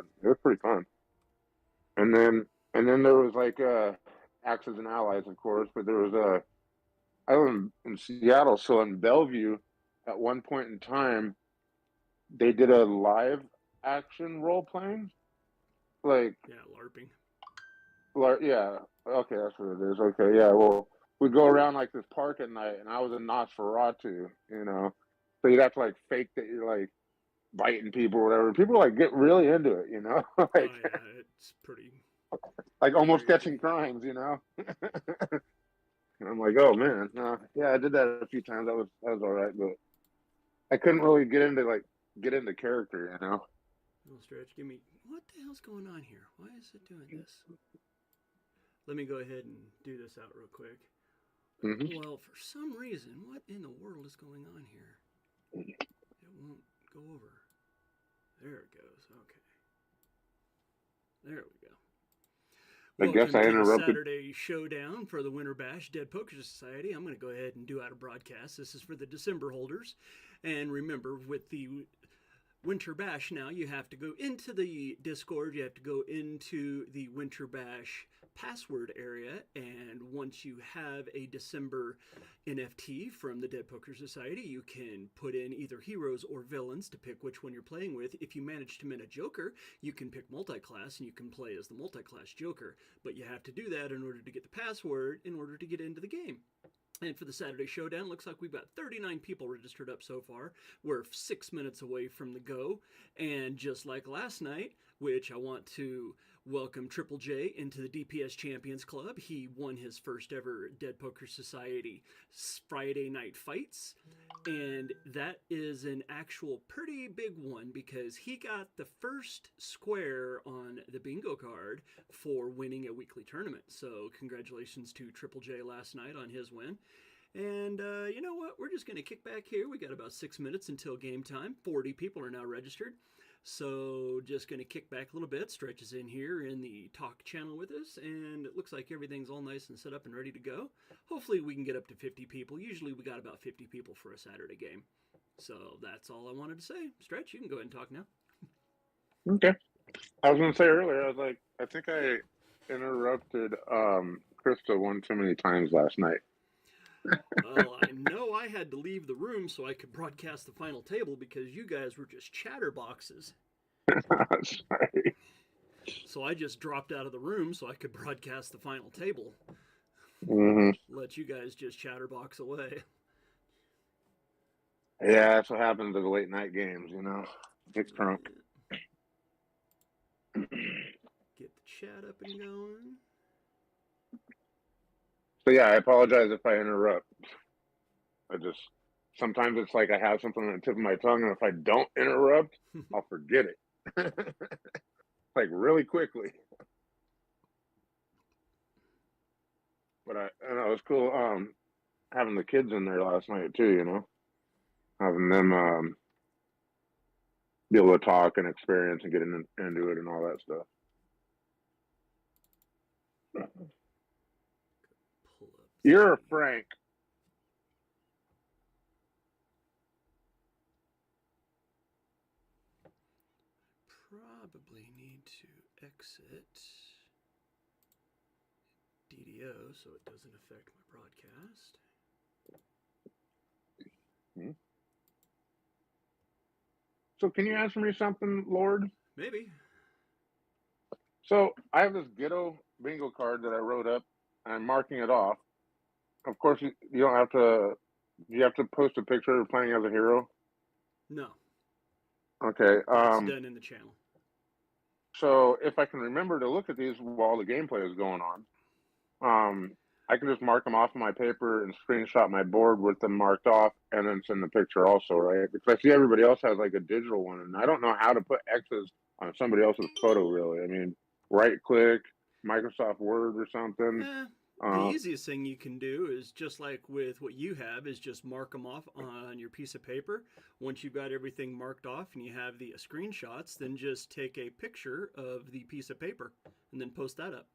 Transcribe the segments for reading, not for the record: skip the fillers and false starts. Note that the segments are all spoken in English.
god, it was pretty fun. And then there was like Axis and Allies, of course, but there was a I live in Seattle, so in Bellevue, at one point in time, they did a live action role playing. Like, Yeah, LARPing. yeah, okay, that's what it is. Okay, yeah, well, we'd go around like this park at night, and I was a Nosferatu, you know, so you'd have to like fake that you're like biting people or whatever. People like get really into it, you know, Oh like yeah, it's pretty like almost crazy. catching crimes, you know. And I'm like, oh man, yeah, I did that a few times. That was all right, but I couldn't really get into character, you know. Little stretch. Give me. What the hell's going on here? Why is it doing this? Let me go ahead and do this out real quick. Hmm. Well, for some reason, what in the world is going on here? It won't go over. There it goes. Okay. There we go. I guess Welcome I to the interrupted. Saturday Showdown for the Winter Bash Dead Poker Society. I'm going to go ahead and do out a broadcast. This is for the December holders. And remember, with the Winter Bash now, you have to go into the Discord, you have to go into the Winter Bash password area, and once you have a December NFT from the Dead Poker Society, you can put in either heroes or villains to pick which one you're playing with. If you manage to min a Joker, you can pick multi-class and you can play as the multi-class Joker, but you have to do that in order to get the password in order to get into the game. And for the Saturday Showdown, looks like we've got 39 people registered up so far. We're 6 minutes away from the go. And just like last night, which I want to welcome Triple J into the DPS Champions Club. He won his first ever Dead Poker Society Friday night fights. And that is an actual pretty big one because he got the first square on the bingo card for winning a weekly tournament. So congratulations to Triple J last night on his win. And you know what? We're just going to kick back here. We got about 6 minutes until game time. 40 people are now registered. So just going to kick back a little bit. Stretch is in here in the talk channel with us. And it looks like everything's all nice and set up and ready to go. Hopefully we can get up to 50 people. Usually we got about 50 people for a Saturday game. So that's all I wanted to say. Stretch, you can go ahead and talk now. Okay. I was gonna say earlier, I was like, I think I interrupted Krista one too many times last night. Well, I know I had to leave the room so I could broadcast the final table because you guys were just chatterboxes. Sorry. So I just dropped out of the room so I could broadcast the final table. Hmm. Let you guys just chatterbox away. Yeah, that's what happens to the late night games, you know. Get crunk. Get the chat up and going. So yeah, I apologize if I interrupt. I just sometimes it's like I have something on the tip of my tongue, and if I don't interrupt, I'll forget it. Like really quickly. But I know it was cool having the kids in there last night too, you know. Having them be able to talk and experience and get into it and all that stuff. Pull up You're a the. Frank. Probably need to exit DDO so it doesn't affect my broadcast. Hmm. So can you answer me something, Lord? Maybe. So I have this ghetto bingo card that I wrote up, and I'm marking it off. Of course, you don't have to. You have to post a picture of playing as a hero. No, Okay. that's done in the channel. So if I can remember to look at these while the gameplay is going on, um, I can just mark them off on my paper and screenshot my board with them marked off, and then send the picture also, right? Because I see everybody else has like a digital one, and I don't know how to put X's on somebody else's photo. Really, I mean, right click, Microsoft Word or something. The Uh, easiest thing you can do is just like with what you have is just mark them off on your piece of paper. Once you've got everything marked off and you have the screenshots, then just take a picture of the piece of paper and then post that up.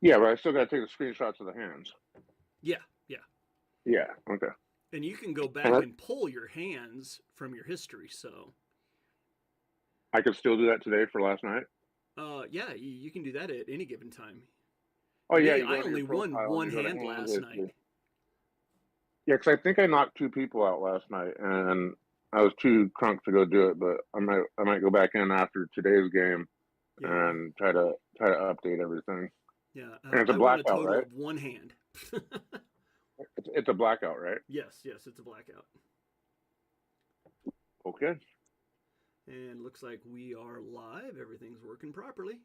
yeah, but I still got to take the screenshots of the hands. Yeah, yeah. Yeah, okay. And you can go And back and pull your hands from your history. So I could still do that today for last night. Yeah, you can do that at any given time. Oh yeah, Me, you go I into your only won profile and one you go to hand hand last history. night. Yeah, because I think I knocked 2 people out last night, and I was too crunk to go do it. But I might go back in after today's game Yeah, and try to update everything. yeah. And it's a I won a blackout, total right? of one hand. It's a blackout, right? Yes, it's a blackout. Okay. And looks like we are live. Everything's working properly.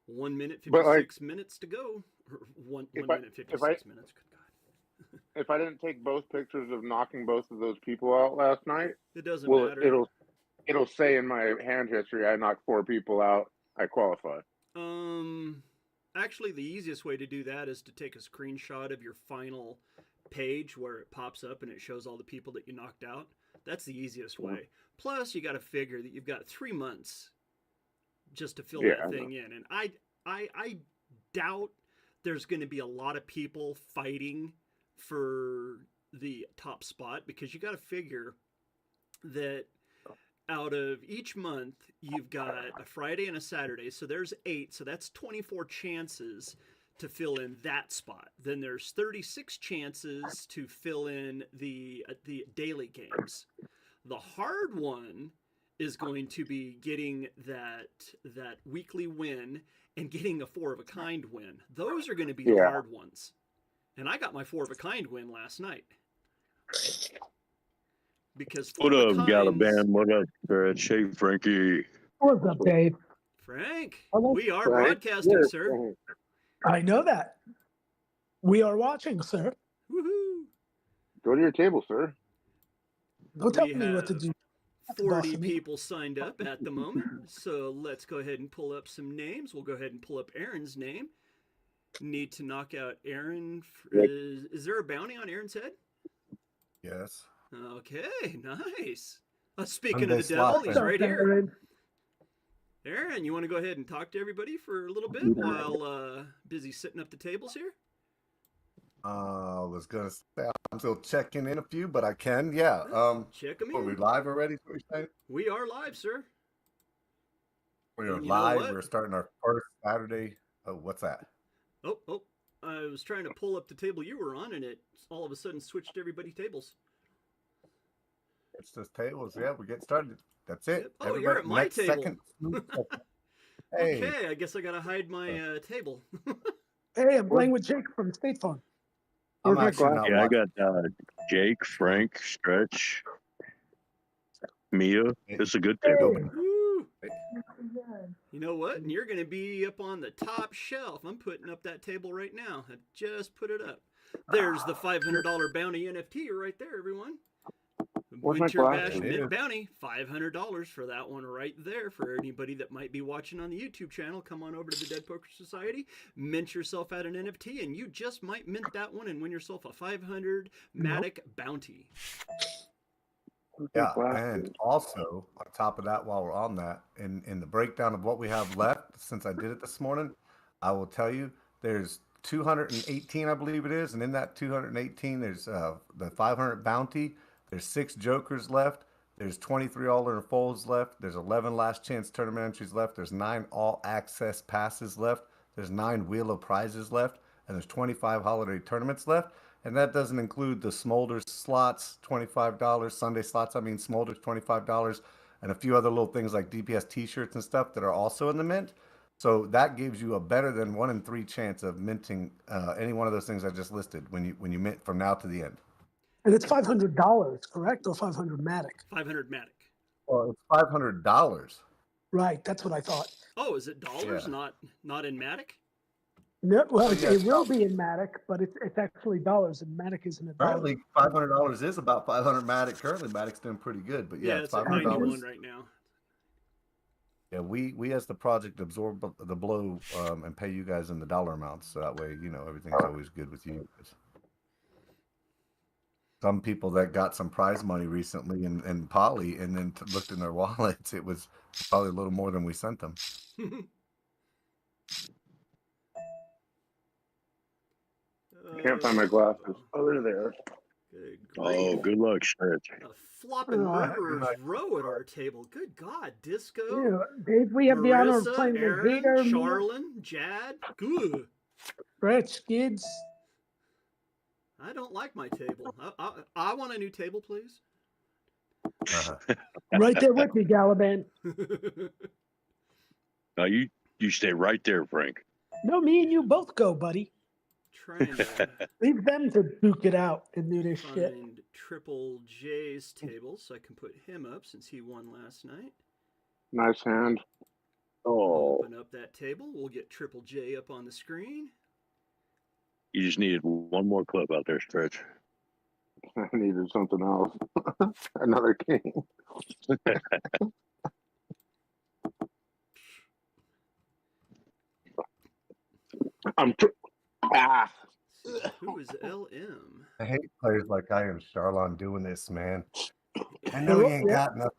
1 minute But like, 56 minutes to go. Or one if one I minute fifty if I six minutes. Good God. if I didn't take both pictures of knocking both of those people out last night, It doesn't well, matter. it'll say in my hand history I knocked 4 people out. I qualify. Um, Actually, the easiest way to do that is to take a screenshot of your final page where it pops up and it shows all the people that you knocked out. That's the easiest way. Plus, you got to figure that you've got 3 months just to fill Yeah, that thing in, and I doubt there's going to be a lot of people fighting for the top spot because you got to figure that out of each month, you've got a Friday and a Saturday, so there's 8, so that's 24 chances to fill in that spot. Then there's 36 chances to fill in the daily games. The hard one is going to be getting that weekly win and getting a 4 of a kind win. Those are going to be the yeah. hard ones. And I got my 4 of a kind win last night. Because What up, Galaban? What up, Shay Frankie? What's up, Dave? Frank, Hello. we are Right? broadcasting, Yeah. sir. I know that. We are watching, sir. Woohoo! Go to your table, sir. Don't tell We me what to have do. 40 people signed up at the moment, so let's go ahead and pull up some names. We'll go ahead and pull up Aaron's name. Need to knock out Aaron. Is there a bounty on Aaron's head? Yes. Okay, nice. Speaking of the devil, he's right here. Aaron, you want to go ahead and talk to everybody for a little bit while busy setting up the tables here? I was gonna say I'm still checking in a few, but I can. Yeah. Check them Are we in. live already? What you're saying? We are live, sir. We are And you know live. what? We're starting our first Saturday. Oh, what's that? Oh, I was trying to pull up the table you were on, and it all of a sudden switched everybody's tables. It's just tables. Yeah, we're getting started. That's it. Yep. Oh, you're at my next table. second. Hey. Okay, I guess I gotta hide my table. Hey, I'm playing with Jake from State Farm. I'm actually not Yeah, I watching. got Jake, Frank, Stretch, Mia. This is a good table. Woo. You know what? And you're going to be up on the top shelf. I'm putting up that table right now. I just put it up. There's the $500 bounty NFT right there, everyone. Where's my Winter glasses? Bash Mint Bounty, $500 for that one right there. For anybody that might be watching on the YouTube channel, come on over to the Dead Poker Society, mint yourself out an NFT, and you just might mint that one and win yourself a 500 Matic bounty. Yeah, and also on top of that, while we're on that, in the breakdown of what we have left, since I did it this morning, I will tell you there's 218, I believe it is, and in that 218, there's the 500 bounty. There's 6 jokers left. There's 23 all-in folds left. There's 11 last chance tournament entries left. There's 9 all access passes left. There's 9 wheel of prizes left, and there's 25 holiday tournaments left. And that doesn't include the Smolders slots, $25, Sunday slots, Smolders, $25, and a few other little things like DPS t-shirts and stuff that are also in the mint. So that gives you a better than 1 in 3 chance of minting any one of those things I just listed when you mint from now to the end. And it's $500, correct? Or 500 Matic? 500 Matic. Well, it's $500. Right, that's what I thought. Oh, is it dollars, Yeah. not in Matic? No, well, yeah. it will be in Matic, but it's actually dollars, and Matic isn't a dollar. Currently, $500 is about 500 Matic. Currently, Matic's doing pretty good, but yeah, It's at $500. 91 right now. Yeah, we as the project absorb the blow and pay you guys in the dollar amounts, so that way everything's always good with you guys. Some people that got some prize money recently in Poly and then looked in their wallets, it was probably a little more than we sent them. Can't find my glasses. Oh, they're there. Good Oh, grief. good luck, Stretch. A flopping Oh, rivers row at our table. Good God. Disco, Yeah, Dave, we have the honor of Marissa, playing with Aaron, Vader, Mia, Charlin, Jad. Good. Stretch, Kids. I don't like my table. I want a new table, please. Right there with you, Galaban. Now you stay right there, Frank. No, me and you both go, buddy. Trying to Leave them to duke it out and do this shit. find Triple J's table so I can put him up since he won last night. Nice hand. Oh, Open up that table. We'll get Triple J up on the screen. you just needed one more clip out there, Stretch. I needed something else. Another king. Who is LM? I hate players like I am, Charlon, doing this, man. I Yeah. know he ain't got nothing.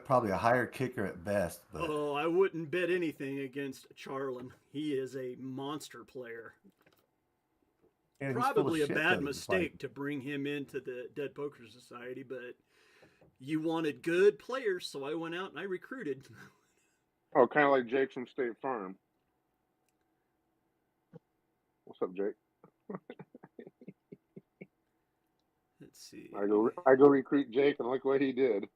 Probably a higher kicker at best, but Oh, I wouldn't bet anything against Charlin. He is a monster player. yeah, he's full of Probably a shit, bad though. mistake to bring him into the Dead Poker Society, but you wanted good players, so I went out and I recruited. Oh, kind of like Jake from State Farm. What's up, Jake? Let's see. I go recruit Jake, and look what he did.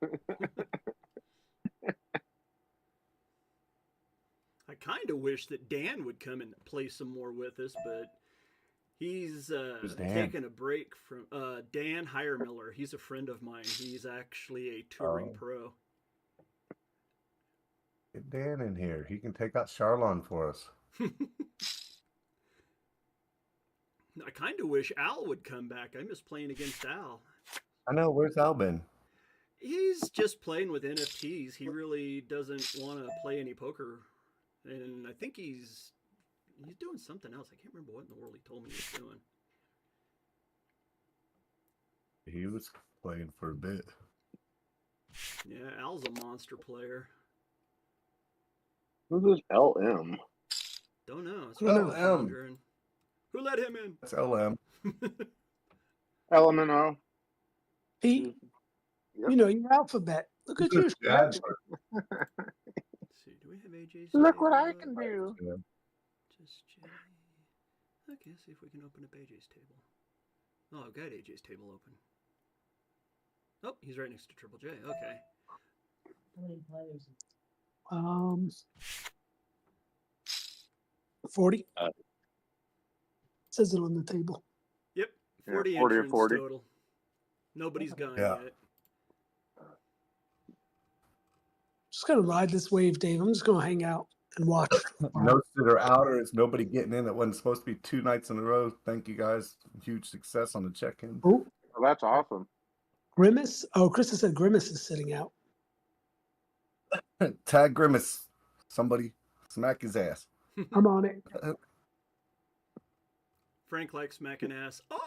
I kind of wish that Dan would come and play some more with us, but he's Who's Dan? taking a break from Dan Hiremiller. He's a friend of mine. He's actually a touring pro. Get Dan in here. He can take out Charlon for us. I kind of wish Al would come back. I miss playing against Al. I know. Where's Al been? He's just playing with NFTs. He really doesn't want to play any poker. And I think he's doing something else. I can't remember what in the world he told me he was doing. He was playing for a bit. Yeah, Al's a monster player. Who's this LM? Don't know. That's what I was LM. wondering. Who let him in? That's LM. LMNO. Pete, Yep. you know your alphabet. Look at you, Yeah, Stretch. Let's see. Do we have AJ's? Look what I table can up? do. Just J. Okay, see if we can open up AJ's table. Oh, I've got AJ's table open. Oh, he's right next to Triple J. Okay. 40. Uh, Says it on the table. Yep. Yeah, 40 40 or entrants 40. total. Nobody's gone Yeah. yet. Just gonna ride this wave, Dave. I'm just gonna hang out and watch. No sitter outer. It's nobody getting in. That wasn't supposed to be 2 nights in a row. Thank you guys. Huge success on the check-in. Oh, Well, that's awesome. Grimace. Oh, Krista said Grimace is sitting out. Tag Grimace. Somebody smack his ass. I'm on it. Frank likes smacking ass. Oh!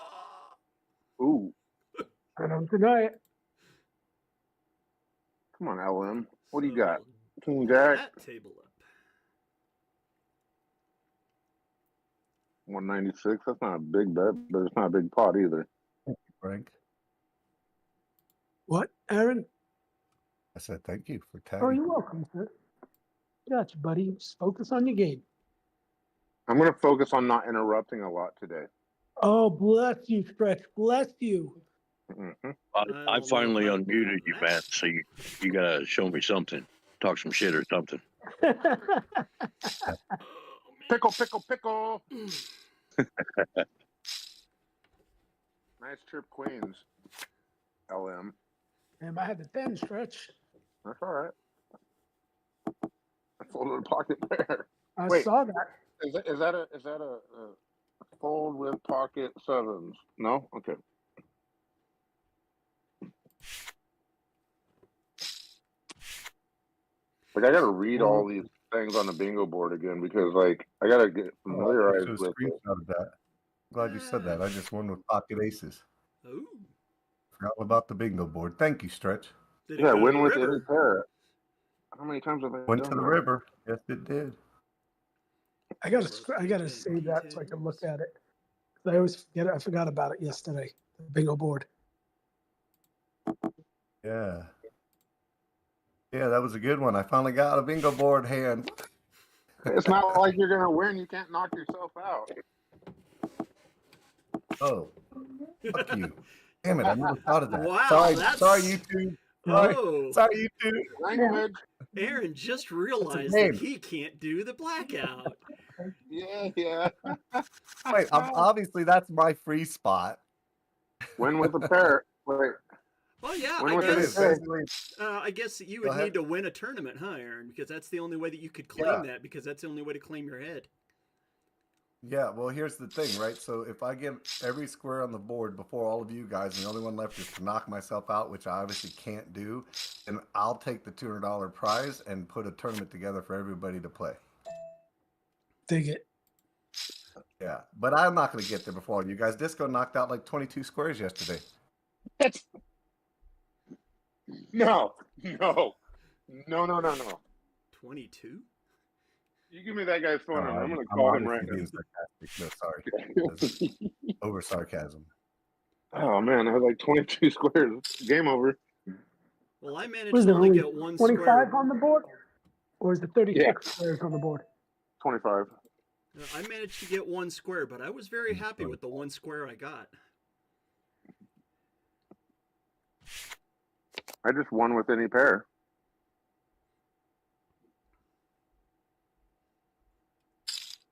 Ooh, I don't deny it. come on, LM. What do you So got? we'll King get Jack, that table up. 196. That's not a big bet, but it's not a big pot either. Frank. What, Aaron? I said thank you for Oh, tagging. you're welcome, sir. Gotcha, buddy. Just focus on your game. I'm going to focus on not interrupting a lot today. Oh, bless you, Stretch. Bless you. Mm-hmm. I don't know finally if I can unmuted believe you, that. man. So you gotta show me something. Talk some shit or something. Oh, man. Pickle, pickle, pickle. Nice trip, Queens. LM. Damn, I had the 10, Stretch. That's all right. I folded a pocket pair. I Wait. saw that. Is that a fold with pocket sevens? No? Okay. Like, I got to read all these things on the bingo board again because, like, I got to get familiarized So a with it. screenshot of that. Glad you said that. I just won with pocket aces. Ooh. Forgot about the bingo board. Thank you, Stretch. Did it Yeah, go to win the with river? any pair. How many times have I Went done to the that? river. Yes, it did. I gotta save that so I can look at it. I always forget it. I forgot about it yesterday. bingo board. Yeah. Yeah, that was a good one. I finally got a bingo board hand. It's not like you're gonna win. You can't knock yourself out. Oh, fuck you. Damn it, I never thought of that. Wow, sorry, that's- sorry, YouTube. Sorry, Oh, sorry, YouTube. Language. Aaron just realized game. that he can't do the blackout. Yeah. Wait, obviously that's my free spot. Win with a pair. Wait. Well, yeah, When I was It it? is guess. basically. I guess that you Go would ahead. need to win a tournament, huh, Aaron? Because that's the only way that you could claim Yeah. that. Because that's the only way to claim your head. Yeah, well, here's the thing, right? So if I get every square on the board before all of you guys, and the only one left is to knock myself out, which I obviously can't do, then I'll take the $200 prize and put a tournament together for everybody to play. Dig it. Yeah, but I'm not going to get there before all you guys. Disco knocked out like 22 squares yesterday. No. 22? You give me that guy's phone number. I'm gonna I'm call him obviously right now. being sarcastic. No, sorry. That's over sarcasm. Oh man, I had like 22 squares. Game over. Well, I managed Was to there only only get one 25 square. on the board? Or is there 36 Yeah. squares on the board? 25. I managed to get one square, but I was very happy with the one square I got. I just won with any pair.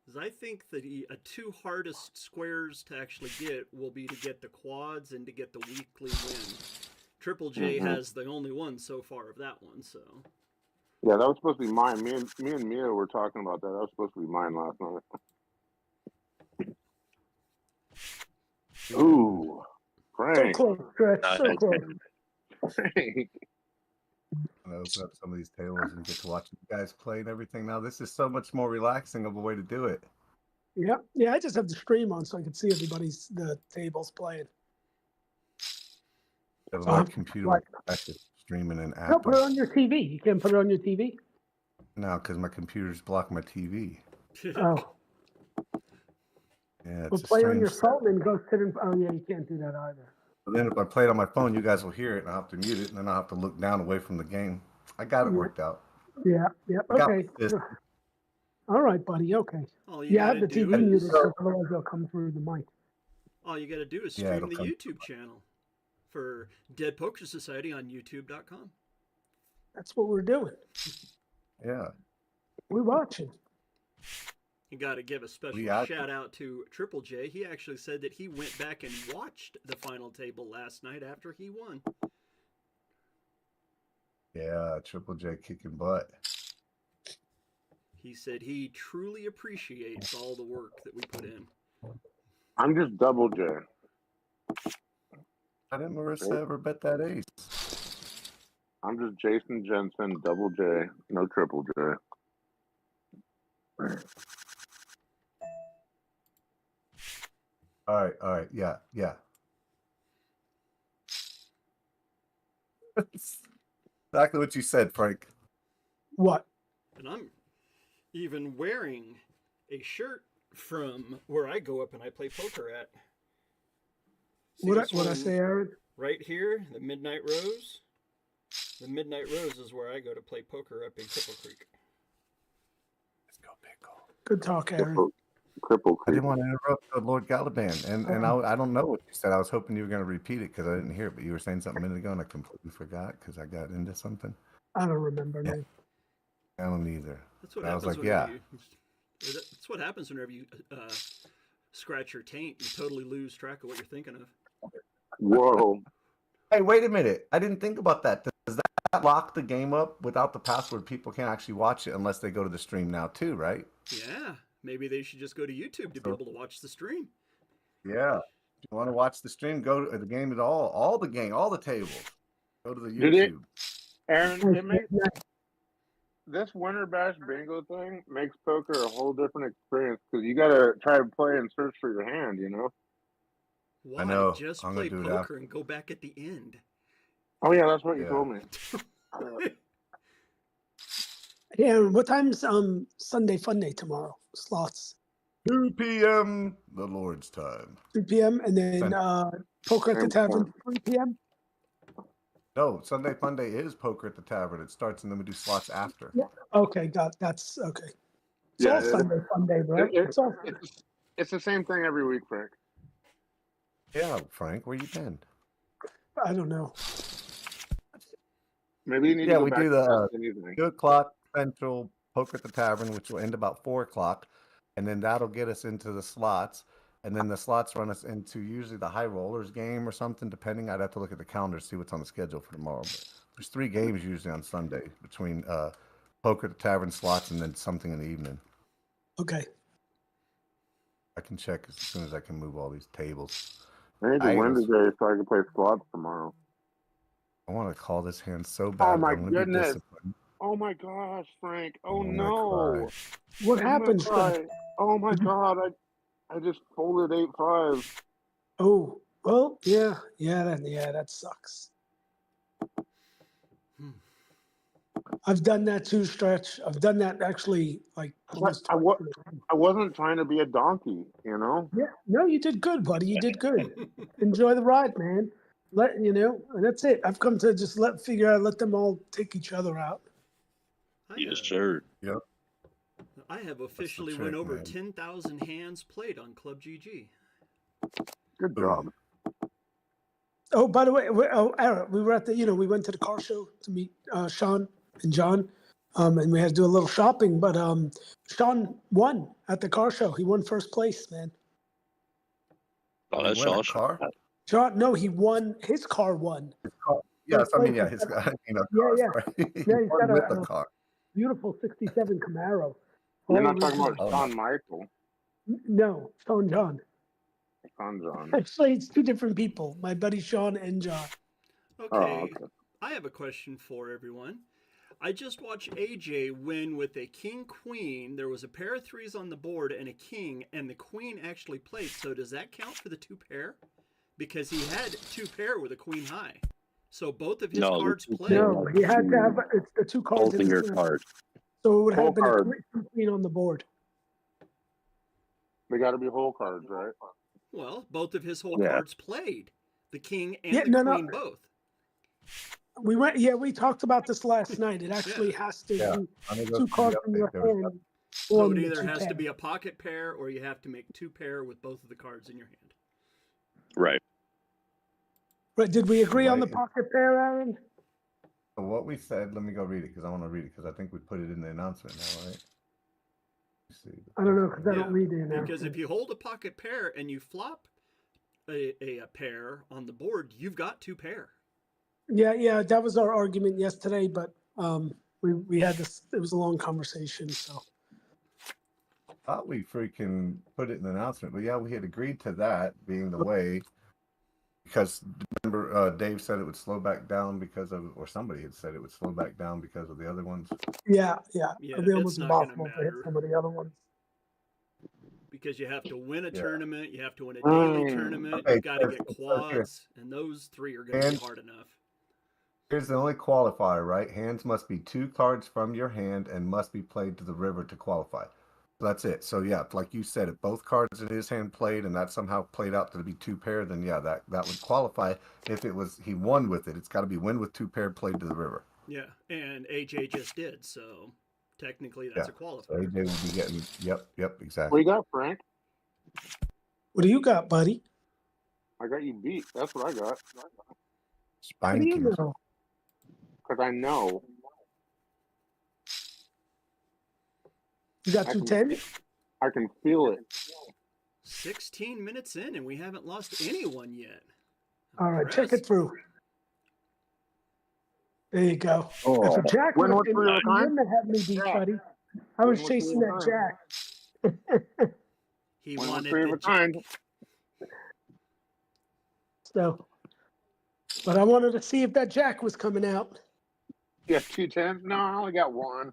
Because I think the two hardest squares to actually get will be to get the quads and to get the weekly win. Triple J has the only one so far of that one, so. Yeah, that was supposed to be mine. Me and Mia were talking about that. That was supposed to be mine last night. Ooh, So Frank. close, Stretch. So Nice. close. Frank. I'm going to open up some of these tables and get to watch you guys play and everything. Now, this is so much more relaxing of a way to do it. Yep. Yeah, I just have the stream on so I can see everybody's the tables playing. Have my computer Right. actually streaming an No, app. put it on your TV. You can't put it on your TV. No, because my computer's blocking my TV. Oh, Yeah, well, it's a play on your strange. phone and go sit in. Oh, yeah, you can't do that either. But then if I play it on my phone, you guys will hear it, and I'll have to mute it, and then I'll have to look down away from the game. I got it Yeah. worked out. Yeah. Yep. I got Okay. this. All right, buddy. Okay. All you Yeah, I have gotta the do TV muted, is so otherwise they'll come through the mic. all you gotta do is Yeah, stream it'll the come. YouTube channel for Dead Poker Society on YouTube.com. That's what we're doing. Yeah. We're watching. You got to give a special Yeah. shout out to Triple J. He actually said that he went back and watched the final table last night after he won. Yeah, Triple J kicking butt. He said he truly appreciates all the work that we put in. I'm just double J. I didn't Marissa ever bet that ace. I'm just Jason Jensen, double J, no triple J. All right, yeah. Exactly what you said, Frank. What? And I'm even wearing a shirt from where I go up and I play poker at. See What this I one say, Aaron? right here, the Midnight Rose. The Midnight Rose is where I go to play poker up in Cripple Creek. Let's go, Pickle. Good talk, Aaron. Cripple I Creek. didn't want to interrupt Lord Galaban, and I don't know what you said. I was hoping you were going to repeat it because I didn't hear it, but you were saying something a minute ago, and I completely forgot because I got into something. I don't remember. Yeah. Man. I don't either. That's what I was happens like, whenever yeah. that's what happens whenever you scratch your taint. You totally lose track of what you're thinking of. Whoa. Hey, wait a minute. I didn't think about that. Does that lock the game up without the password? People can't actually watch it unless they go to the stream now too, right? Yeah, maybe they should just go to YouTube to be able to watch the stream. Yeah. If you want to watch the stream, go to the game at all the game, all the tables. Go to the Did it- YouTube. Aaron, this Winter Bash bingo thing makes poker a whole different experience because you got to try to play and search for your hand, you know? Why know. just I'm play gonna do it poker and go back at the end? Oh, yeah, that's what you Yeah. told me. Yeah, what time's Sunday Fun Day tomorrow? Slots. 2 p.m. the Lord's time. 2 p.m. and then poker at the Same tavern time. 3 p.m. No, Sunday Fun Day is poker at the tavern. It starts and then we do slots after. Yeah. Okay, that's okay. It's Yeah, all Sunday fun day, right? It's all. it's the same thing every week, Frank. Yeah, Frank, where you been? I don't know. Maybe you need Yeah, to go we back do to the the evening. 2 o'clock Central poker at the tavern, which will end about 4 o'clock, and then that'll get us into the slots, and then the slots run us into usually the high rollers game or something, depending. I'd have to look at the calendar to see what's on the schedule for tomorrow. But there's 3 games usually on Sunday between poker at the tavern, slots, and then something in the evening. Okay. I can check as soon as I can move all these tables. I need to win today so I can play slots tomorrow. I want to call this hand so bad. Oh my I'm gonna be goodness! disciplined. Oh my gosh, Frank! Oh I'm gonna no! What I'm gonna happened? cry. Oh my god! I just folded 8-5. Oh, well, yeah, that sucks. I've done that too, Stretch. I've done that actually, like almost. I wasn't trying to be a donkey, you know. Yeah, no, you did good, buddy. You did good. Enjoy the ride, man. And that's it. I've come to just let them all take each other out. Yes, sir. Yep. I have officially trick, went over man. 10,000 hands played on ClubGG. Good job. Oh, by the way, Aaron, we were at we went to the car show to meet Sean and John, and we had to do a little shopping. But Sean won at the car show. He won first place, man. Oh, that's Win a awesome. car? John, no, he won. His car won. Yes, I mean, yeah, First his place. car, Yeah, sorry. yeah, He he's won got with a the car. beautiful '67 Camaro. You're not Holy talking about Oh, Shawn Michael. No, Sean John. Shawn John. Actually, it's two different people. My buddy Sean and John. Okay, Oh, okay. I have a question for everyone. I just watched AJ win with a king queen. There was a pair of threes on the board and a king, and the queen actually played. So does that count for the 2 pair? Because he had 2 pair with a queen high. So both of his cards played. No, he had to have it's the 2 cards Both in of his your hand. cards. So it would Whole have been a card. queen on the board. They got to be whole cards, right? Well, both of his whole Yeah. cards played. The king and Yeah, the queen both. We talked about this last night. It actually has to be 2 cards in your hand. So it either has to be a pocket pair or you have to make 2 pair with both of the cards in your hand. Right. But did we agree on the pocket pair, Aaron? So what we said, let me go read it because I want to read it because I think we put it in the announcement now, right? Let's see. I don't know because I don't read the announcement. Because if you hold a pocket pair and you flop a pair on the board, you've got 2 pair. Yeah, that was our argument yesterday, but we had this. It was a long conversation, so. I thought we freaking put it in the announcement, but yeah, we had agreed to that being the way. Because remember, Dave said it would slow back down because of, or somebody had said it would slow back down because of the other ones. Yeah. It'll be almost it's not gonna impossible to hit matter. some of the other ones. Because you have to win a tournament, you have to win a daily tournament, Okay, you got to get so quads, and those 3 are going to be hard enough. Here's the only qualifier, right? Hands must be 2 cards from your hand and must be played to the river to qualify. So that's it. So yeah, like you said, if both cards in his hand played and that somehow played out to be 2 pair, then yeah, that would qualify. If it was he won with it, it's got to be win with 2 pair played to the river. Yeah, and AJ just did, so technically that's a qualifier. So AJ will be getting. Yep, exactly. What you got, Frank? What do you got, buddy? I got you beat. That's what I got. What do you Spankings. know? Because I know. You got 210? I can feel it. 16 minutes in, and we haven't lost anyone yet. All right, check it through. There you go. Oh, If a jack When would was for your time? have me beat, buddy. I was chasing that jack. He When was wanted for your the time? jack. So, but I wanted to see if that jack was coming out. You have 2 10s? No, I only got 1.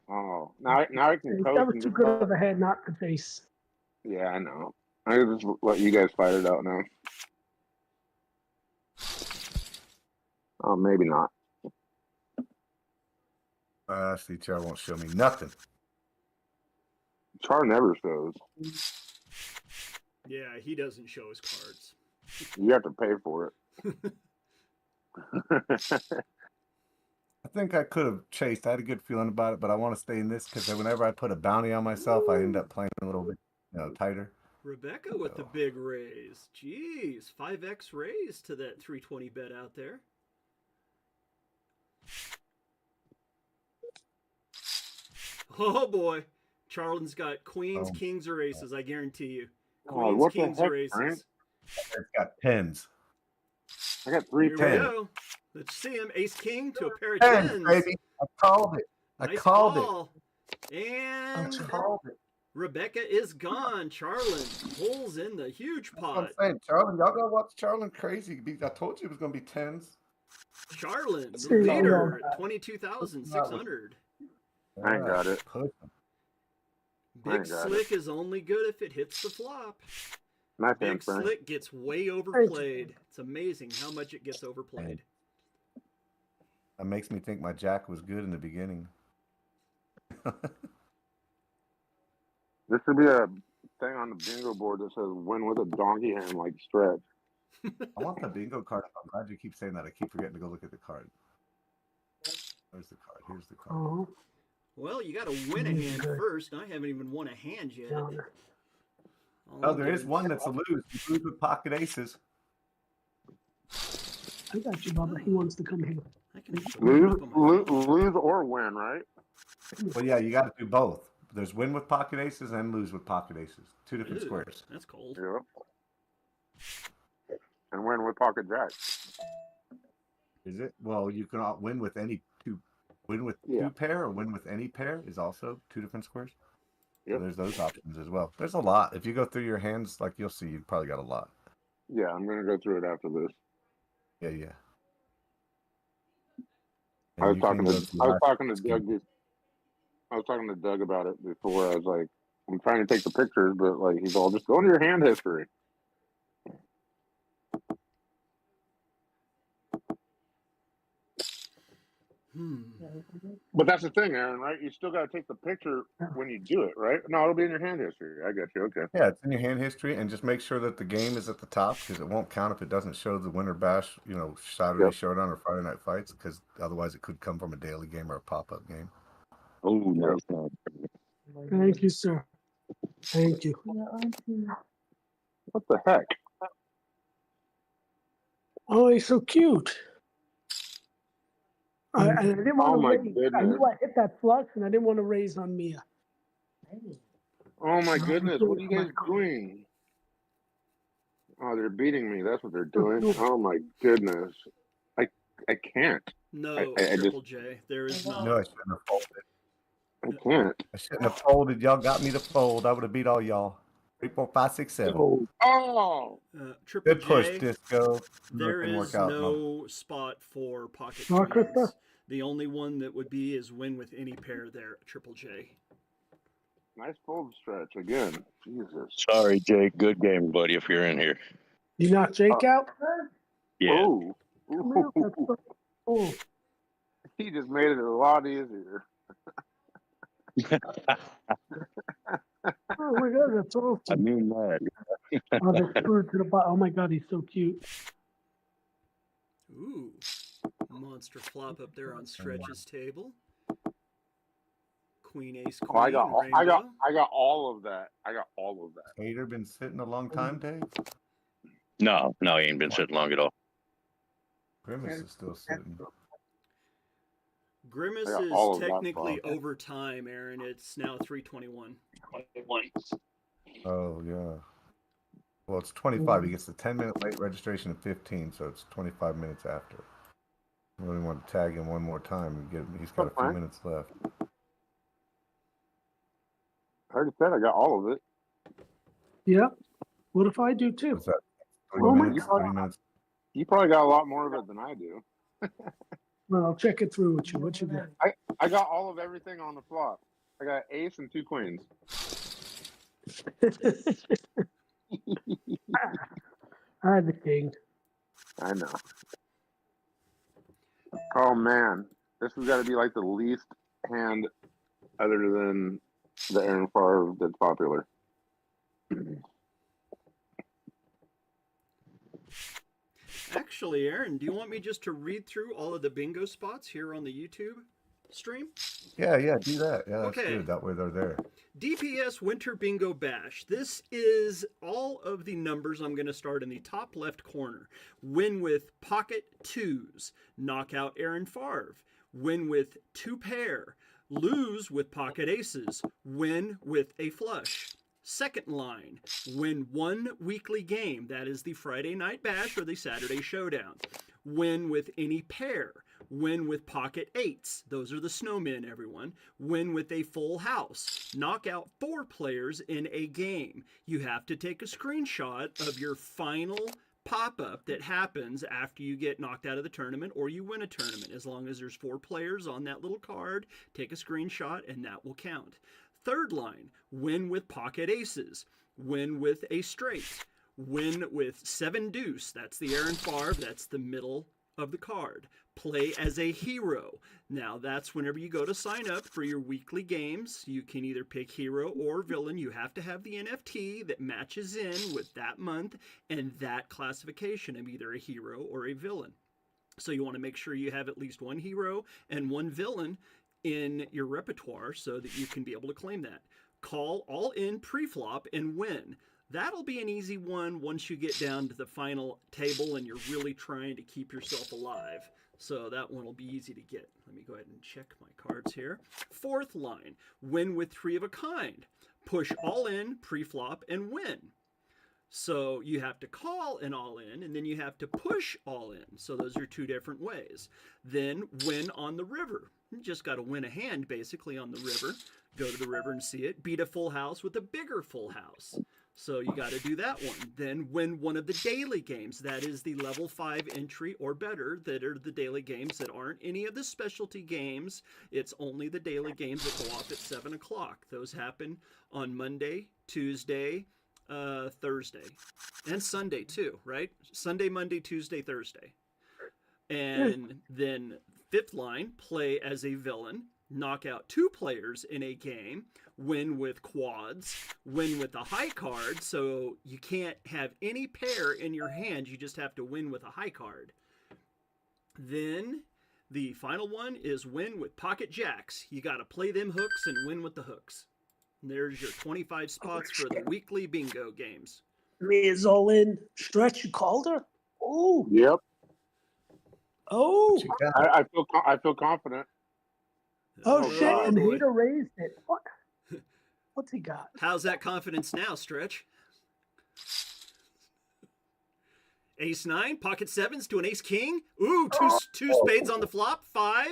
Oh, now I can coach. That was too good of a head not to face. Yeah, I know. I just let you guys fight it out now. Oh, maybe not. See, Char won't show me nothing. Char never shows. Yeah, he doesn't show his cards. You have to pay for it. I think I could have chased. I had a good feeling about it, but I want to stay in this because whenever I put a bounty on myself, I end up playing a little bit, tighter. Rebecca with the big raise. Jeez, 5x raise to that 320 bet out there. Oh boy, Charlin's got queens, kings, or aces. I guarantee you. Queens, what kings, the heck, or aces. Frank? It's got tens. I got 3 Here we 10s. go. Let's see him. Ace king to a pair of Tens, tens. baby. I called it. I Nice called call. it. And I called it. Rebecca is gone. Charlin pulls in the huge That's what pot. I'm saying, Charlin. Y'all gotta watch Charlin crazy. I told you it was gonna be tens. Charlin, the Seriously, leader, y'all. 22,600. I ain't got it. Push 'em. I Big ain't got Slick is only good if it hits the flop. Nice Big hand, Frank. Slick gets way overplayed. It's amazing how much it gets overplayed. That makes me think my jack was good in the beginning. There should be a thing on the bingo board that says "win with a donkey hand like stretch." I want the bingo card. I'm glad you keep saying that. I keep forgetting to go look at the card. Where's the card? Here's the card. Oh, Well, you got to win a hand first. I haven't even won a hand yet. down. Oh, there is one that's a lose. You lose with pocket aces. I got you, Bubba. He wants to come here. I can Lose or win, right? Well, yeah, you got to do both. There's win with pocket aces and lose with pocket aces. Two different Ew, squares. That's cold. Yeah. And win with pocket jack. Is it? Well, you can win with any two. Win with two pair or win with any pair is also two different squares. Yep. So there's those options as well. There's a lot. If you go through your hands, like you'll see, you've probably got a lot. Yeah, I'm gonna go through it after this. Yeah, yeah. I was And talking you to can I go was talking to Doug. I was talking to Doug about it before. I was like, I'm trying to take the pictures, but like he's all just go into your hand history. But that's the thing, Aaron, right? You still got to take the picture when you do it, right? No, it'll be in your hand history. I get you. Okay. Yeah, it's in your hand history, and just make sure that the game is at the top because it won't count if it doesn't show the winter bash, Saturday Showdown or Friday Night Fights, because otherwise it could come from a daily game or a pop-up game. Oh, no. Thank you, sir. Thank you. What the heck? Oh, he's so cute. I didn't want to raise. Goodness. I knew I hit that flush, and I didn't want to raise on Mia. Oh my goodness! What are you guys doing? Oh, they're beating me. That's what they're doing. Oh my goodness! I can't. No, I Triple J. There is not. No, I shouldn't have folded. I can't. I shouldn't have folded. Y'all got me to fold. I would have beat all y'all. 3, 4, 5, 6, 7. Oh! Triple Good push, J. Disco. There Didn't is work out, no spot for pocket Mark queens. Krista? The only one that would be is win with any pair there, Triple J. Nice fold stretch again. Jesus. Sorry, Jake. Good game, buddy, if you're in here. You knocked Jake out? Yeah. Oh. He just made it a lot easier. Oh my God, that's awesome. I mean that. Oh, they screwed to the bottom. Oh my God, he's so cute. Ooh. Monster flop up there on Stretch's table. Queen, ace, queen, Oh, I got rainbow. all of that. I got all of that. Hater been sitting a long time, Dave? No, he ain't been sitting long at all. Grimace is still sitting. Grimace I got all is of that technically flop. over time, Aaron. It's now 3:21. Oh, yeah. Well, it's 25. He gets the 10-minute late registration at 15, so it's 25 minutes after. I really want to tag him one more time. He's got a few minutes left. I already said I got all of it. Yeah. What if I do too? What's that? 3 Oh my minutes? God. 3 minutes? You probably got a lot more of it than I do. Well, I'll check it through with you. What you got? I got all of everything on the flop. I got ace and 2 queens. I had the king. I know. Oh man, this has got to be like the least hand other than the Aaron Favre that's popular. Actually, Aaron, do you want me just to read through all of the bingo spots here on the YouTube stream? Yeah, do that. Yeah, that's Okay. good. That way they're there. DPS Winter Bingo Bash. This is all of the numbers. I'm going to start in the top left corner. Win with pocket twos. Knock out Aaron Favre. Win with two pair. Lose with pocket aces. Win with a flush. Second line, win one weekly game. That is the Friday Night Bash or the Saturday Showdown. Win with any pair. Win with pocket eights. Those are the snowmen, everyone. Win with a full house. Knock out 4 players in a game. You have to take a screenshot of your final pop-up that happens after you get knocked out of the tournament or you win a tournament. As long as there's 4 players on that little card, take a screenshot and that will count. Third line, win with pocket aces. Win with a straight. Win with 7 deuce. That's the Aaron Favre. That's the middle of the card. Play as a hero. Now that's whenever you go to sign up for your weekly games, you can either pick hero or villain. You have to have the NFT that matches in with that month and that classification of either a hero or a villain. So you want to make sure you have at least 1 hero and 1 villain in your repertoire so that you can be able to claim that. Call all in pre-flop and win. That'll be an easy one once you get down to the final table and you're really trying to keep yourself alive. So that one will be easy to get. Let me go ahead and check my cards here. Fourth line, win with 3 of a kind. Push all in, pre-flop, and win. So you have to call an all in and then you have to push all in. So those are 2 different ways. Then win on the river. You just got to win a hand basically on the river. Go to the river and see it. Beat a full house with a bigger full house. So you got to do that one. Then win one of the daily games. That is the level 5 entry or better that are the daily games that aren't any of the specialty games. It's only the daily games that go off at 7 o'clock. Those happen on Monday, Tuesday, Thursday, and Sunday too, right? Sunday, Monday, Tuesday, Thursday. And then fifth line, play as a villain. Knock out 2 players in a game, win with quads, win with a high card, so you can't have any pair in your hand, you just have to win with a high card. Then the final one is win with pocket jacks. You got to play them hooks and win with the hooks. And there's your 25 spots for the weekly bingo games. Me is all in. Stretch, you called her? Oh. Yep. Oh. I feel confident. Oh, shit. boy. And Hater raised it. What? What's he got? How's that confidence now, Stretch? Ace 9, pocket 7s to an ace king. Ooh, two spades on the flop. 5.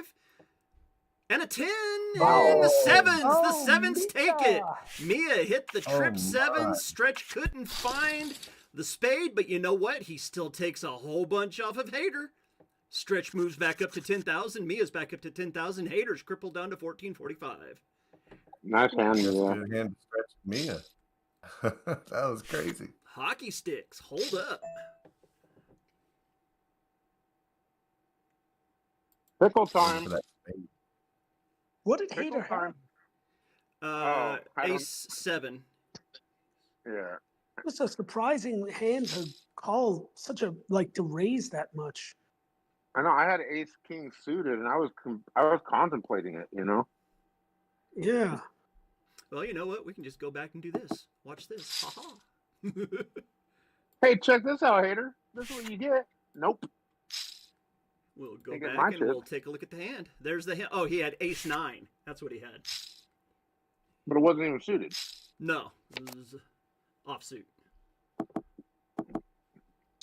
And a 10. Wow. And the 7s. Oh, the 7s take it. Mia. Mia hit the trip Oh, 7s. my. Stretch couldn't find the spade, but you know what? He still takes a whole bunch off of Hater. Stretch moves back up to 10,000. Mia's back up to 10,000. Hater's crippled down to 1445. Nice hand, That's a yeah. good hand to stretch Mia. That was crazy. Hockey sticks. Hold up. Pickle For time. that spade. What did Pickle Hater have? time. I don't- Ace 7. Yeah. It was a surprising hand to call such a, to raise that much. I know. I had ace king suited, and I was contemplating it. You know. Yeah. Well, you know what? We can just go back and do this. Watch this. Ha ha. Hey, check this out, Hater. This is what you get. Nope. We'll go Take it, back my and chip. we'll take a look at the hand. There's the hand. Oh, he had ace 9. That's what he had. But it wasn't even suited. No, it was offsuit.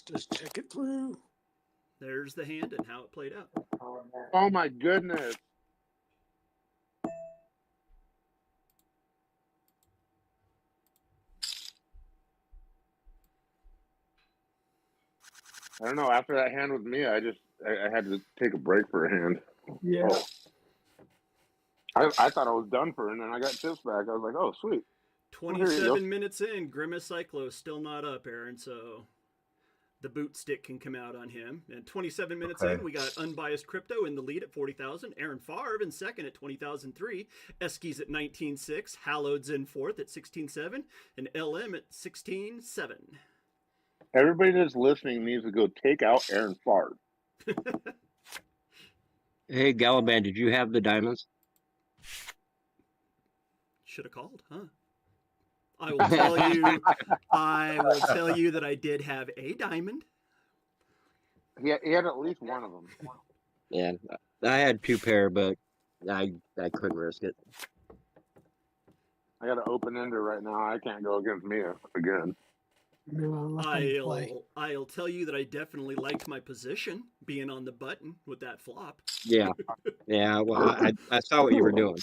Just check it through. There's the hand and how it played out. Oh my goodness. I don't know. After that hand with me, I had to take a break for a hand. Yeah. I thought I was done for, and then I got chips back. I was like, oh, sweet. Here you go. 27 minutes in, Grimace Cyclo still not up, Aaron. So the boot stick can come out on him. And 27 minutes Okay. in, we got Unbiased Crypto in the lead at 40,000. Aaron Favre in second at 20,003. Eskies at 19.6. Hallowed's in fourth at 16.7. And LM at 16.7. Everybody that's listening needs to go take out Aaron Favre. Hey, Galaban, did you have the diamonds? Should have called, huh? I will tell you that I did have a diamond. He had at least one of them. Yeah, I had 2 pair, but I couldn't risk it. I got an open ender right now. I can't go against Mia again. No, let them play. I'll tell you that I definitely liked my position being on the button with that flop. Yeah, yeah. Well, I saw what you were doing.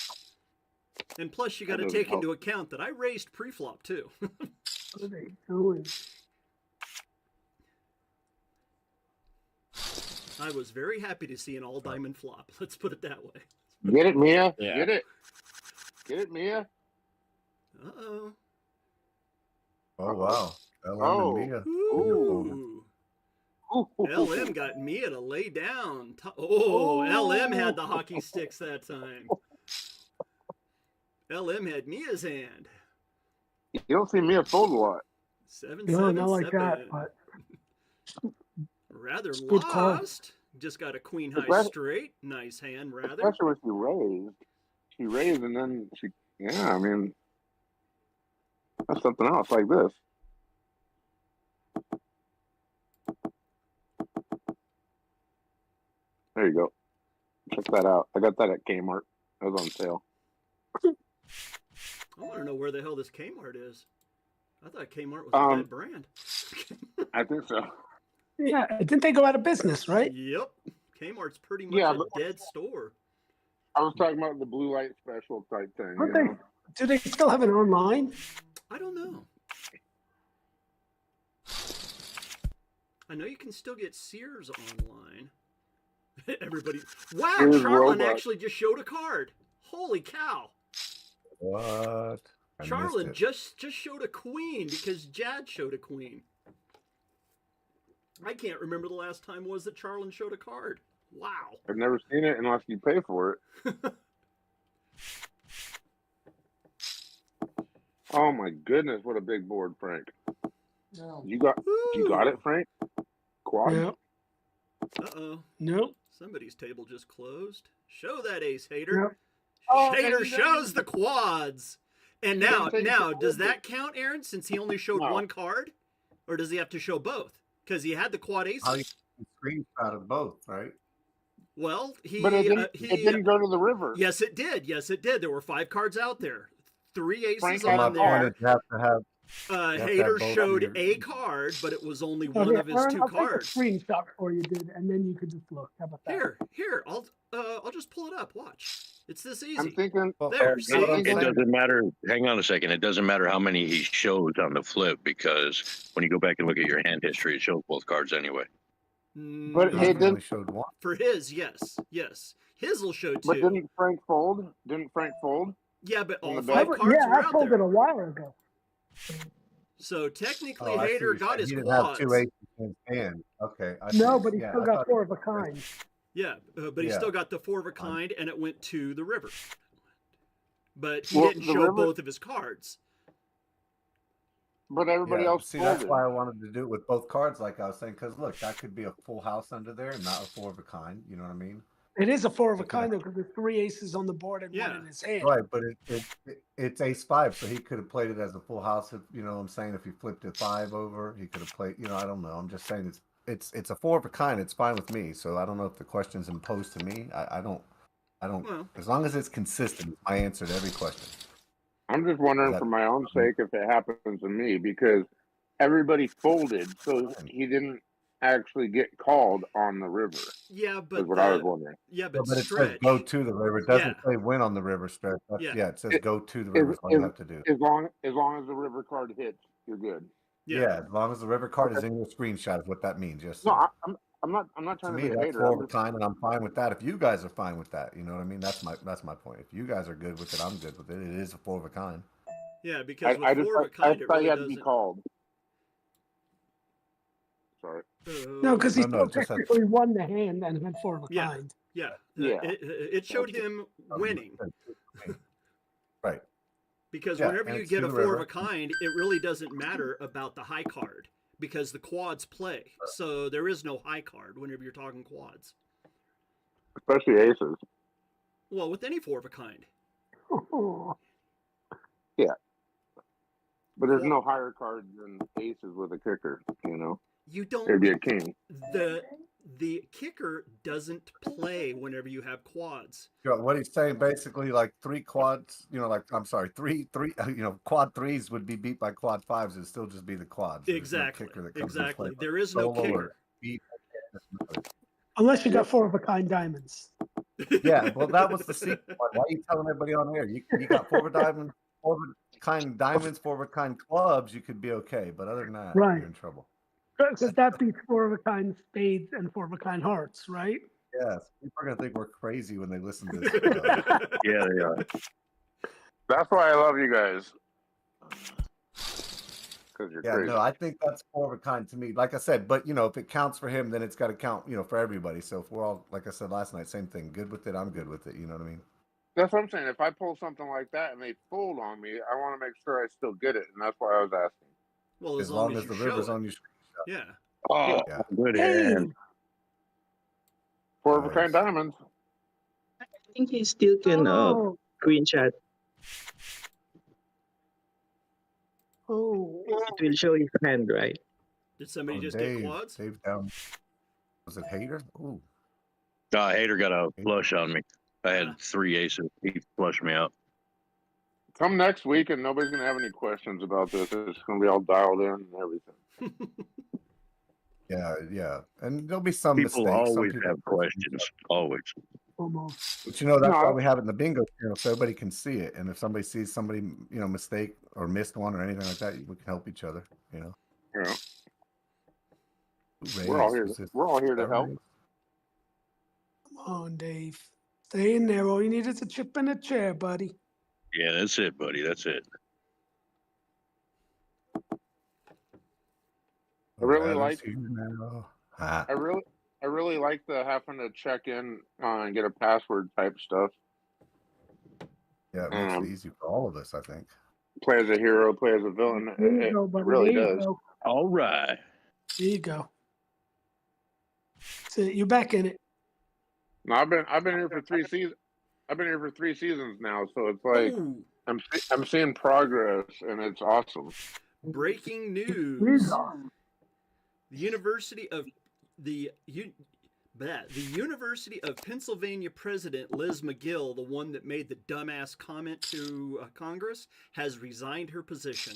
And plus, you got to take into account that I raised pre-flop too. What are they doing? I was very happy to see an all diamond flop. Let's put it that way. Get it, Mia? Yeah. Get it? Get it, Mia? Uh-oh. Oh wow. Oh. Mia. Ooh. LM got Mia to lay down. Oh, LM had the hockey sticks that time. LM had Mia's hand. You don't see Mia fold a lot. 7-7-7. No, not like that, but Rather good call. lost. Just got a queen high Especially- straight. Nice hand, rather. Especially when she raised. She raised and then she, yeah, I mean, that's something else like this. There you go. Check that out. I got that at Kmart. That was on sale. I want to know where the hell this Kmart is. I thought Kmart was a dead brand. I think so. yeah, didn't they go out of business, right? Yep. Kmart's pretty much Yeah, a but- dead store. I was talking about the blue light special type thing. Aren't You they? know? Do they still have it online? I don't know. I know you can still get Sears online. Everybody. Wow, Sears Charlon Roebuck. actually just showed a card. Holy cow. What? I missed Charlon it. just showed a queen because Jad showed a queen. I can't remember the last time was that Charlon showed a card. Wow. I've never seen it unless you pay for it. Oh my goodness, what a big board, Frank. You got it, Frank? Quad? Yeah. Uh-oh. Nope. Somebody's table just closed. Show that ace, Hater. Yep. Oh, Hater man, shows the quads. And now, didn't take the does quad. that count, Aaron, since he only showed No. one card? Or does he have to show both? Because he had the quad aces. How you can screenshot of both, right? Well, he... But it he didn't go to the river. Yes, it did. Yes, it did. There were 5 cards out there. 3 aces Frank So my on point there. is you have to have have Hater both showed your- a card, but it was only Oh, one yeah, of his Aaron, 2 I'll cards. take a screenshot for you, dude, and then you could just look. How about that? Here, I'll just pull it up. Watch. It's this easy. I'm thinking, Well, There, you see? know what I'm It saying? doesn't matter. Hang on a second. It doesn't matter how many he shows on the flip because when you go back and look at your hand history, it shows both cards anyway. But He hey, didn't- only showed one. For his, yes. His will show 2. but didn't Frank fold? Didn't Frank fold? Yeah, but all the 5 back? cards Yeah, were I out told it there. a while ago. So technically, Oh, I see Hater what you're got saying. his He didn't quads. have 2 aces in his hand. Okay. I No, see. but he Yeah, still I got thought- 4 of a kind. Yeah, but he Yeah. still got the 4 of a kind, and it went to the river. But he Well, didn't the show river- both of his cards. But everybody Yeah, else see, folded. that's why I wanted to do it with both cards, like I was saying, because look, that could be a full house under there, and not a 4 of a kind. You know what I mean? It is a 4 of a Okay. kind, though, because there's 3 aces on the board and Yeah. one in his hand. Right, but it's ace 5, so he could have played it as a full house. If you know what I'm saying, if he flipped it 5 over, he could have played. You know, I don't know. I'm just saying it's a 4 of a kind. It's fine with me. So I don't know if the question's imposed to me. I don't. Well, As long as it's consistent, it's my answer to every question. I'm just wondering That- for my own sake if it happens to me because everybody folded, so he didn't actually get called on the river. yeah, Is but what I was wondering. yeah, But but it says stretch. go to the river. It doesn't Yeah. say win on the river stretch. Yeah. Yeah, it says It- go to the river. Is all you have to do. As long as the river card hits, you're good. Yeah. As long as the river card is in your screenshot, is what that means. Just No, so. I'm not To trying to me, be a that's hater. 4 I'm of a just- kind, and I'm fine with that. If you guys are fine with that, you know what I mean. That's my point. If you guys are good with it, I'm good with it. It is a 4 of a kind. Yeah, because I with just 4 of a thought, I kind, it thought really he had to be doesn't. called. Sorry. No, because he No, still just had- technically won the hand and had 4 of a Yeah. kind. Yeah. Yeah. It showed him winning. Right. Because Yeah, whenever and you it's get to a the 4 of river. a kind, it really doesn't matter about the high card because the quads play. So there is no high card whenever you're talking quads. Especially aces. Well, with any 4 of a kind. But there's no higher card than aces with a kicker, you know? You don't. It'd be a king. The kicker doesn't play whenever you have quads. You know, what he's saying basically, like 3 quads, you know, like I'm sorry, three, you know, quad 3s would be beat by quad 5s. It'd still just be the quads. There's Exactly. no kicker that comes into Exactly. play. There is no Solo or kicker. beat. Unless you got 4 of a kind diamonds. Yeah, well, that was the secret one. Why are you telling everybody on air? You got 4 of a diamond, 4 of a kind diamonds, 4 of a kind clubs, you could be okay. But other than that, Right. you're in trouble. Because that beats 4 of a kind spades and 4 of a kind hearts, right? Yes, people are gonna think we're crazy when they listen to this. Yeah, they are. That's why I love you guys. Because you're Yeah, crazy. no, I think that's 4 of a kind to me. Like I said, but you know, if it counts for him, then it's got to count, you know, for everybody. So if we're all, like I said last night, same thing. Good with it, I'm good with it. You know what I mean? That's what I'm saying. If I pull something like that and they fold on me, I want to make sure I still get it. And that's why I was asking. Well, As long as you the show river's it. on your screen. Yeah. Oh, Yeah. good Hey, hand. 4 of a kind Nice. diamonds. I think he still can oh, screenshot. oh. It will show his hand, right? Did somebody Oh, just Dave, get quads? Dave down. Was it Hater? Ooh. Hater got a flush on me. I had 3 aces. He flushed me out. Come next week and nobody's going to have any questions about this. It's going to be all dialed in and everything. Yeah, yeah. And there'll be some People mistakes. Some always people have questions. Always. Almost. But you know, that's No, why we have it in the bingo channel so everybody can see it. And if somebody sees somebody, you know, mistake or missed one or anything like that, we can help each other, you know. Yeah. Who We're all raised? here. Was it We're all here to Sarah help. raised? Come on, Dave. Stay in there. All you need is a chip in a chair, buddy. Yeah, that's it, buddy. That's it. I really Rattles like- here now. Ah, I really like the having to check in and get a password type stuff. yeah, it makes it easy for all of us, I think. Play as a hero, play as a villain. There you It go, buddy. really there you does. go. All right. There you go. So you're back in it. No, I've been here for 3 seasons. I've been here for 3 seasons now, so it's like Ooh, I'm seeing progress, and it's awesome. breaking There you news. go. The University of the University of Pennsylvania president Liz McGill, the one that made the dumbass comment to Congress, has resigned her position.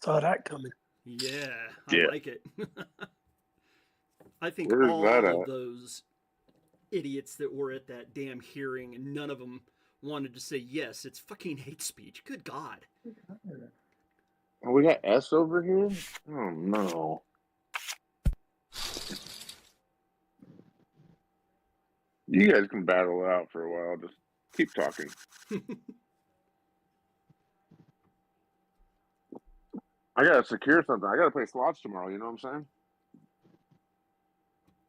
Saw that coming. Yeah, Yeah. I like it. I think Where's all that of at? those idiots that were at that damn hearing, and none of them wanted to say yes. It's fucking hate speech. Good God. Oh, we got S over here? Oh no. You guys can battle it out for a while. Just keep talking. I gotta secure something. I gotta play slots tomorrow. You know what I'm saying?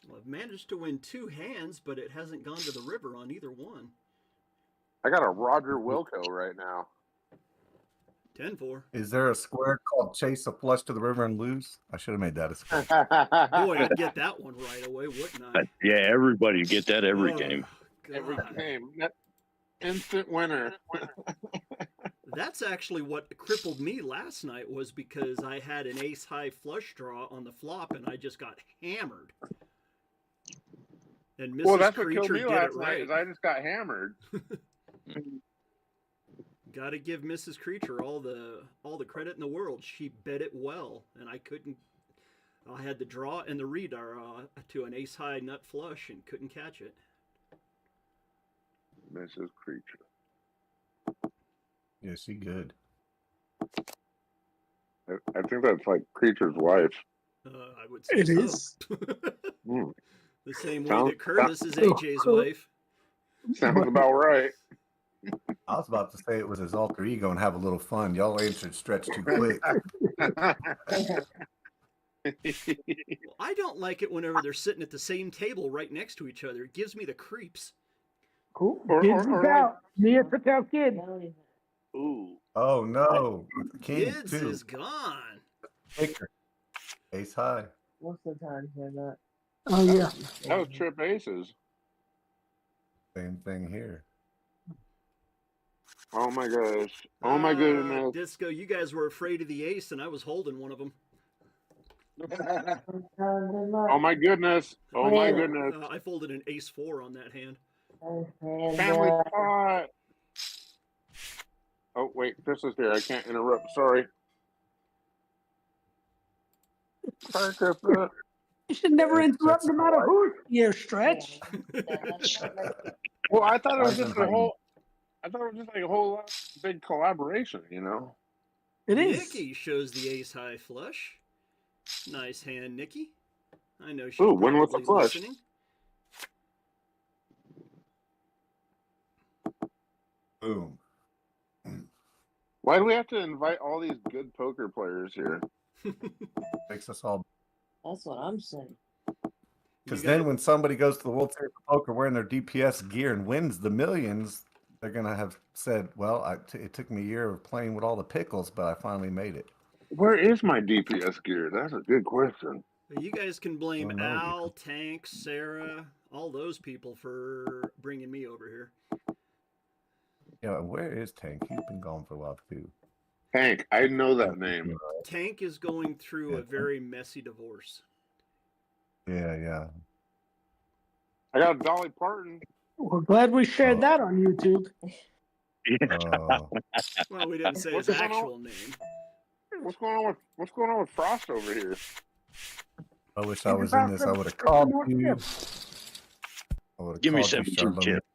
Well, I've managed to win 2 hands, but it hasn't gone to the river on either one. I got a Roger Wilco right now. 10-4. Is there a square called Chase a Flush to the River and Lose? I should have made that a square. Boy, I'd get that one right away, wouldn't I? Yeah, everybody get that every Oh, game. Every God. game. Instant winner. That's actually what crippled me last night, was because I had an ace high flush draw on the flop and I just got hammered. And Mrs. Well, that's what killed Creature me did last it night. right. Is I just got hammered. Got to give Mrs. Creature all the credit in the world. She bet it well, and I couldn't. I had the draw and the redraw to an ace high nut flush and couldn't catch it. Mrs. Creature. Yeah, she good. I think that's like Creature's wife. I would say It so. is. Mm, The same way Sounds- that Curtis is AJ's wife. sounds about right. I was about to say it was his alter ego and have a little fun. Y'all answered stretch too quick. Well, I don't like it whenever they're sitting at the same table right next to each other. It gives me the creeps. Cool. Or- Kids or is like- out. Mia Patel kid. Ooh. Oh no, king Kids too. is gone. Kicker. Ace high. Most of the time they're not. Oh yeah. That was trip aces. Same thing here. Oh my gosh. Oh my goodness. Disco, you guys were afraid of the ace, and I was holding one of them. Sometimes they're not. Oh my goodness. Oh my goodness. I folded an ace 4 on that hand. And, Family pot. Oh wait, Chris is here. I can't interrupt. Sorry. Sorry, Chris. You should never interrupt no matter who you Stretch. Well, I thought it was just a whole. I thought it was just like a whole lot big collaboration, you know. It is. Nikki shows the ace high flush. Nice hand, Nikki. I know she's Ooh, win with the probably flush. listening. Boom. Why do we have to invite all these good poker players here? Makes us all. That's what I'm saying. Because You gotta- then when somebody goes to the World Series of Poker wearing their DPS gear and wins the millions, they're gonna have said, "Well, it took me a year of playing with all the pickles, but I finally made it." Where is my DPS gear? That's a good question. You guys can blame Oh, no. Al, Tank, Sarah, all those people for bringing me over here. Yeah, where is Tank? He's been gone for a while too. Hank, I know that name. Tank is going through a Yeah. very messy divorce. Yeah. I got Dolly Parton. We're glad we shared that on YouTube. Oh, Well, we didn't say his What's going on? actual name. What's going on with Frost over here? I wish I was in this. I would have called you. I would've Give me called you, 17 Charlotte. chips.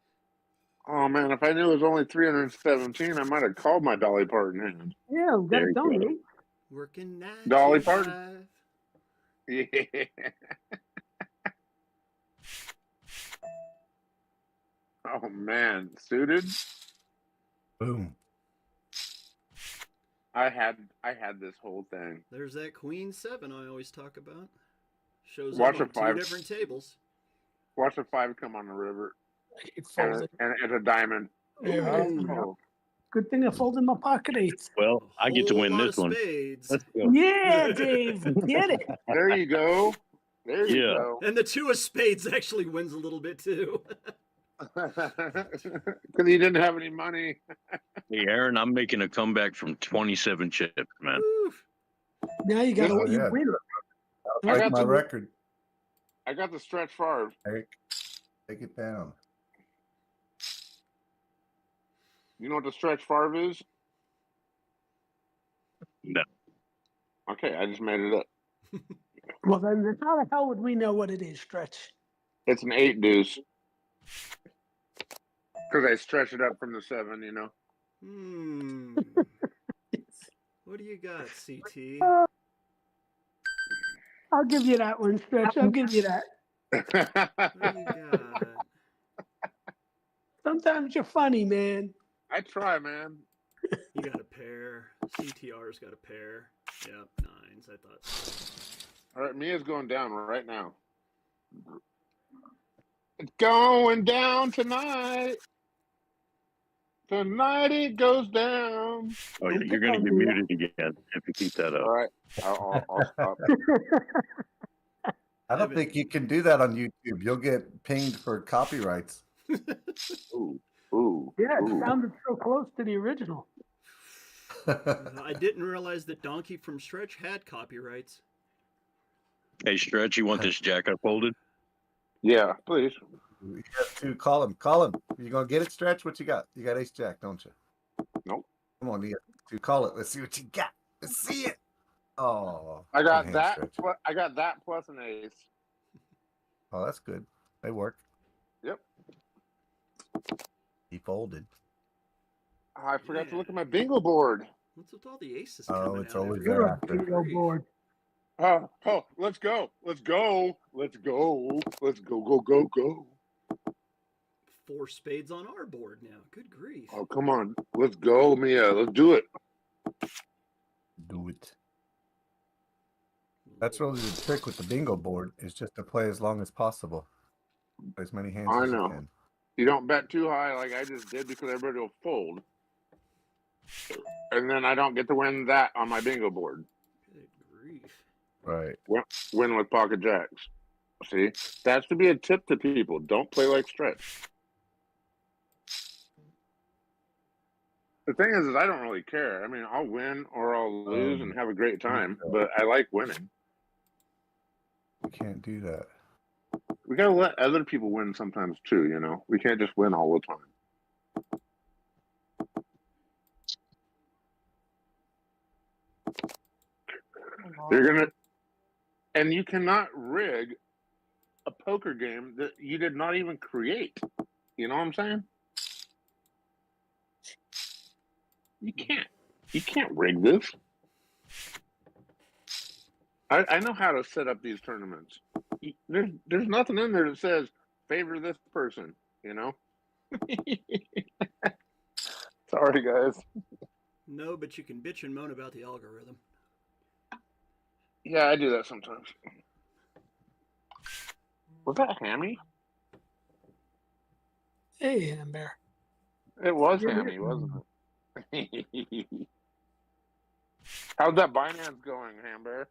Oh man, if I knew it was only 317, I might have called my Dolly Parton hand. Yeah, we got There it you done, go. eh? Working 9 Dolly to Parton. 5. Yeah. Oh man, suited. Boom. I had this whole thing. There's that Queen 7 I always talk about. Shows Watch up on a 5. two different tables. Watch a 5 come on the river, It and folded. it's a diamond. There it is. Oh, Good thing I folded my pocket eights. Well, I get to Whole win lot this of one. spades. Let's go. Yeah, Dave, get it. there you go. There you Yeah. go. And the 2 of spades actually wins a little bit too. Because he didn't have any money. Hey, Aaron, I'm making a comeback from 27 chips, man. Woo. Now you got to Oh, yeah. win. I Break got my the- record. I got the stretch Favre. Take it down. You know what the stretch Favre is? No. Okay, I just made it up. Well, then how the hell would we know what it is, Stretch? It's an 8 deuce. Because I stretch it up from the 7, you know. What do you got, CT? I'll give you that one, Stretch. I'll give you that. What do you got? Sometimes you're funny, man. I try, man. You got a pair. CTR's got a pair. Yep, 9s, I thought. All right, Mia's going down right now. It's going down tonight. Tonight it goes down. Oh, yeah, you're going to get muted again if you keep that All up. right, I'll stop. I don't think you can do that on YouTube. You'll get pinged for copyrights. Ooh, ooh. Yeah, it ooh. sounded so close to the original. I didn't realize that Donkey from Stretch had copyrights. Hey, Stretch, you want this jack I folded? Yeah, please. You have to call him. Call him. You gonna get it, Stretch? What you got? You got ace jack, don't you? Nope. Come on, you got to call it. Let's see what you got. Let's see it. Oh, I got good hand, that. Stretch. I got that plus an ace. Oh, that's good. They work. Yep. He folded. I forgot to look at my bingo board. What's with all the aces Oh, coming it's out always every there week? after. Good Bingo grief. board. Oh, let's go. Let's go. Let's go. Let's go, go, go, go. 4 spades on our board now. Good grief. Oh, come on. Let's go, Mia. Let's do it. Do it. That's really the trick with the bingo board, is just to play as long as possible. Play as many hands I as you know. can. You don't bet too high like I just did because everybody will fold. And then I don't get to win that on my bingo board. Good grief. Right. Win with pocket jacks. See? That should be a tip to people. Don't play like stretch. The thing is I don't really care. I mean, I'll win or I'll lose and have a great time, but I like winning. You can't do that. We gotta let other people win sometimes too, you know? We can't just win all the time. You're gonna, and you cannot rig a poker game that you did not even create. You know what I'm saying? You can't. You can't rig this. I know how to set up these tournaments. There's nothing in there that says favor this person. You know. Sorry, guys. No, but you can bitch and moan about the algorithm. Yeah, I do that sometimes. Was that Hammy? Hey, Amber. It was Hammy, wasn't it? How's that Binance going, Hamber?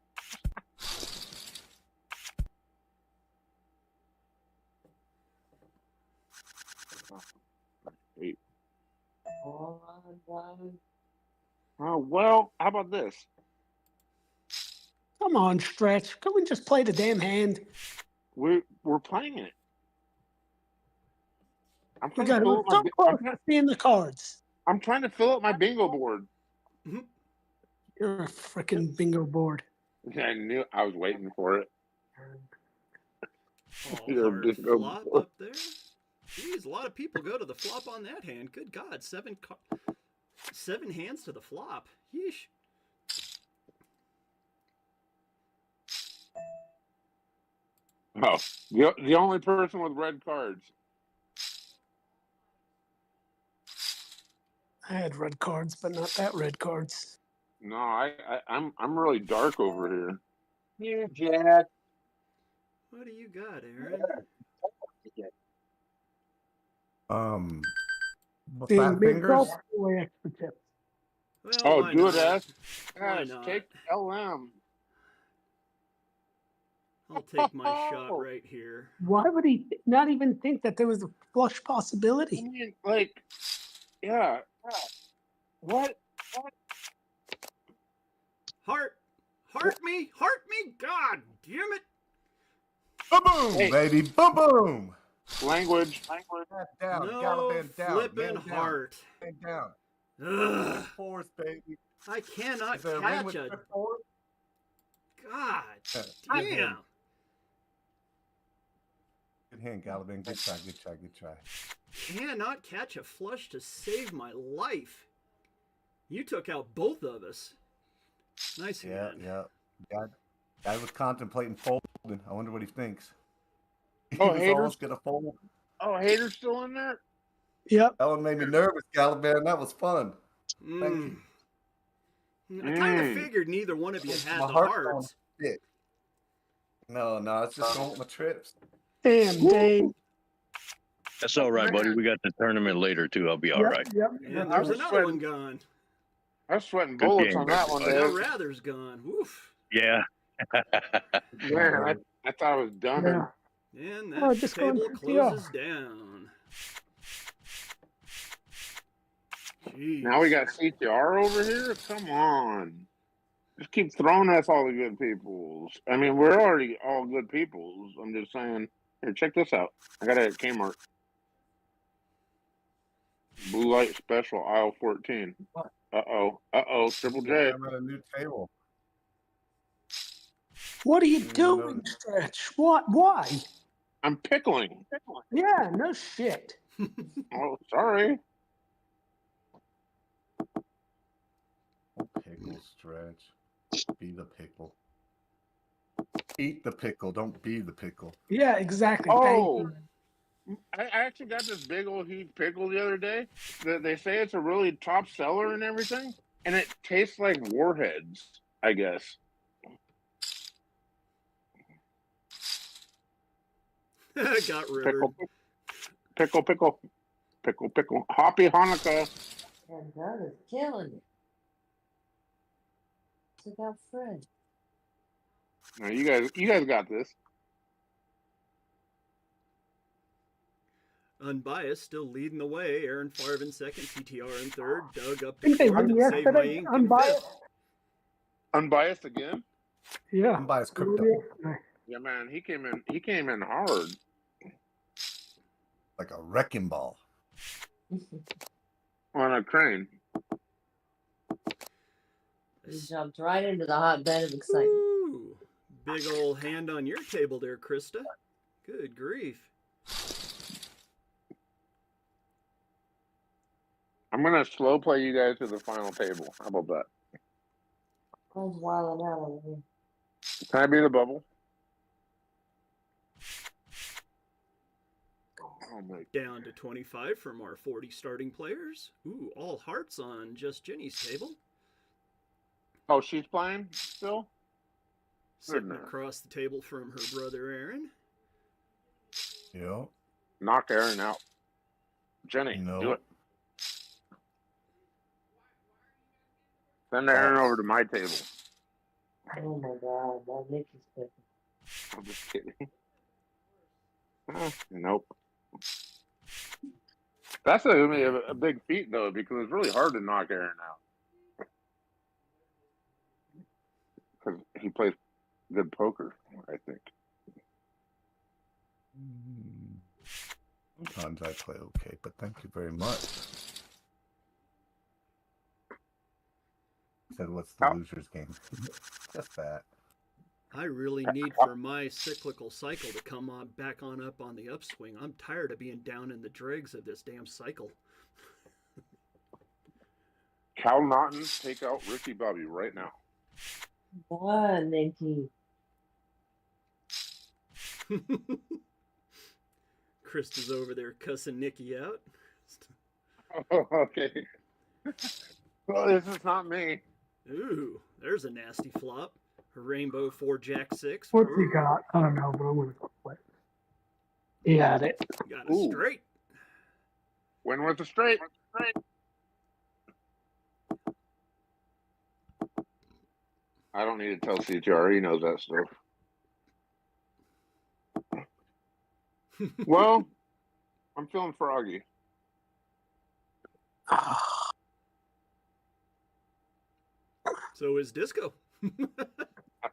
Oh, well, how about this? Come on, Stretch. Can we just play the damn hand? We're playing it. I'm We trying got to to fill up so my close to seeing the cards. I'm trying to fill up my bingo board. You're a freaking bingo board. I knew I was waiting for it. Oh, You're a hard bingo flop board. up there. Jeez, a lot of people go to the flop on that hand. Good God, 7 hands to the flop. Yeesh. Oh, the only person with red cards. I had red cards, but not that red cards. No, I'm really dark over here. Here, Jack. What do you got, Aaron? Being Fat big fingers. golf away extra tips. Well, Oh, why do not? it, S. Why S, not? take LM. I'll take my shot right here. Why would he not even think that there was a flush I possibility? mean, like, yeah. What? Heart me, God damn it! Boom, boom, Hey. baby. Boom, boom. Language. Down. No Gallopin down. flippin' Man heart. down. Ugh, Fours, baby. I cannot Is there a ring catch with a. trip forward? God Yeah. damn. Good hand, Gallopin. Good try. Cannot catch a flush to save my life. You took out both of us. Nice Yeah, hand. yeah. Guy was contemplating folding. I wonder what he thinks. He Oh, was haters? almost gonna fold. Oh, Hater's still in there? Yep. That one made me nervous, Gallopin. That was fun. Thank you. I kind of figured neither one of you had My the heart's hearts. on it. No, it's just going with my trips. Damn, Dave. That's all right, buddy. We got the tournament later too. I'll be all right. Yep. And I there's was another sweating. one gone. I was sweating Good bullets game, on that one, everybody. Now Dave. Rather's gone. Woof. Yeah. Man, I thought I was done. Yeah. And Oh, that just going table to closes down. Jeez. Now we got CTR over here? Come on. Just keep throwing us all the good peoples. I mean, we're already all good peoples. I'm just saying. Here, check this out. I got it at Kmart. Blue light special, aisle 14. Uh-oh. Triple J. I'm at a new table. What are you doing, Stretch? What? Why? I'm pickling. Yeah, no shit. Oh, sorry. Pickle, Stretch. Be the pickle. Eat the pickle. Don't be the pickle. Yeah, exactly. Oh. Thank you. I actually got this big old huge pickle the other day. They say it's a really top seller and everything, and it tastes like warheads, I guess. Got rivered. Pickle, pickle, pickle, pickle, pickle. Happy Hanukkah. And that is killing it. Took out Fred. No, you guys got this. Unbiased still leading the way. Aaron Favre in second, CTR in third, Doug up I think to they fourth, won and Save My yesterday. Ink in Unbiased. fifth. Unbiased again. Yeah. Unbiased They won crypto. yesterday. Yeah, man, he came in hard. Like a wrecking ball. On a crane. He jumped right into the hotbed of excitement. Ooh, big old hand on your table there, Krista. Good grief. I'm gonna slow play you guys to the final table. How about that? Fred's wilding out over here. Can I be the bubble? Oh my! Down to 25 from our 40 starting players. Ooh, all hearts on just Jenny's table. Oh, she's playing still. Sitting Goodness. across the table from her brother Aaron. Yep. Knock Aaron out. Jenny, No. do it. Send Aaron over to my table. Oh my god, that Nikki's picking. I'm just kidding. Nope. That's a big feat though, because it's really hard to knock Aaron out. Because he plays good poker, I think. Sometimes I play okay, but thank you very much. Said, what's the loser's game? Just that. I really need for my cyclical cycle to come on back on up on the upswing. I'm tired of being down in the dregs of this damn cycle. Cal Naughton, take out Ricky Bobby right now. Why, Nikki? Krista's over there cussing Nikki out. Oh, okay. Well, this is not me. Ooh, there's a nasty flop. A rainbow 4-Jack-6. What's he got? I don't know, but I'm going to go play. He had it. Got a Ooh. straight. Win with the straight. I don't need to tell CTR. He knows that stuff. Well, I'm feeling froggy. So is Disco.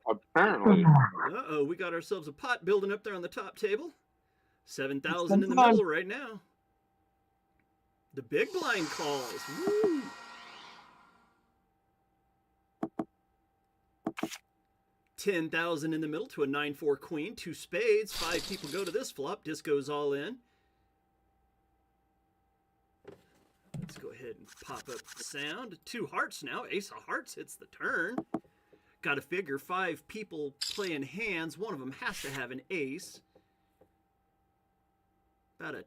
Apparently. Uh-oh, we got ourselves a pot building up there on the top table. 7,000 in the middle right now. The big blind calls. Woo! $10,000 in the middle to a 9-4 queen. 2 spades. 5 people go to this flop. Disco's all in. Let's go ahead and pop up the sound. 2 hearts now. Ace of hearts hits the turn. Got to figure 5 people playing hands. One of them has to have an ace. About a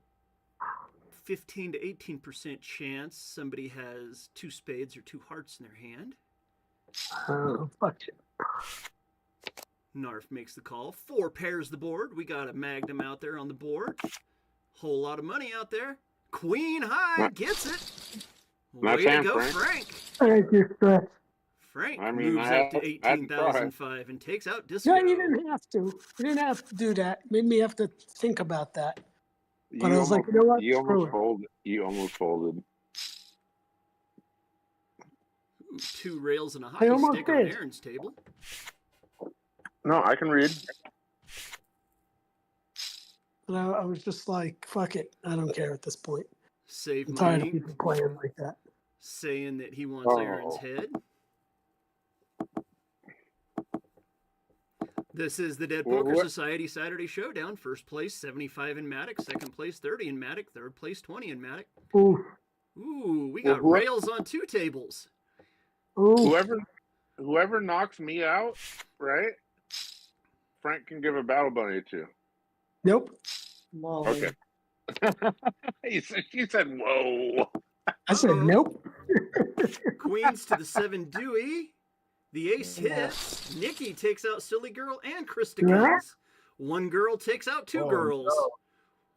15 to 18% chance somebody has 2 spades or 2 hearts in their hand. Oh, fuck you. Narf makes the call. 4 pairs the board. We got a Magnum out there on the board. Whole lot of money out there. Queen high gets it. Nice Way to hand, go, Frank. Frank. Thank you, Stretch. Frank I mean, moves I up to had to try. 18,005 and takes out Disco. Yeah, you didn't have to. You didn't have to do that. Made me have to think about that. But I was like, you know what? You Screw almost it. folded. You almost folded. Ooh, 2 rails and a I hockey almost stick on did. Aaron's table. No, I can read. And I was just like, fuck it. I don't care at this point. Save I'm my tired of ink, people playing like that. saying that he wants Aaron's Oh. head. This is the Dead Well, Poker what- Society Saturday Showdown. First place, 75 in Matic. Second place, 30 in Matic. Third place, 20 in Matic. Ooh, Ooh, we Well, got what- rails on 2 tables. ooh. Whoever knocks me out, right? Frank can give a battle bunny to. Nope. Whoa. Okay. He said, "Whoa." I said Uh-oh. nope. Queens to the 7 Dewey. The ace hits. Nikki takes out Silly Girl and Krista Yeah. Guns. One girl takes out two Oh, girls. no.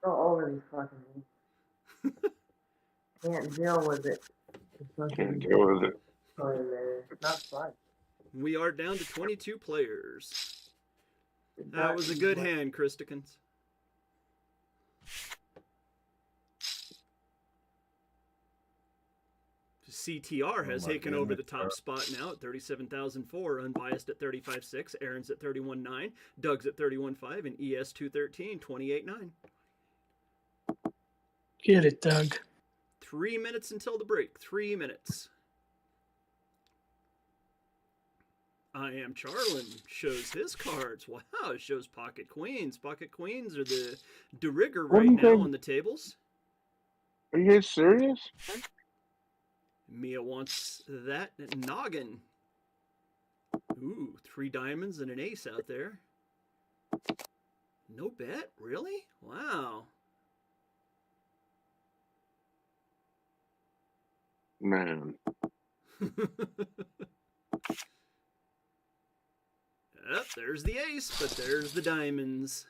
So over these fucking can't deal with it. It's Can't fucking deal with it. fun, man. It's not fun. We are down to 22 players. It's That not was a easy. good hand, Christikins. CTR has my taken over the goodness, top spot now at 37,004, Unbiased at 35.6, Aaron's at 31.9, Doug's at 31.5, and ES 213, 28.9. Get it, Doug. 3 minutes until the break. 3 minutes. I Am Charlin shows his cards. Wow, it shows Pocket Queens. Pocket Queens are the de rigueur What do right you now think? on the tables. Are you guys serious? Mia wants that noggin. Ooh, 3 diamonds and an ace out there. No bet? Really? Wow. Man. Yep, there's the ace, but there's the diamonds.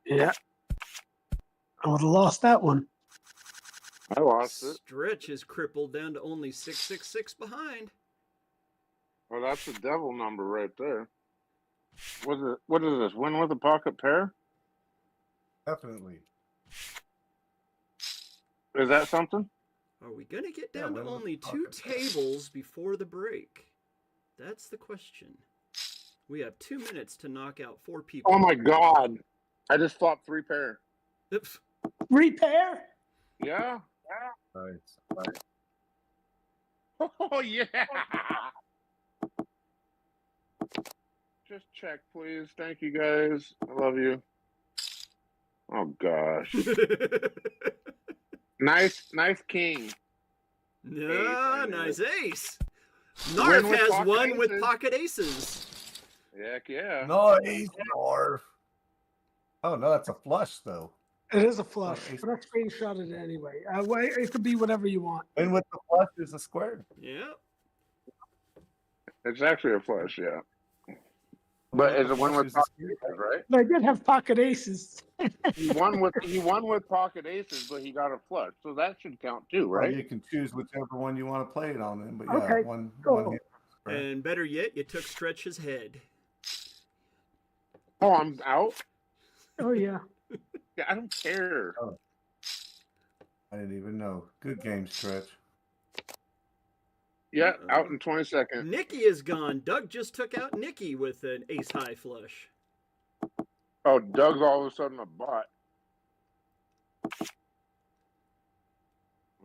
Yeah. I would have lost that one. I lost it. Stretch is crippled down to only 666 behind. Well, that's the devil number right there. What is this? Win with a pocket pair? Definitely. Is that something? Are we going to get Yeah, down to win with only the 2 pocket. tables before the break? That's the question. We have 2 minutes to knock out 4 people. Oh my god. I just flopped 3 pair. Oops. Repair? Yeah. Nice. Oh yeah. Just check, please. Thank you guys. I love you. Oh gosh. Nice king. No, nice ace. Win Narf with has pocket one with aces. pocket aces. Heck yeah. Nice, North. Oh, no, that's a flush, though. It is a flush, ace. but I screenshotted it anyway. It could be whatever you want. Win with the flush is a square. Yeah. It's actually a flush, yeah. Win But with is the it one flush with is a pocket square. aces, right? But I did have pocket aces. He won with pocket aces, but he got a flush, so that should count too, Well, right? you can choose whichever one you want to play it on, then. But yeah, Okay, one cool. hit. Right. And better yet, you took Stretch's head. Oh, I'm out. Oh yeah. Yeah, I don't care. I didn't even know. Good game, Stretch. Yeah, out in 20 seconds. Nikki is gone. Doug just took out Nikki with an ace high flush. Oh, Doug's all of a sudden a bot.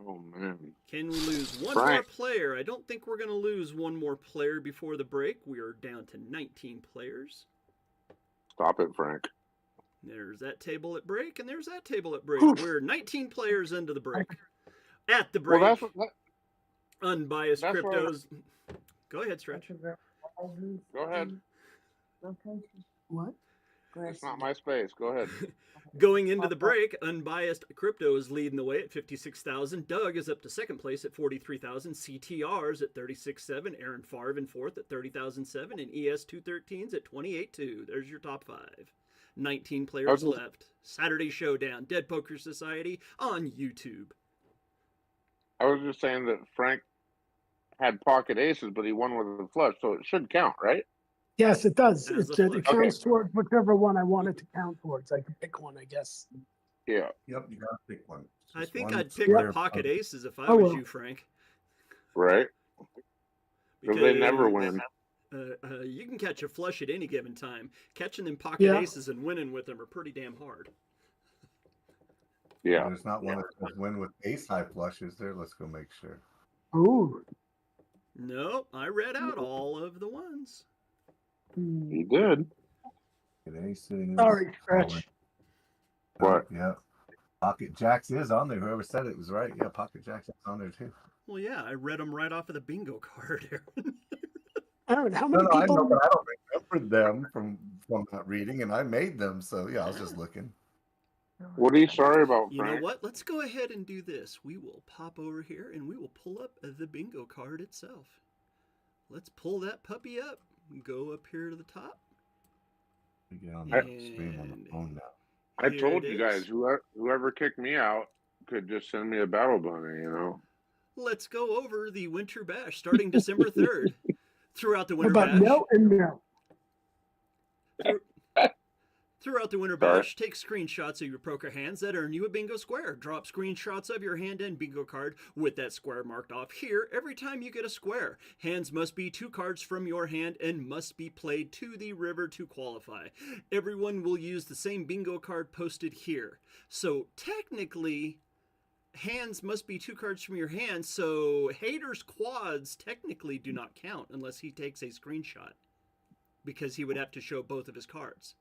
Oh man. Can we lose one Right. more player? I don't think we're going to lose one more player before the break. We are down to 19 players. Stop it, Frank. There's that table at break, and there's that table at break. Oof. We're 19 players into the break. At the Well, break, that's what. Unbiased that's what I- Cryptos. Go ahead, Stretch. Go ahead. What? It's not my space. Go ahead. Going into the break, Unbiased Crypto is leading the way at 56,000. Doug is up to second place at 43,000. CTR's at 36.7. Aaron Favre in fourth at 30,007. And ES213's at 28.2. There's your top 5. 19 players Okay. left. Saturday Showdown, Dead Poker Society on YouTube. I was just saying that Frank had pocket aces, but he won with a flush, so it should count, right? Yes, it does. As It, a it flush. counts towards whichever one I want it to count towards. I could pick one, I guess. Yeah. Yep, you got to pick one. I Just think one I'd pick square the pocket punch. aces if I Oh, was well. you, Frank. Right. Because they never win. You can catch a flush at any given time. Catching them pocket Yeah. aces and winning with them are pretty damn hard. Yeah. There's not one that says win with ace high flushes there. Let's go make sure. Ooh. No, I read out all of the ones. He did. Get aces. Sorry, Stretch. What? Yeah. Pocket Jacks is on there. Whoever said it was right. Yeah, Pocket Jacks is on there too. Well, yeah, I read them right off of the bingo card, Aaron. Aaron, how No, many no, I people? know, but I don't remember them from that reading, and I made them. So yeah, I was just looking. What are you sorry about, You know Frank? what? Let's go ahead and do this. We will pop over here and we will pull up the bingo card itself. Let's pull that puppy up. Go up here to the top. We get on the stream on the And phone now. I here told it you guys, is. whoever kicked me out could just send me a battle bunny, you know. Let's go over the Winter Bash starting December 3rd. Throughout the What Winter about Bash, no and no? Throughout the Winter Bash, take screenshots of your poker hands that earn you a bingo square. Drop screenshots of your hand and bingo card with that square marked off here every time you get a square. Hands must be 2 cards from your hand and must be played to the river to qualify. Everyone will use the same bingo card posted here. So technically, hands must be 2 cards from your hand, so Hater's quads technically do not count unless he takes a screenshot, because he would have to show both of his cards.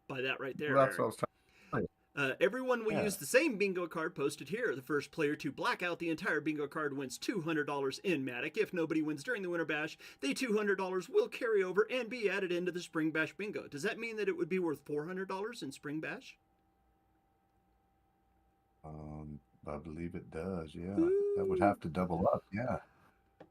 By that right there, Well, that's Aaron. what I was trying to say. Everyone will use the same bingo card posted here. The first player to black out the entire bingo card wins $200 in Matic. If nobody wins during the Winter Bash, the $200 will carry over and be added into the Spring Bash bingo. Does that mean that it would be worth $400 in Spring Bash? I believe it does. Yeah, that would have to double up. Yeah.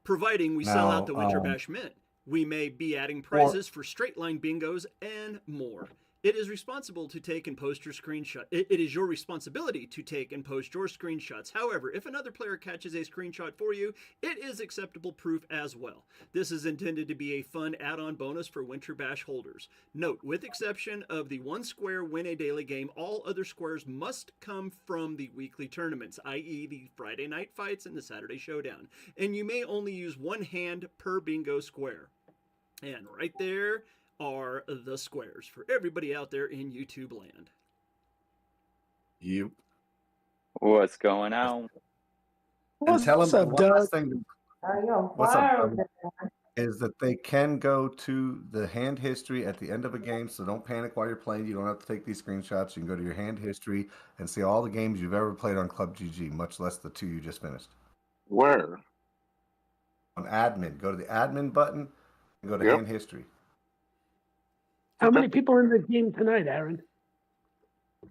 Providing we sell out the Winter Bash Mint. We may be adding prizes for straight line bingos and more. It is responsible to take and post your screenshot. It is your responsibility to take and post your screenshots. However, if another player catches a screenshot for you, it is acceptable proof as well. This is intended to be a fun add-on bonus for Winter Bash holders. Note, with exception of the 1 square win a daily game, all other squares must come from the weekly tournaments, i.e. the Friday night fights and the Saturday Showdown. And you may only use 1 hand per bingo square. And right there are the squares for everybody out there in YouTube land. Yep. What's going on? And tell them up, one Doug? last thing. Are you on What's up, fire? Doug? Is that they can go to the hand history at the end of a game, so don't panic while you're playing. You don't have to take these screenshots. You can go to your hand history and see all the games you've ever played on ClubGG, much less the 2 you just finished. Where? On admin, go to the admin button and go to hand history. How many people are in the game tonight, Aaron?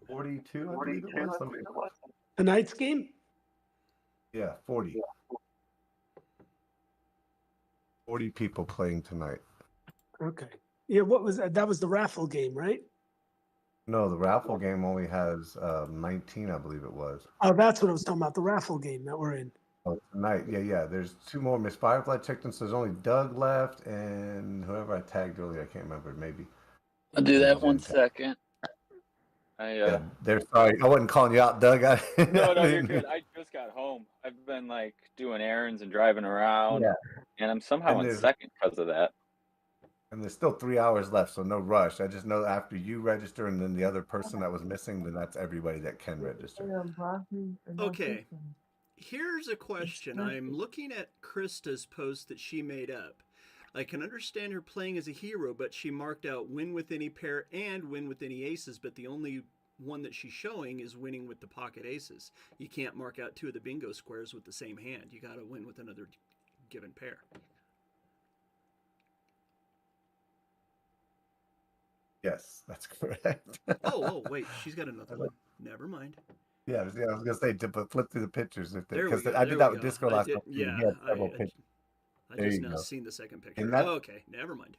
42, I believe it was. Tonight's game? Yeah, 40. 40 people playing tonight. Okay. Yeah, what was that? That was the raffle game, right? No, the raffle game only has 19, I believe it was. Oh, that's what I was talking about, the raffle game that we're in. Oh, tonight, yeah. There's 2 more. Miss Firefly checked in, so there's only Doug left and whoever I tagged earlier. I can't remember. Maybe. I'll do that 1 second. Yeah, they're sorry. I wasn't calling you out, Doug. No, you're good. I just got home. I've been like doing errands and driving around, and I'm somehow in second because of that. And there's still 3 hours left, so no rush. I just know after you register and then the other person that was missing, then that's everybody that can register. Okay. Here's a question. I'm looking at Krista's post that she made up. I can understand her playing as a hero, but she marked out win with any pair and win with any aces, but the only one that she's showing is winning with the pocket aces. You can't mark out 2 of the bingo squares with the same hand. You got to win with another given pair. Yes, that's correct. oh, wait, she's got another one. Never mind. Yeah, I was gonna say to flip through the pictures because There I we did that go. with Disco last time. Yeah, he had several pictures. I There just you now go. seen the second picture. And that- okay, never mind.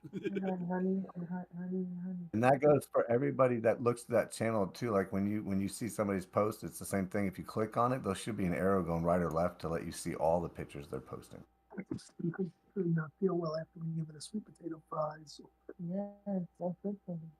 And that goes for everybody that looks to that channel too. Like when you see somebody's post, it's the same thing. If you click on it, there should be an arrow going right or left to let you see all the pictures they're posting. You could not feel well after we give it a sweet potato fries. Yeah, that's good for me.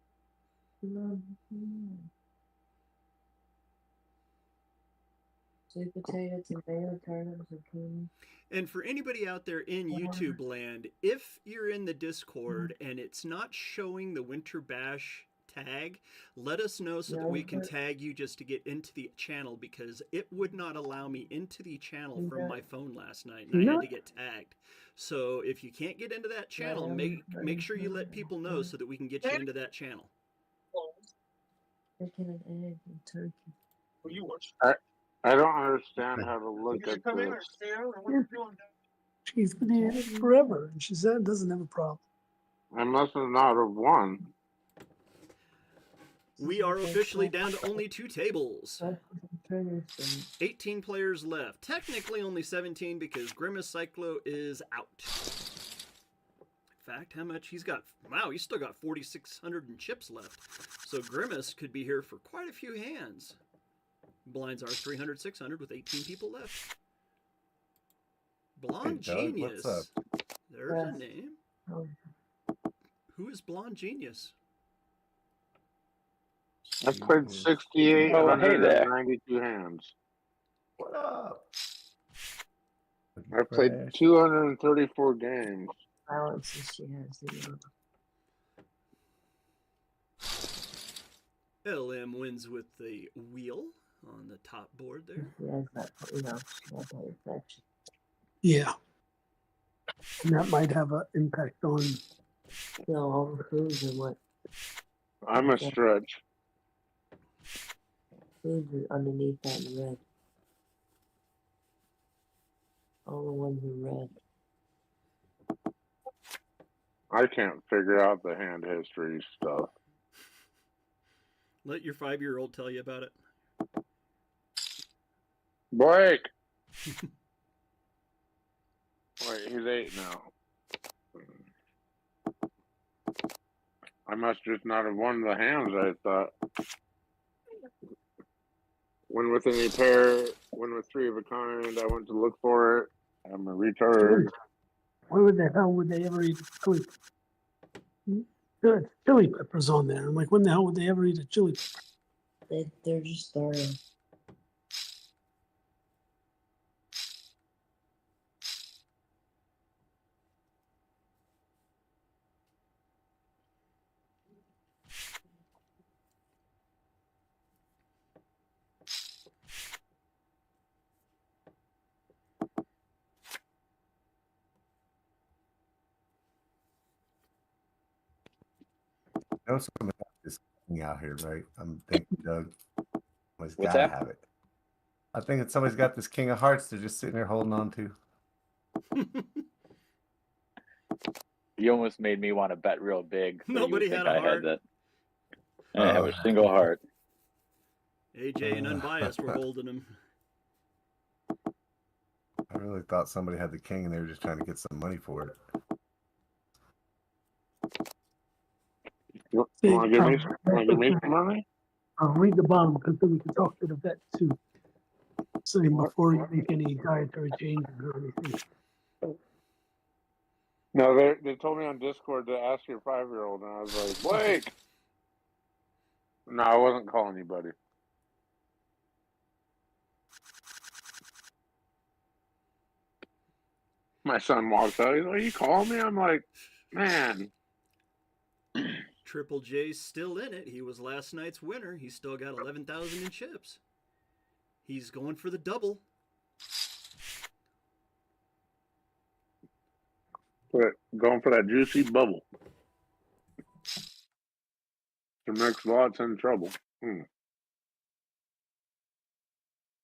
Sweet potato, tomato, turnips, zucchini. And for anybody out there in YouTube land, if you're in the Discord and it's not showing the Winter Bash tag, let us know so that we can tag you just to get into the channel, because it would not allow me into the channel from my phone last night, and I had to get tagged. So if you can't get into that channel, make sure you let people know so that we can get you into that channel. Chicken and egg and turkey. I don't understand how to look at this. She's been here forever, and she said doesn't have a problem. I must have not have won. We are officially down to only 2 tables. 18 players left. Technically only 17 because Grimace Cyclo is out. fact. How much he's got? Wow, he's still got 4,600 in chips left. So Grimace could be here for quite a few hands. Blinds are 300, 600 with 18 people left. Blonde Hey, Doug, Genius. what's up? There's a name. Who is Blonde Genius? I played 6,892 hands. What up? I played 234 games. Balances she has. LM wins with the wheel on the top board there. Yes, that, she has that infection. Yeah. And that might have an impact on. All the foods and what? I'm a stretch. Foods are underneath that in red. All the ones in red. I can't figure out the hand history stuff. Let your 5-year-old tell you about it. Blake! Wait, he's 8 now. I must just not have won the hands, I thought. Win with any pair, win with 3 of a kind. I went to look for it. I'm a retard. Why the hell would they ever eat chili? Good chili peppers on there. I'm like, when the hell would they ever eat a chili pepper? They're just throwing. I know somebody got this king out here, right? I'm thinking, Doug, somebody's What's got to that? have it. I think that somebody's got this king of hearts they're just sitting there holding on to. You almost made me want to bet real big. So Nobody you would had think a I heart. had that. I have a single heart. AJ and Unbiased were holding him. I really thought somebody had the king and they were just trying to get some money for it. You want to give me some money? I'll read the bottom because then we can talk to the vet too. Saying before you make any dietary changes or anything. No, they told me on Discord to ask your 5-year-old, and I was like, Blake! No, I wasn't calling anybody. My son walks out. He's like, you calling me? I'm like, man. Triple J's still in it. He was last night's winner. He's still got 11,000 in chips. He's going for the double. Going for that juicy bubble. The next lot's in trouble. Boom,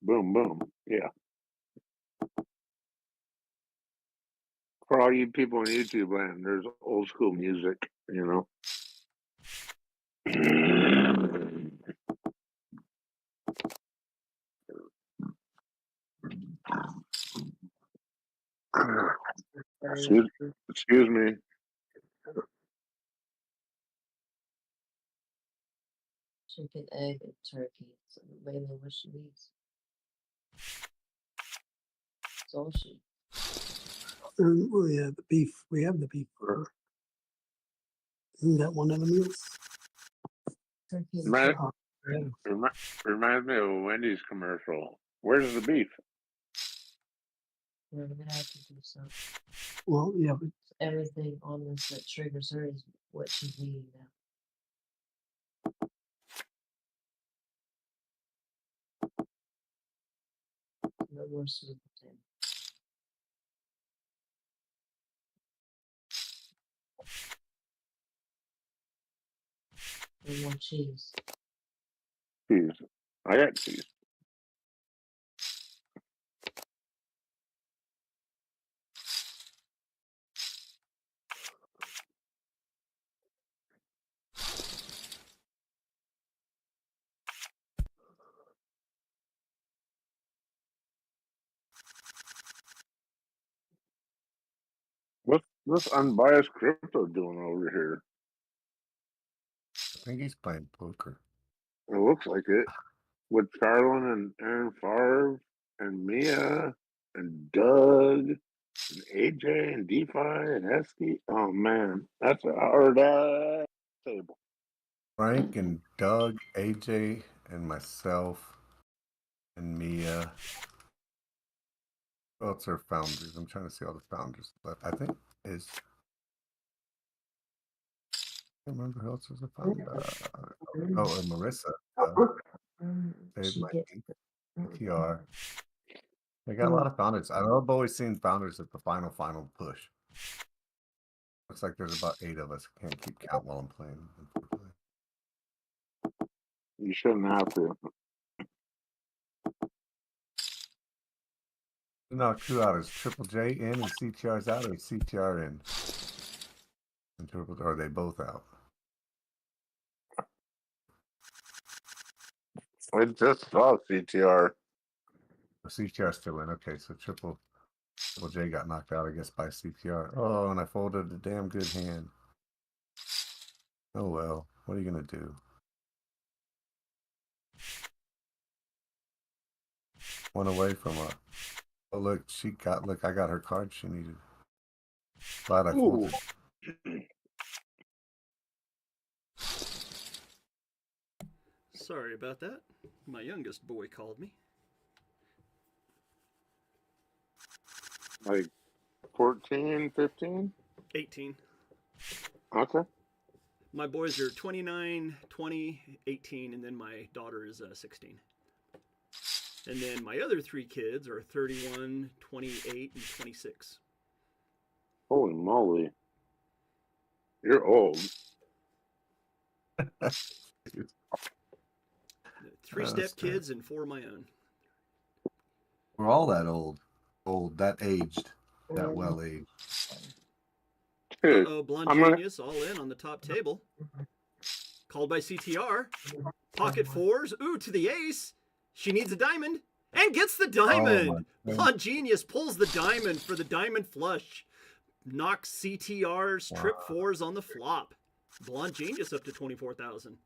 boom. Yeah. For all you people on YouTube land, there's old school music, you know. Excuse me. Chicken, egg, and turkey. So mainly what she eats. That's all she. Well, yeah, the beef. We have the beef for her. Isn't that one of the meals? Turkey and Reminds me of a Wendy's commercial. Where's the beef? we're gonna have to do something. Well, yeah, but Everything on this that triggers her is what she's eating now. No more sweet potato. No more cheese. Cheese. I got cheese. This unbiased crypto doing over here? I think he's playing poker. It looks like it. With Carlin and Aaron Favre and Mia and Doug and AJ and DeFi and Esky. Oh man, that's a hard table. Frank and Doug, AJ, and myself and Mia. Who else are founders? I'm trying to see all the founders left. I think is. I can't remember who else is a founder. Marissa. TR. They got a lot of founders. I've always seen founders at the final push. Looks like there's about 8 of us. Can't keep count while I'm playing, unfortunately. You shouldn't have to. No, 2 out. Is Triple J in and CTR's out, or is CTR in? And Triple, or are they both out? I just saw CTR. CTR still in. Okay, so Triple J got knocked out, I guess, by CTR. Oh, and I folded a damn good hand. Oh well, what are you gonna do? One away from a. Oh look, I got her card she needed. Glad I folded. Sorry about that. My youngest boy called me. Like 14, 15? 18. Okay. My boys are 29, 20, 18, and then my daughter is 16. And then my other 3 kids are 31, 28, and 26. Holy moly. You're old. 3 step-kids and 4 of my own. We're all that old, that aged, that well-aged. Uh-oh, Blonde Genius all in on the top table. Called by CTR. Pocket 4s. Ooh, to the ace. She needs a diamond. And gets the diamond. Blonde Genius pulls the diamond for the diamond flush. Knocks CTR's trip 4s on the flop. Blonde Genius up to 24,000.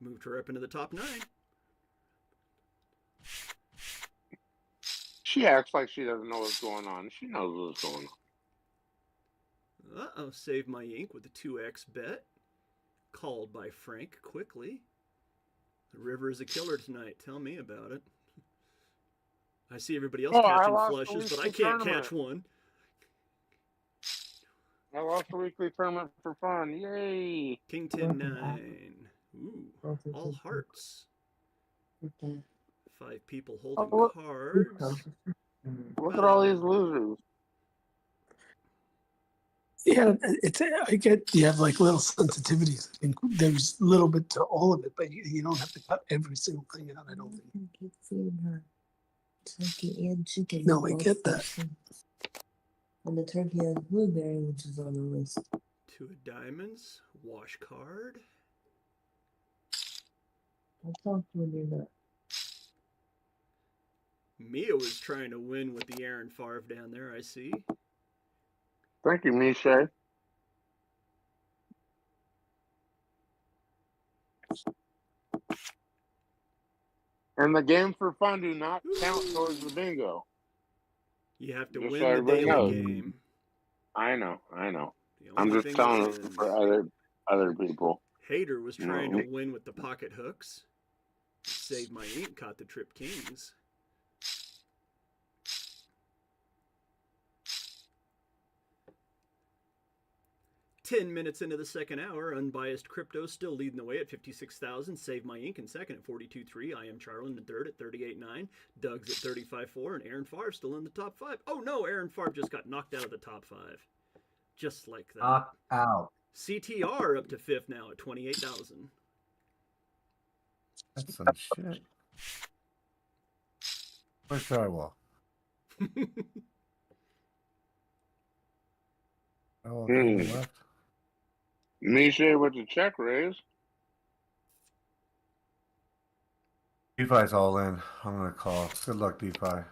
Moved her up into the top 9. She acts like she doesn't know what's going on. She knows what's going on. Uh-oh, save my ink with a 2x bet. Called by Frank quickly. The river is a killer tonight. Tell me about it. I see everybody else catching flushes, but I can't catch one. I lost a weekly tournament for fun. Yay! King 10-9. Ooh, all hearts. 5 people holding cards. Look at all these losers. Yeah, I get you have like little sensitivities. I think there's a little bit to all of it, but you don't have to cut every single thing out, I don't think. No, I get that. And the turkey has blueberry, which is on the list. 2 of diamonds, wash card. I'll talk when you're not. Mia was trying to win with the Aaron Favre down there, I see. Thank you, Misha. And the game for fun do not count towards the bingo. You have to win the daily game. I know. I'm just telling it for other people. Hater was trying to win with the pocket hooks. Save my ink, caught the trip kings. Ten minutes into the second hour, Unbiased Crypto still leading the way at 56,000. Save My Ink in second at 42.3. I Am Charlin in third at 38.9. Doug's at 35.4. And Aaron Favre still in the top 5. Oh no, Aaron Favre just got knocked out of the top 5. Just like that. Knocked out. CTR up to 5th now at 28,000. That's some shit. Where's drywall? Oh, left. Misha with the check raise. DeFi's all in. I'm gonna call. Good luck, DeFi. I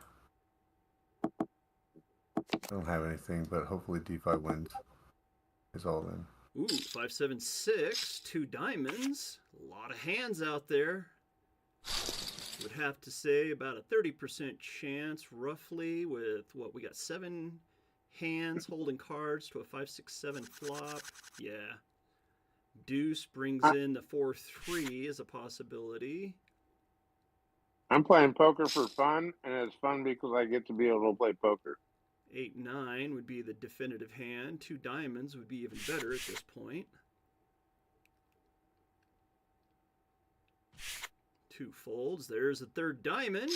don't have anything, but hopefully DeFi wins. is all in. Ooh, 576, 2 diamonds. A lot of hands out there. Would have to say about a 30% chance, roughly, with what we got 7 hands holding cards to a 5-6-7 flop. Yeah. Deuce brings in the 4-3 as a possibility. I'm playing poker for fun, and it's fun because I get to be able to play poker. 8-9 would be the definitive hand. 2 diamonds would be even better at this point. 2 folds. There's a 3rd diamond.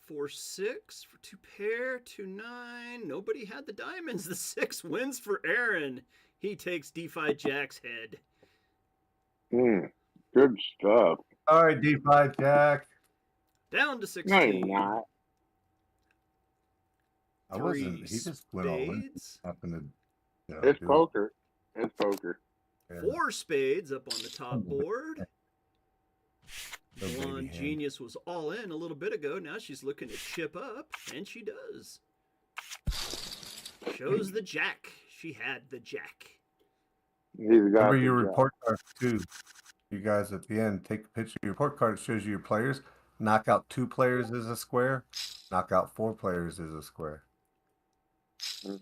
Four, 6 for 2 pair, 2, 9. Nobody had the diamonds. The 6 wins for Aaron. He takes D5 Jack's head. Good stuff. All right, D5 Jack. Down to 16. No, you're not. I wasn't. He just went all in. Happened to, it's poker. It's poker. Yeah. 4 spades up on the top board. Blonde Genius was all in a little bit ago. Now she's looking to chip up, and she does. Shows the jack. She had the jack. Remember your report card too. You guys at the end take a picture of your report card. It shows you your players. Knock out 2 players is a square. Knock out 4 players is a square. I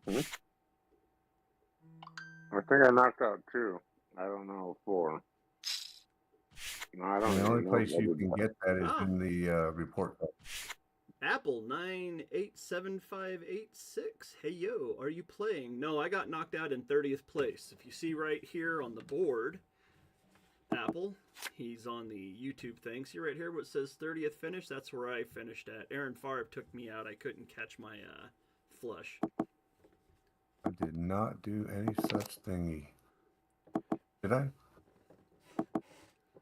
think I knocked out 2. I don't know 4. No, I don't. The only place you can get that is in the report card. Apple 987586. Hey yo, are you playing? No, I got knocked out in 30th place. If you see right here on the board, Apple, he's on the YouTube thing. See right here where it says 30th finish? That's where I finished at. Aaron Favre took me out. I couldn't catch my flush. I did not do any such thingy. Did I?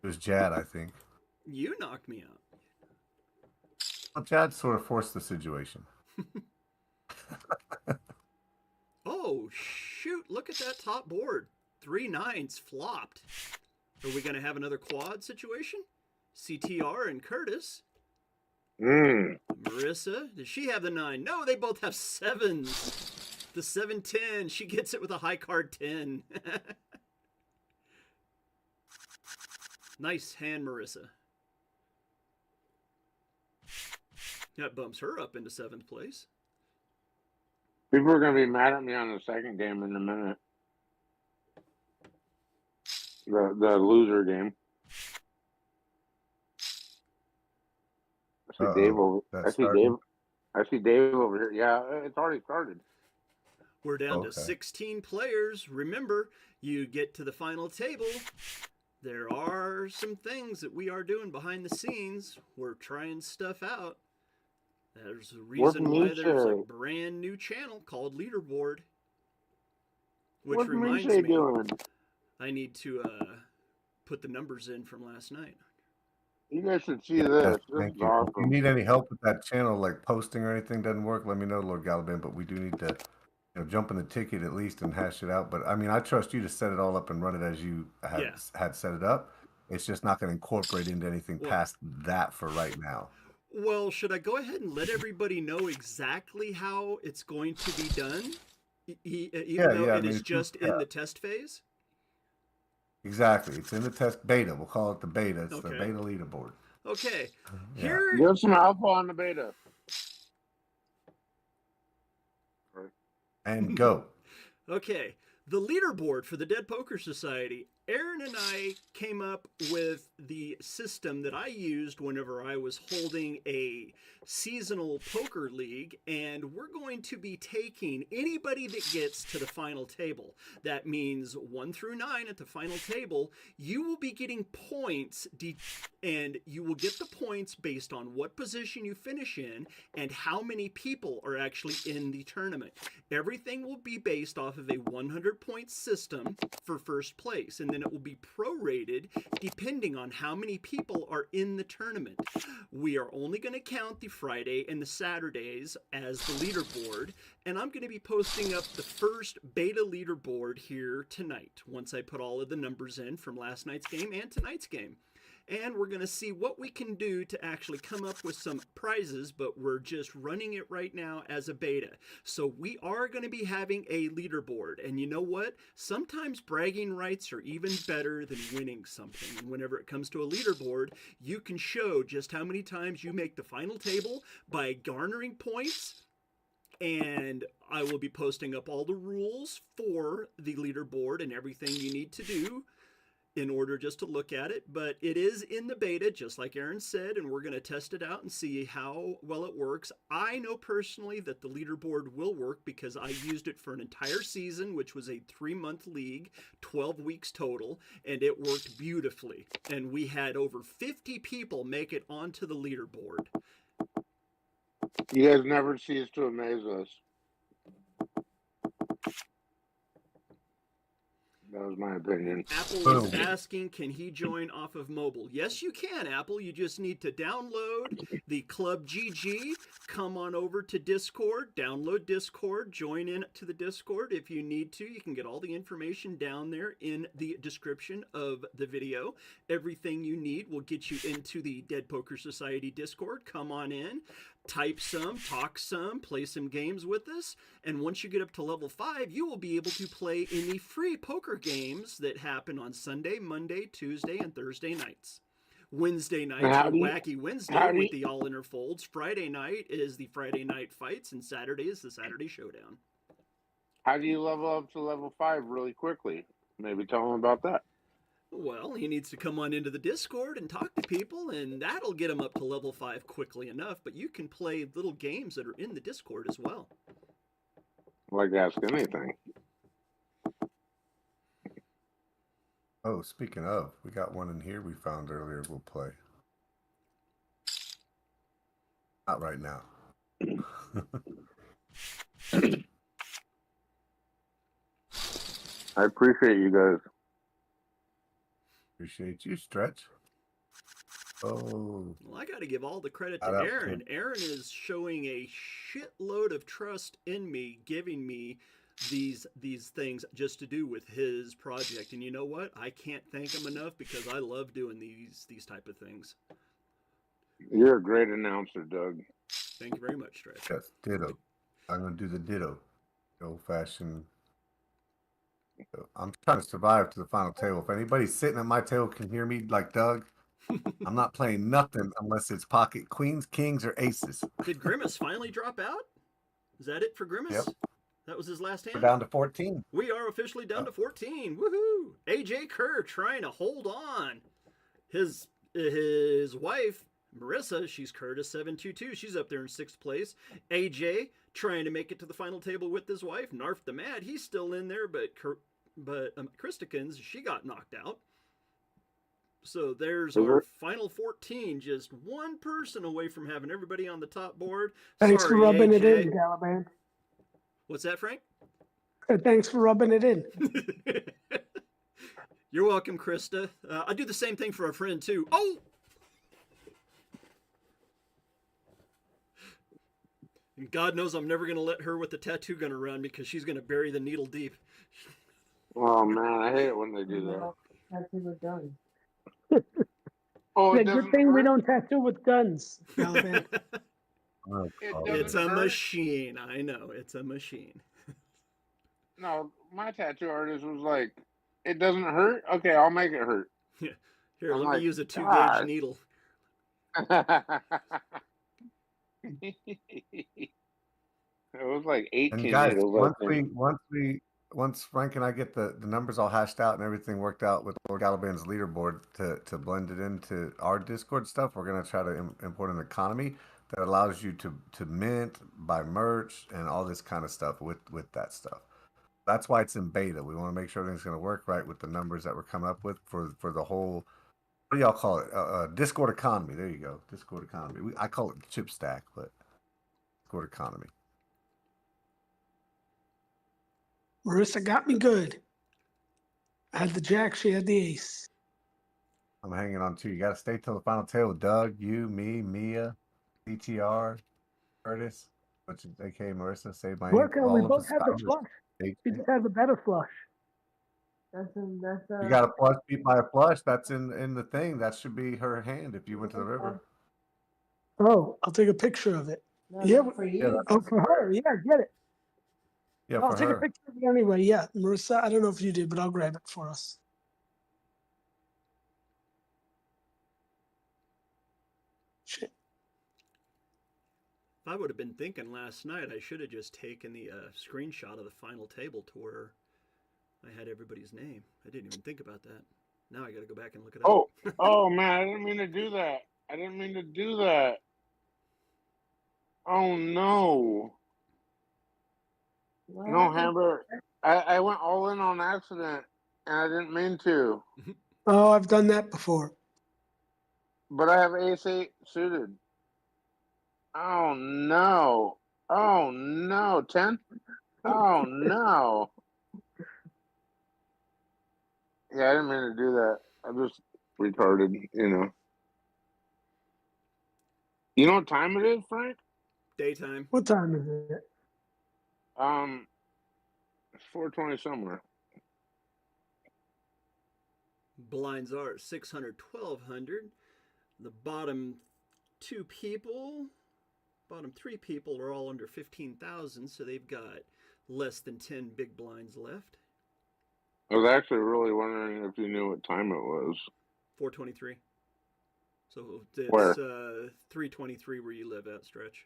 It was Jad, I think. You knocked me out. Well, Jad sort of forced the situation. Oh, shoot. Look at that top board. 3 9s flopped. Are we going to have another quad situation? CTR and Curtis. Marissa, does she have the 9? No, they both have 7s. The 7-10. She gets it with a high card 10. Nice hand, Marissa. That bumps her up into 7th place. People are going to be mad at me on the second game in a minute. The loser game. I see Dave over. I see Dave over here. Yeah, it's already started. We're down to 16 players. Remember, you get to the final table. There are some things that we are doing behind the scenes. We're trying stuff out. There's a reason why there's a brand new channel called Leaderboard. Which reminds me, I need to put the numbers in from last night. You guys should see this. Thank you. Awesome. If you need any help with that channel, like posting or anything doesn't work, let me know, Lord Gallivan. But we do need to jump in the ticket at least and hash it out. But I mean, I trust you to set it all up and run it as you had set it up. It's just not going to incorporate into anything past that for right now. Well, should I go ahead and let everybody know exactly how it's going to be done? Even though it is just in the test phase? Exactly. It's in the test beta. We'll call it the beta. It's the beta leaderboard. Okay. Here. Give some alpha on the beta. And go. Okay. The leaderboard for the Dead Poker Society. Aaron and I came up with the system that I used whenever I was holding a seasonal poker league, and we're going to be taking anybody that gets to the final table. That means 1 through 9 at the final table. You will be getting points, and you will get the points based on what position you finish in and how many people are actually in the tournament. Everything will be based off of a 100-point system for first place, and then it will be prorated depending on how many people are in the tournament. We are only going to count the Friday and the Saturdays as the leaderboard, and I'm going to be posting up the first beta leaderboard here tonight once I put all of the numbers in from last night's game and tonight's game. and we're going to see what we can do to actually come up with some prizes, but we're just running it right now as a beta. So we are going to be having a leaderboard, and you know what? Sometimes bragging rights are even better than winning something. And whenever it comes to a leaderboard, you can show just how many times you make the final table by garnering points, and I will be posting up all the rules for the leaderboard and everything you need to do in order just to look at it. But it is in the beta, just like Aaron said, and we're going to test it out and see how well it works. I know personally that the leaderboard will work because I used it for an entire season, which was a 3-month league, 12 weeks total, and it worked beautifully. And we had over 50 people make it onto the leaderboard. You guys never cease to amaze us. That was my opinion. Apple is asking, can he join off of mobile? Yes, you can, Apple. You just need to download the ClubGG, come on over to Discord, download Discord, join in to the Discord if you need to. You can get all the information down there in the description of the video. Everything you need will get you into the Dead Poker Society Discord. Come on in. Type some, talk some, play some games with us, and once you get up to level 5, you will be able to play in the free poker games that happen on Sunday, Monday, Tuesday, and Thursday nights. Wednesday nights are Wacky Wednesday with the all-inner folds. Friday night is the Friday night fights, and Saturday is the Saturday Showdown. How do you level up to level 5 really quickly? Maybe tell them about that. Well, he needs to come on into the Discord and talk to people, and that'll get him up to level 5 quickly enough. But you can play little games that are in the Discord as well. Like ask anything. Oh, speaking of, we got one in here we found earlier. We'll play. Not right now. I appreciate you guys. Appreciate you, Stretch. Oh. Well, I got to give all the credit to Aaron. Aaron is showing a shitload of trust in me, giving me these things just to do with his project. And you know what? I can't thank him enough because I love doing these type of things. You're a great announcer, Doug. Thank you very much, Stretch. Yes, ditto. I'm going to do the ditto. The old-fashioned. I'm trying to survive to the final table. If anybody sitting at my table can hear me like Doug, I'm not playing nothing unless it's pocket queens, kings, or aces. Did Grimace finally drop out? Is that it for Grimace? Yep. That was his last hand? We're down to 14. We are officially down to 14. Woohoo! AJ Kerr trying to hold on. His wife, Marissa, she's Curtis 722. She's up there in 6th place. AJ trying to make it to the final table with his wife. Narf the Mad, he's still in there, but Christikins, she got knocked out. So there's our final 14, just one person away from having everybody on the top board. Thanks Sorry, for rubbing AJ. it in, Galaban. What's that, Frank? Thanks for rubbing it in. You're welcome, Krista. I do the same thing for a friend, too. Oh! And God knows I'm never going to let her with the tattoo gun around me because she's going to bury the needle deep. Oh, man, I hate it when they do that. Tattoo with guns. Oh, yeah, good thing we don't tattoo with guns, Galaban. It's a machine. I know. It's a machine. No, my tattoo artist was like, it doesn't hurt? Okay, I'll make it hurt. Yeah. Here, I'm let like, me use a 2-gauge needle. It was like 18 and guys, needles. once Frank and I get the numbers all hashed out and everything worked out with Lord Galaban's leaderboard to blend it into our Discord stuff, we're going to try to import an economy that allows you to mint, buy merch, and all this kind of stuff with that stuff. That's why it's in beta. We want to make sure everything's going to work right with the numbers that we're coming up with for the whole, what do y'all call it? Discord economy. There you go. Discord economy. I call it chip stack, but Discord economy. Marissa got me good. I had the jack, she had the ace. I'm hanging on too. You got to stay till the final table. Doug, you, me, Mia, DTR, Curtis, which is AKA Marissa, save my Look, we both had the flush. She just had the better flush. You got a flush beat by a flush. That's in the thing. That should be her hand if you went to the river. Oh, I'll take a picture of it. No, Yeah, not for you. Yeah, oh, for her. Yeah, get it. Yeah, I'll for take a her. picture of it anyway. Yeah, Marissa, I don't know if you did, but I'll grab it for us. Shit. If I would have been thinking last night, I should have just taken the screenshot of the final table to where I had everybody's name. I didn't even think about that. Now I got to go back and look it up. Oh man, I didn't mean to do that. Oh no. What No, happened? Hamburg. I went all in on accident and I didn't mean to. Oh, I've done that before. But I have ace-8 suited. Oh no. Oh no. 10? Oh no. Yeah, I didn't mean to do that. I'm just retarded, you know. You know what time it is, Frank? Daytime. What time is it? It's 4:20 somewhere. Blinds are 600, 1200. The bottom three people are all under 15,000, so they've got less than 10 big blinds left. I was actually really wondering if you knew what time it was. 423. So it's Where? 323 where you live at, Stretch.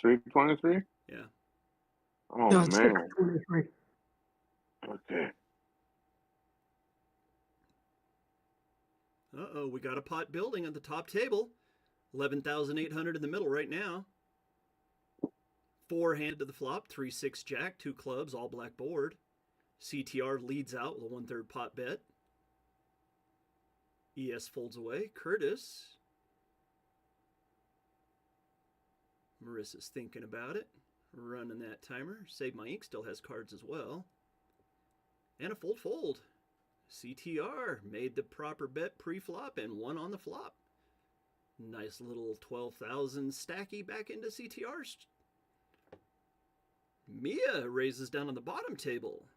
3:23? Yeah. Oh No, it's man. 6:23. Okay. Uh-oh, we got a pot building at the top table. 11,800 in the middle right now. 4-handed to the flop, 3-6 jack, 2 clubs, all black board. CTR leads out with a 1/3 pot bet. ES folds away. Curtis. Marissa's thinking about it. Running that timer. Save My Ink still has cards as well. And a fold. CTR made the proper bet pre-flop and won on the flop. Nice little 12,000 stacky back into CTR's. Mia raises down on the bottom table.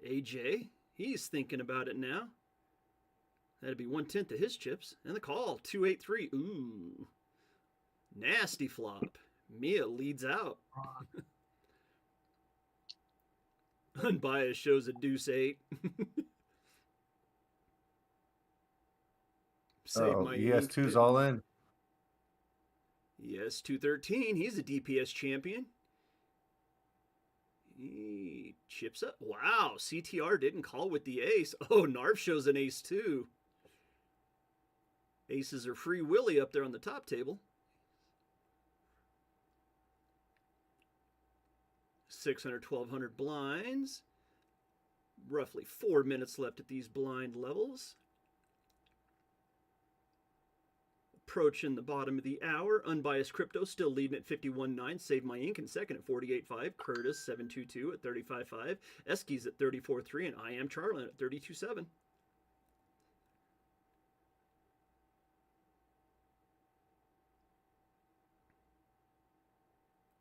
AJ, he's thinking about it now. That'd be 1/10 of his chips. And the call, 283. Ooh. Nasty flop. Mia leads out. Unbiased shows a deuce-8. Save My ES2's all in. Yes, 213. He's a DPS champion. He chips up. Wow, CTR didn't call with the ace. Oh, Narf shows an ace too. Aces are free willy up there on the top table. 600, 1,200 blinds. Roughly 4 minutes left at these blind levels. Approaching the bottom of the hour. Unbiased Crypto still leading at 51.9. Save My Ink in second at 48.5. Curtis 722 at 35.5. Eskies at 34.3. And I Am Charlin at 32.7.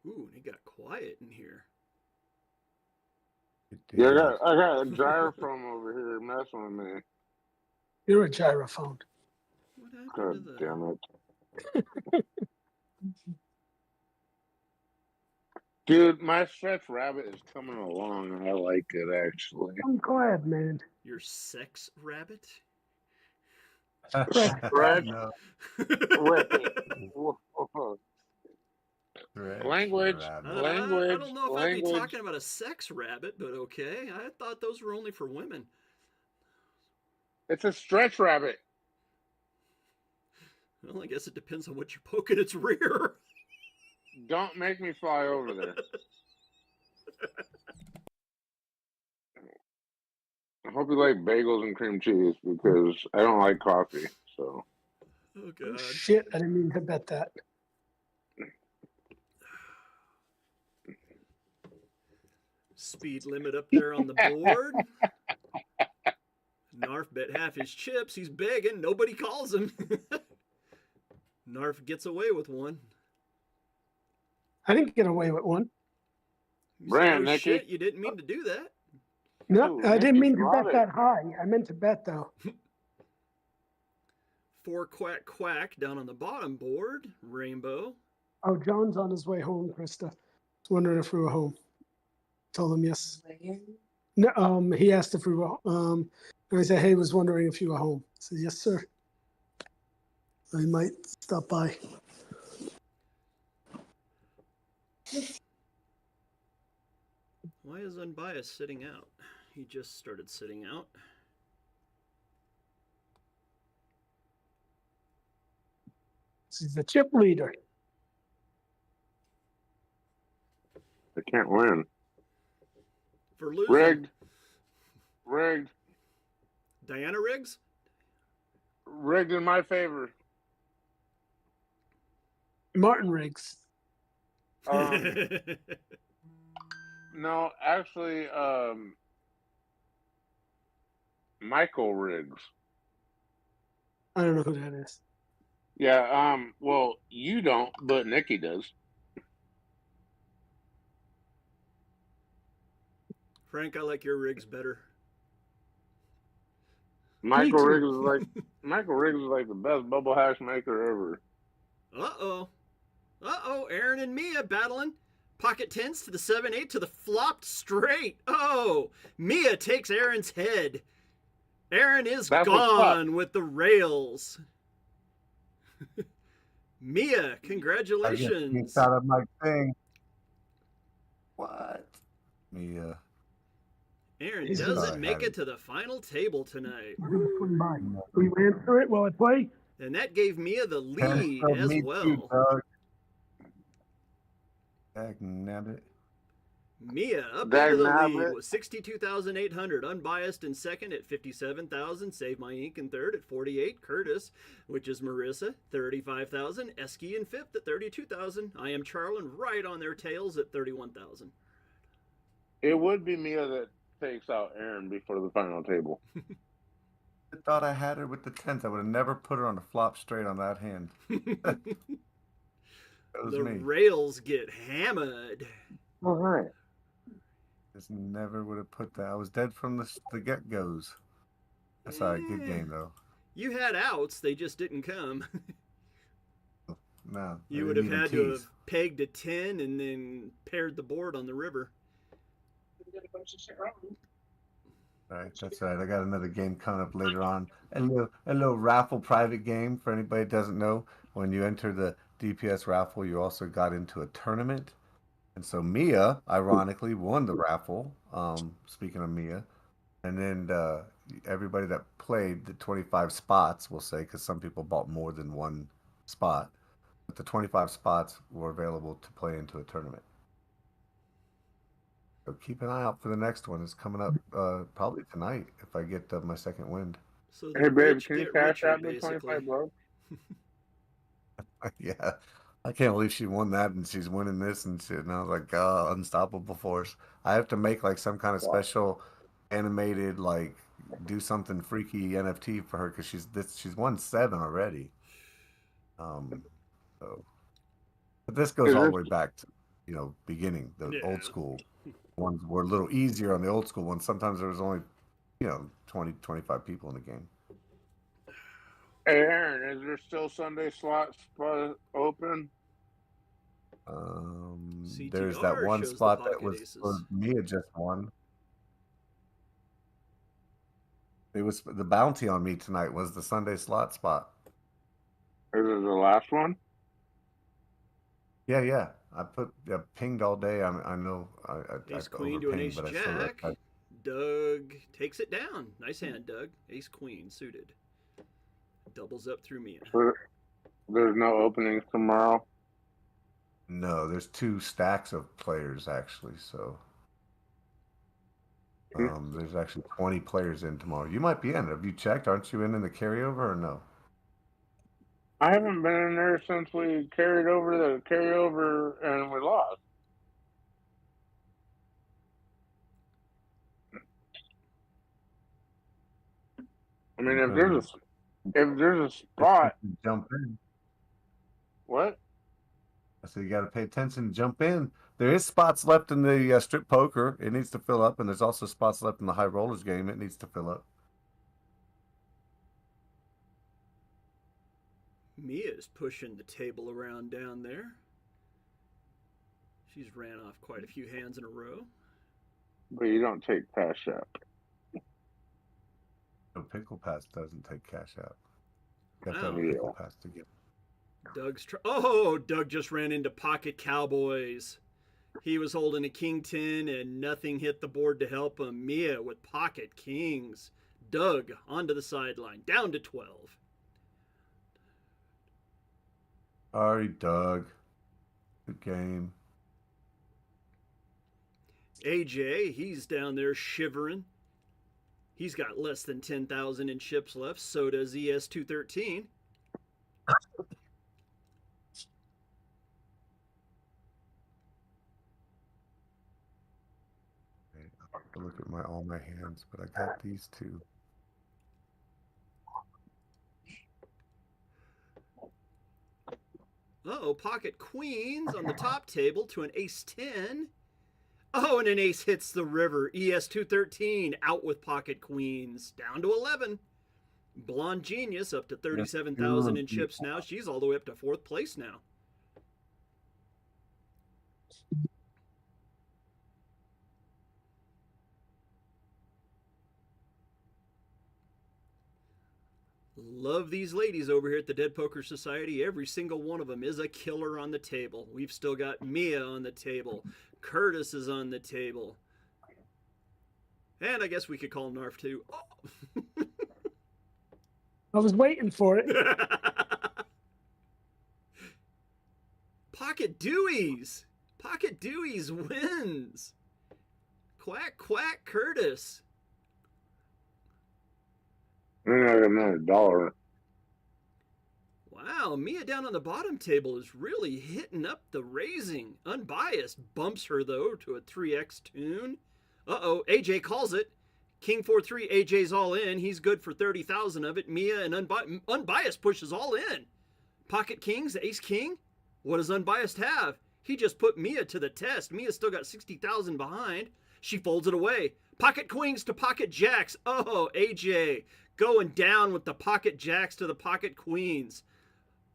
Ooh, and it got quiet in here. Yeah, I got a gyrophone over here messing with me. You're a gyrophone. What happened God to the... damn it. Dude, my stretch rabbit is coming along and I like it actually. I'm glad, man. Your sex rabbit? Stretch? No. Wait. Stretch Language. rabbit. Language. I don't know if I'd be Language. talking about a sex rabbit, but okay. I thought those were only for women. It's a stretch rabbit. Well, I guess it depends on what you're poking its rear. Don't make me fly over there. I hope you like bagels and cream cheese because I don't like coffee. So. Oh, God. Shit, I didn't mean to bet that. Speed limit up there on the board. Narf bet half his chips. He's begging. Nobody calls him. Narf gets away with one. I didn't get away with one. You Brand, say, oh, Nicky. shit, you didn't mean to do that. No, Ooh, I didn't Nikki mean to brought bet it. that high. I meant to bet though. 4 quack quack down on the bottom board. Rainbow. Oh, John's on his way home, Krista. Was wondering if we were home. Told him yes. No, he asked if we were. And I said, "Hey, was wondering if you were home." I said, "Yes, sir." I might stop by. Why is Unbiased sitting out? He just started sitting out. He's the chip leader. They can't win. For losing. Rigged. Rigged. Diana Riggs? Rigged in my favor. Martin Riggs. No, actually, Michael Riggs. I don't know who that is. Yeah, well, you don't, but Nikki does. Frank, I like your Riggs better. Michael Riggs is like the best bubble hash maker ever. Uh-oh, Aaron and Mia battling. Pocket tens to the 7-8 to the flopped straight. Oh, Mia takes Aaron's head. Aaron is gone with the rails. Mia, congratulations. Out of my thing. What? Mia. Aaron doesn't make it to the final table tonight. We ran through it while I play. And that gave Mia the lead as well. Nabbit. Mia up into the lead with 62,800. Unbiased in second at 57,000. Save My Ink in third at 48. Curtis, which is Marissa, 35,000. Esky in fifth at 32,000. I Am Charlin right on their tails at 31,000. It would be Mia that takes out Aaron before the final table. I thought I had her with the tens. I would have never put her on the flop straight on that hand. That was the me. rails get hammered. All right. Just never would have put that. I was dead from the get-goes. That's all right. Good game, though. You had outs. They just didn't come. No. You would have had to have pegged a 10 and then paired the board on the river. Right, that's right. I got another game coming up later on. A little raffle private game for anybody that doesn't know. When you enter the DPS raffle, you also got into a tournament. And so Mia, ironically, won the raffle. Speaking of Mia. And then everybody that played the 25 spots, we'll say, because some people bought more than one spot. But the 25 spots were available to play into a tournament. So keep an eye out for the next one. It's coming up probably tonight if I get my second wind. So hey, babe, can you cash out me 25 bucks? Yeah. I can't believe she won that and she's winning this and shit. And I was like, God, unstoppable force. I have to make like some kind of special animated, like do something freaky NFT for her because she's won 7 already. So, but this goes all the way back to beginning. The old school ones were a little easier on the old school ones. Sometimes there was only 20, 25 people in the game. Hey, Aaron, is there still Sunday slots open? There's that one spot that was for Mia just won. It was the bounty on me tonight was the Sunday slot spot. Is it the last one? Yeah. I pinged all day. I know Ace queen to an ace jack. Doug takes it down. Nice hand, Doug. Ace queen suited. Doubles up through Mia. There's no openings tomorrow? No, there's 2 stacks of players actually. So there's actually 20 players in tomorrow. You might be in. Have you checked? Aren't you in the carryover or no? I haven't been in there since we carried over the carryover and we lost. I mean, if there's a spot, jump in. What? So you got to pay attention, jump in. There is spots left in the strip poker. It needs to fill up, and there's also spots left in the high rollers game. It needs to fill up. Mia's pushing the table around down there. She's ran off quite a few hands in a row. But you don't take Cash App. No, Pickle Pass doesn't take Cash App. You have to have a Pickle Pass to get. Doug just ran into Pocket Cowboys. He was holding a King 10 and nothing hit the board to help him. Mia with Pocket Kings. Doug onto the sideline, down to 12. Sorry, Doug. Good game. AJ, he's down there shivering. He's got less than 10,000 in chips left. So does ES213. I have to look at all my hands, but I got these two. Uh-oh, Pocket Queens on the top table to an Ace 10. Oh, and an ace hits the river. ES213 out with Pocket Queens. Down to 11. Blonde Genius up to 37,000 in chips now. She's all the way up to 4th place now. Love these ladies over here at the Dead Poker Society. Every single one of them is a killer on the table. We've still got Mia on the table. Curtis is on the table. And I guess we could call Narf too. Oh. I was waiting for it. Pocket Deweys. Pocket Deweys wins. Quack, quack, Curtis. I got another $1. Wow, Mia down on the bottom table is really hitting up the raising. Unbiased bumps her, though, to a 3x tune. Uh-oh, AJ calls it. King 4-3, AJ's all in. He's good for 30,000 of it. Mia and Unbiased pushes all in. Pocket Kings, Ace King. What does Unbiased have? He just put Mia to the test. Mia's still got 60,000 behind. She folds it away. Pocket Queens to Pocket Jacks. Oh, AJ going down with the Pocket Jacks to the Pocket Queens.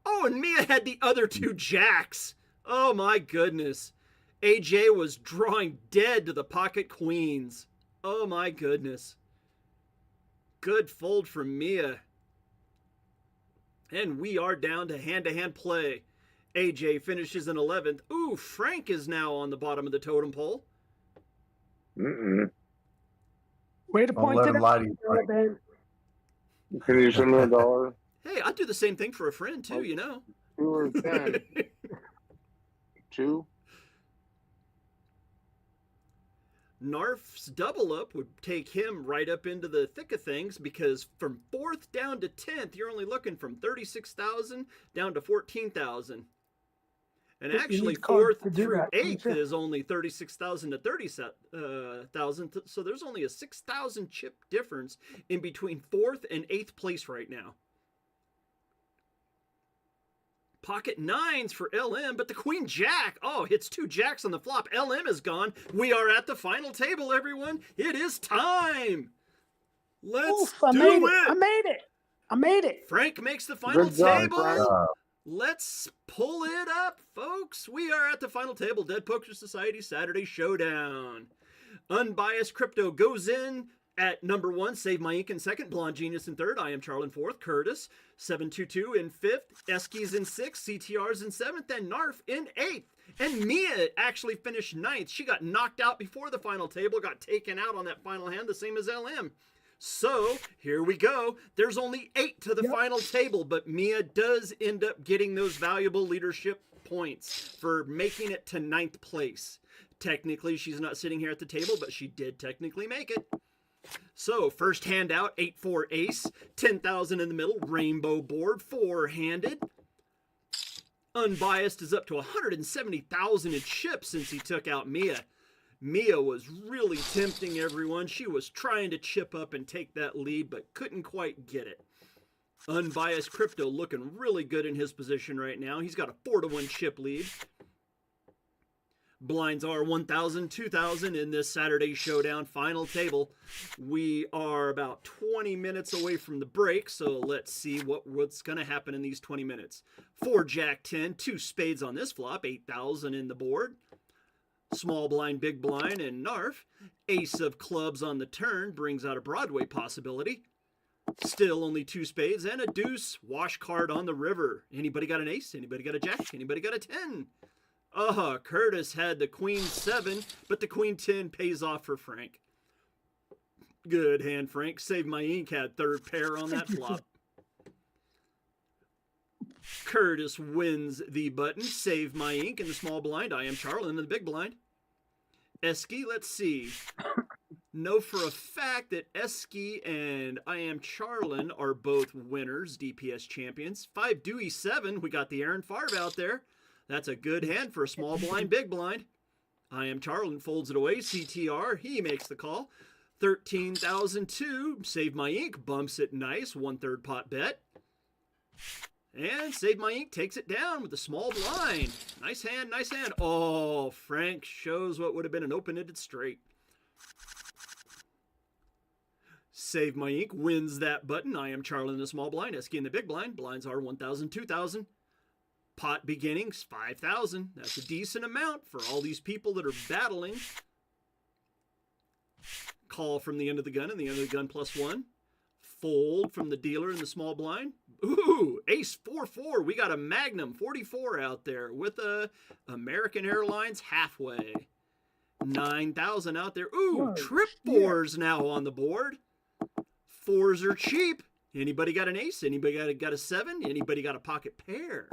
Oh, and Mia had the other 2 Jacks. Oh, my goodness. AJ was drawing dead to the Pocket Queens. Oh, my goodness. Good fold from Mia. And we are down to hand-to-hand play. AJ finishes in 11th. Ooh, Frank is now on the bottom of the totem pole. Way to point it out. Can you send me $1? Hey, I'd do the same thing for a friend, too, you know. 2 or 10? 2? Narf's double up would take him right up into the thick of things because from 4th down to 10th, you're only looking from 36,000 down to 14,000. And actually, 4th through 8th is only 36,000 to 30,000. So there's only a 6,000 chip difference in between 4th and 8th place right now. Pocket 9s for LM, but the Queen Jack, hits 2 jacks on the flop. LM is gone. We are at the final table, everyone. It is time. Let's do it. I made it. Frank makes the final table. Let's pull it up, folks. We are at the final table. Dead Poker Society Saturday Showdown. Unbiased Crypto goes in at number 1. Save My Ink in 2nd. Blonde Genius in 3rd. I Am Charl in 4th. Curtis 722 in 5th. Eskies in 6th. CTR's in 7th. And Narf in 8th. And Mia actually finished 9th. She got knocked out before the final table. Got taken out on that final hand, the same as LM. So, here we go. There's only 8 to the final table, but Mia does end up getting those valuable leadership points for making it to 9th place. Technically, she's not sitting here at the table, but she did technically make it. So, first hand out, 8-4 ace, 10,000 in the middle, rainbow board, 4-handed. Unbiased is up to 170,000 in chips since he took out Mia. Mia was really tempting everyone. She was trying to chip up and take that lead, but couldn't quite get it. Unbiased Crypto looking really good in his position right now. He's got a 4-1 chip lead. Blinds are 1,000, 2,000 in this Saturday Showdown final table. We are about 20 minutes away from the break, so let's see what's going to happen in these 20 minutes. 4 Jack 10, 2 spades on this flop, 8,000 in the board. Small blind, big blind, and Narf. Ace of clubs on the turn brings out a Broadway possibility. Still only 2 spades and a deuce. Wash card on the river. Anybody got an ace? Anybody got a jack? Anybody got a 10? Curtis had the queen 7, but the queen 10 pays off for Frank. Good hand, Frank. Save my ink, had third pair on that flop. Curtis wins the button. Save my ink in the small blind. I am Charlin in the big blind. Esky, let's see. Know for a fact that Esky and I am Charlin are both winners, DPS champions. 5 Dewey 7. We got the Aaron Favre out there. That's a good hand for a small blind, big blind. I am Charlin folds it away. CTR, he makes the call. 13,002. Save my ink, bumps it nice. 1/3 pot bet. And Save My Ink takes it down with a small blind. Nice hand, nice hand. Oh, Frank shows what would have been an open-ended straight. Save My Ink wins that button. I am Charlie in the small blind. Esky in the big blind. Blinds are 1,000, 2,000. Pot beginnings, 5,000. That's a decent amount for all these people that are battling. Call from the end of the gun and the end of the gun +1. Fold from the dealer in the small blind. Ooh, ace 4-4. We got a Magnum 44 out there with a American Airlines halfway. 9,000 out there. Ooh, trip 4s now on the board. 4s are cheap. Anybody got an ace? Anybody got a 7? Anybody got a pocket pair?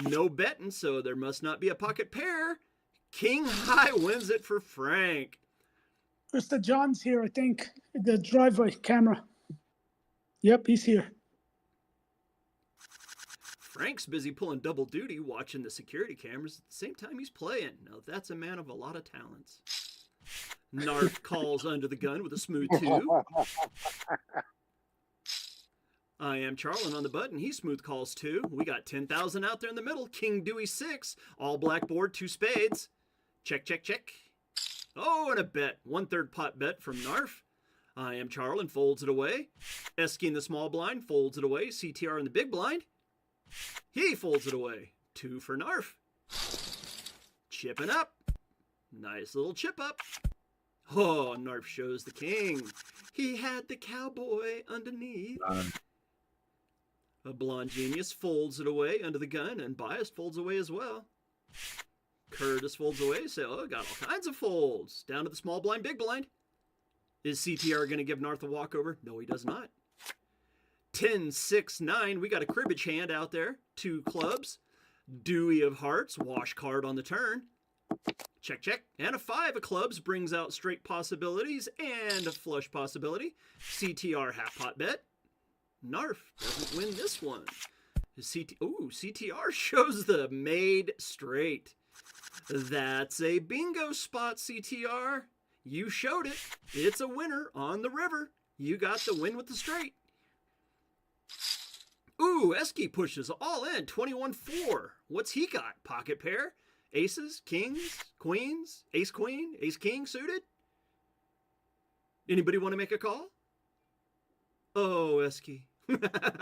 No betting, so there must not be a pocket pair. King high wins it for Frank. Mr. John's here, I think. The driveway camera. Yep, he's here. Frank's busy pulling double duty, watching the security cameras at the same time he's playing. Now, that's a man of a lot of talents. Narf calls under the gun with a smooth 2. I am Charlin on the button. He smooth calls 2. We got 10,000 out there in the middle. King Dewey 6. All black board, 2 spades. Check, check, check. Oh, and a bet. 1/3 pot bet from Narf. I am Charlin folds it away. Esky in the small blind folds it away. CTR in the big blind. He folds it away. 2 for Narf. Chipping up. Nice little chip up. Oh, Narf shows the king. He had the cowboy underneath. A blonde genius folds it away under the gun, and Bias folds away as well. Curtis folds away, so got all kinds of folds. Down to the small blind, big blind. Is CTR going to give Narth a walkover? No, he does not. 10, 6, 9. We got a cribbage hand out there. 2 clubs. Dewey of hearts. Wash card on the turn. Check, check. And a 5 of clubs brings out straight possibilities and a flush possibility. CTR half pot bet. Narf doesn't win this one. CTR shows the made straight. That's a bingo spot, CTR. You showed it. It's a winner on the river. You got the win with the straight. Ooh, Esky pushes all in. 21-4. What's he got? Pocket pair? Aces? Kings? Queens? Ace queen? Ace king suited? Anybody want to make a call? Oh, Esky.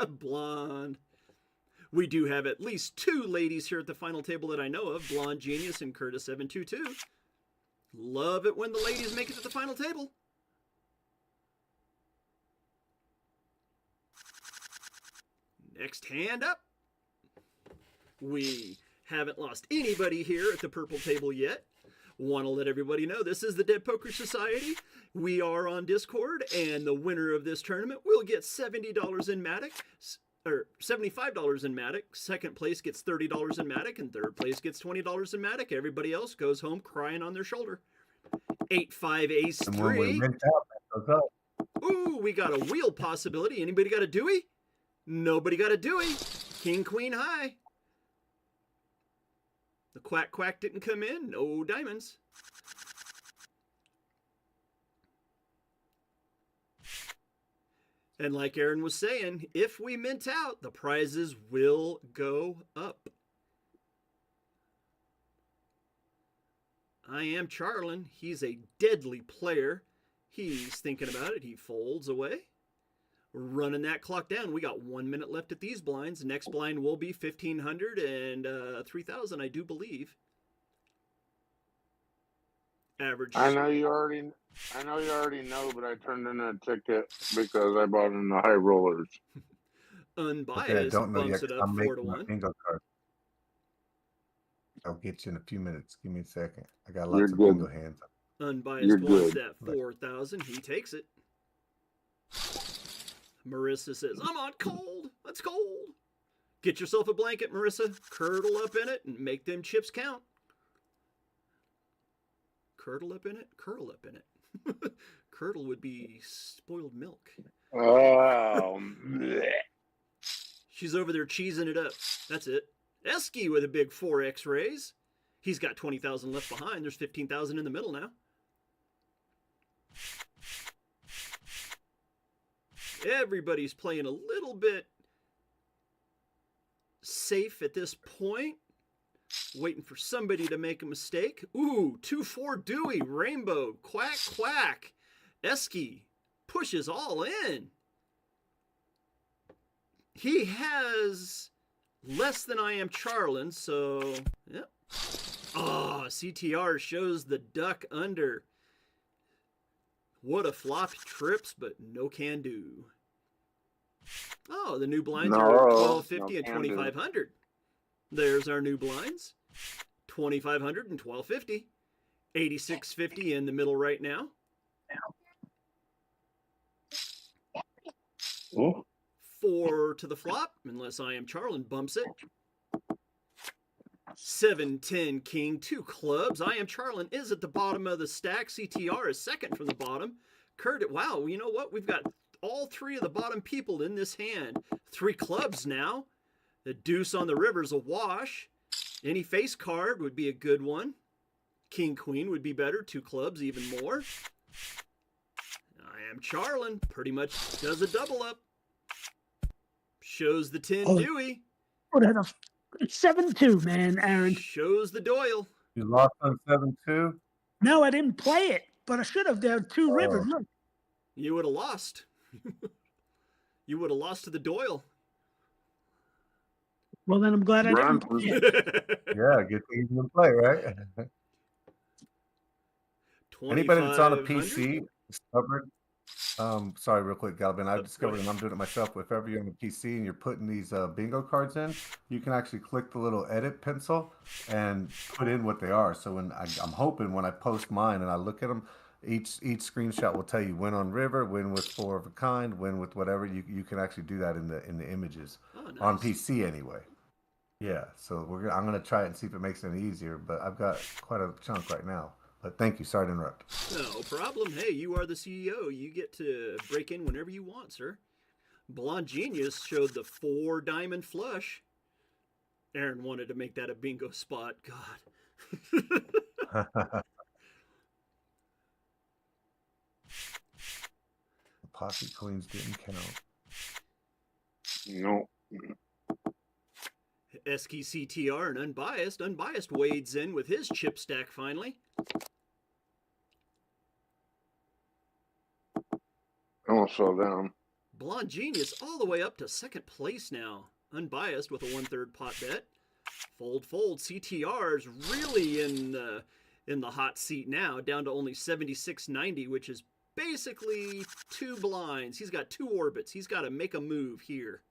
Blonde. We do have at least 2 ladies here at the final table that I know of. Blonde Genius and Curtis 722. Love it when the ladies make it to the final table. Next hand up. We haven't lost anybody here at the purple table yet. Want to let everybody know this is the Dead Poker Society. We are on Discord, and the winner of this tournament will get $70 in Matic, or $75 in Matic. Second place gets $30 in Matic, and third place gets $20 in Matic. Everybody else goes home crying on their shoulder. 8-5 ace 3. Ooh, we got a wheel possibility. Anybody got a Dewey? Nobody got a Dewey. King queen high. The quack quack didn't come in. No diamonds. And like Aaron was saying, if we mint out, the prizes will go up. I am Charlin. He's a deadly player. He's thinking about it. He folds away. Running that clock down. We got 1 minute left at these blinds. Next blind will be 1,500 and 3,000, I do believe. Average. I know you already know, but I turned in a ticket because I bought in the high rollers. Unbiased okay, I don't know bumps yet. it up I'm 4 to making my 1. bingo card. I'll get you in a few minutes. Give me a second. I got You're lots of good. bingo hands. Unbiased You're wants good. that 4,000. He takes it. Marissa says, I'm on cold. That's cold. Get yourself a blanket, Marissa. Curdle up in it and make them chips count. Curdle up in it? Curl up in it. Curdle would be spoiled milk. Oh, She's over there cheesing it up. That's it. Esky with a big 4x raise. He's got 20,000 left behind. There's 15,000 in the middle now. Everybody's playing a little bit safe at this point. Waiting for somebody to make a mistake. Ooh, 2-4 Dewey, Rainbow, quack, quack. Esky pushes all in. He has less than I am Charlin, so, yep. Oh, CTR shows the duck under. What a flop, trips, but no can do. Oh, the new blinds are 1,250 and 2,500. There's our new blinds. 2,500 and 1,250. 8,650 in the middle right now. oh. 4 to the flop, unless I am Charlin bumps it. 7-10 king, 2 clubs. I am Charlin is at the bottom of the stack. CTR is second from the bottom. Kurt, wow, you know what? We've got all 3 of the bottom people in this hand. 3 clubs now. The deuce on the river's a wash. Any face card would be a good one. King, queen would be better. 2 clubs, even more. I am Charlin. Pretty much does a double up. Shows the 10 Dewey. Oh, that's a 7-2, man, Aaron. Shows the Doyle. You lost on 7-2? No, I didn't play it, but I should have. There are 2 rivers. Look. You would have lost. You would have lost to the Doyle. Well, then I'm glad I didn't play it. Yeah, good thing you didn't play, right? Anybody that's on a PC discovered, sorry, real quick, Galvin, I discovered, and I'm doing it myself, if ever you're on a PC and you're putting these bingo cards in, you can actually click the little edit pencil and put in what they are. So when I'm hoping when I post mine and I look at them, each screenshot will tell you win on river, win with 4 of a kind, win with whatever. You can actually do that in the images. Oh, nice. On PC anyway. Yeah, so I'm gonna try it and see if it makes it any easier. But I've got quite a chunk right now. But thank you. Sorry to interrupt. No problem. Hey, you are the CEO. You get to break in whenever you want, sir. Blonde Genius showed the 4 diamond flush. Aaron wanted to make that a bingo spot. God. The pocket queens didn't count. No. Esky CTR and Unbiased. Unbiased wades in with his chip stack finally. I won't slow down. Blonde Genius all the way up to second place now. Unbiased with a 1/3 pot bet. Fold, fold. CTR is really in the hot seat now, down to only 76.90, which is basically 2 blinds. He's got 2 orbits. He's got to make a move here.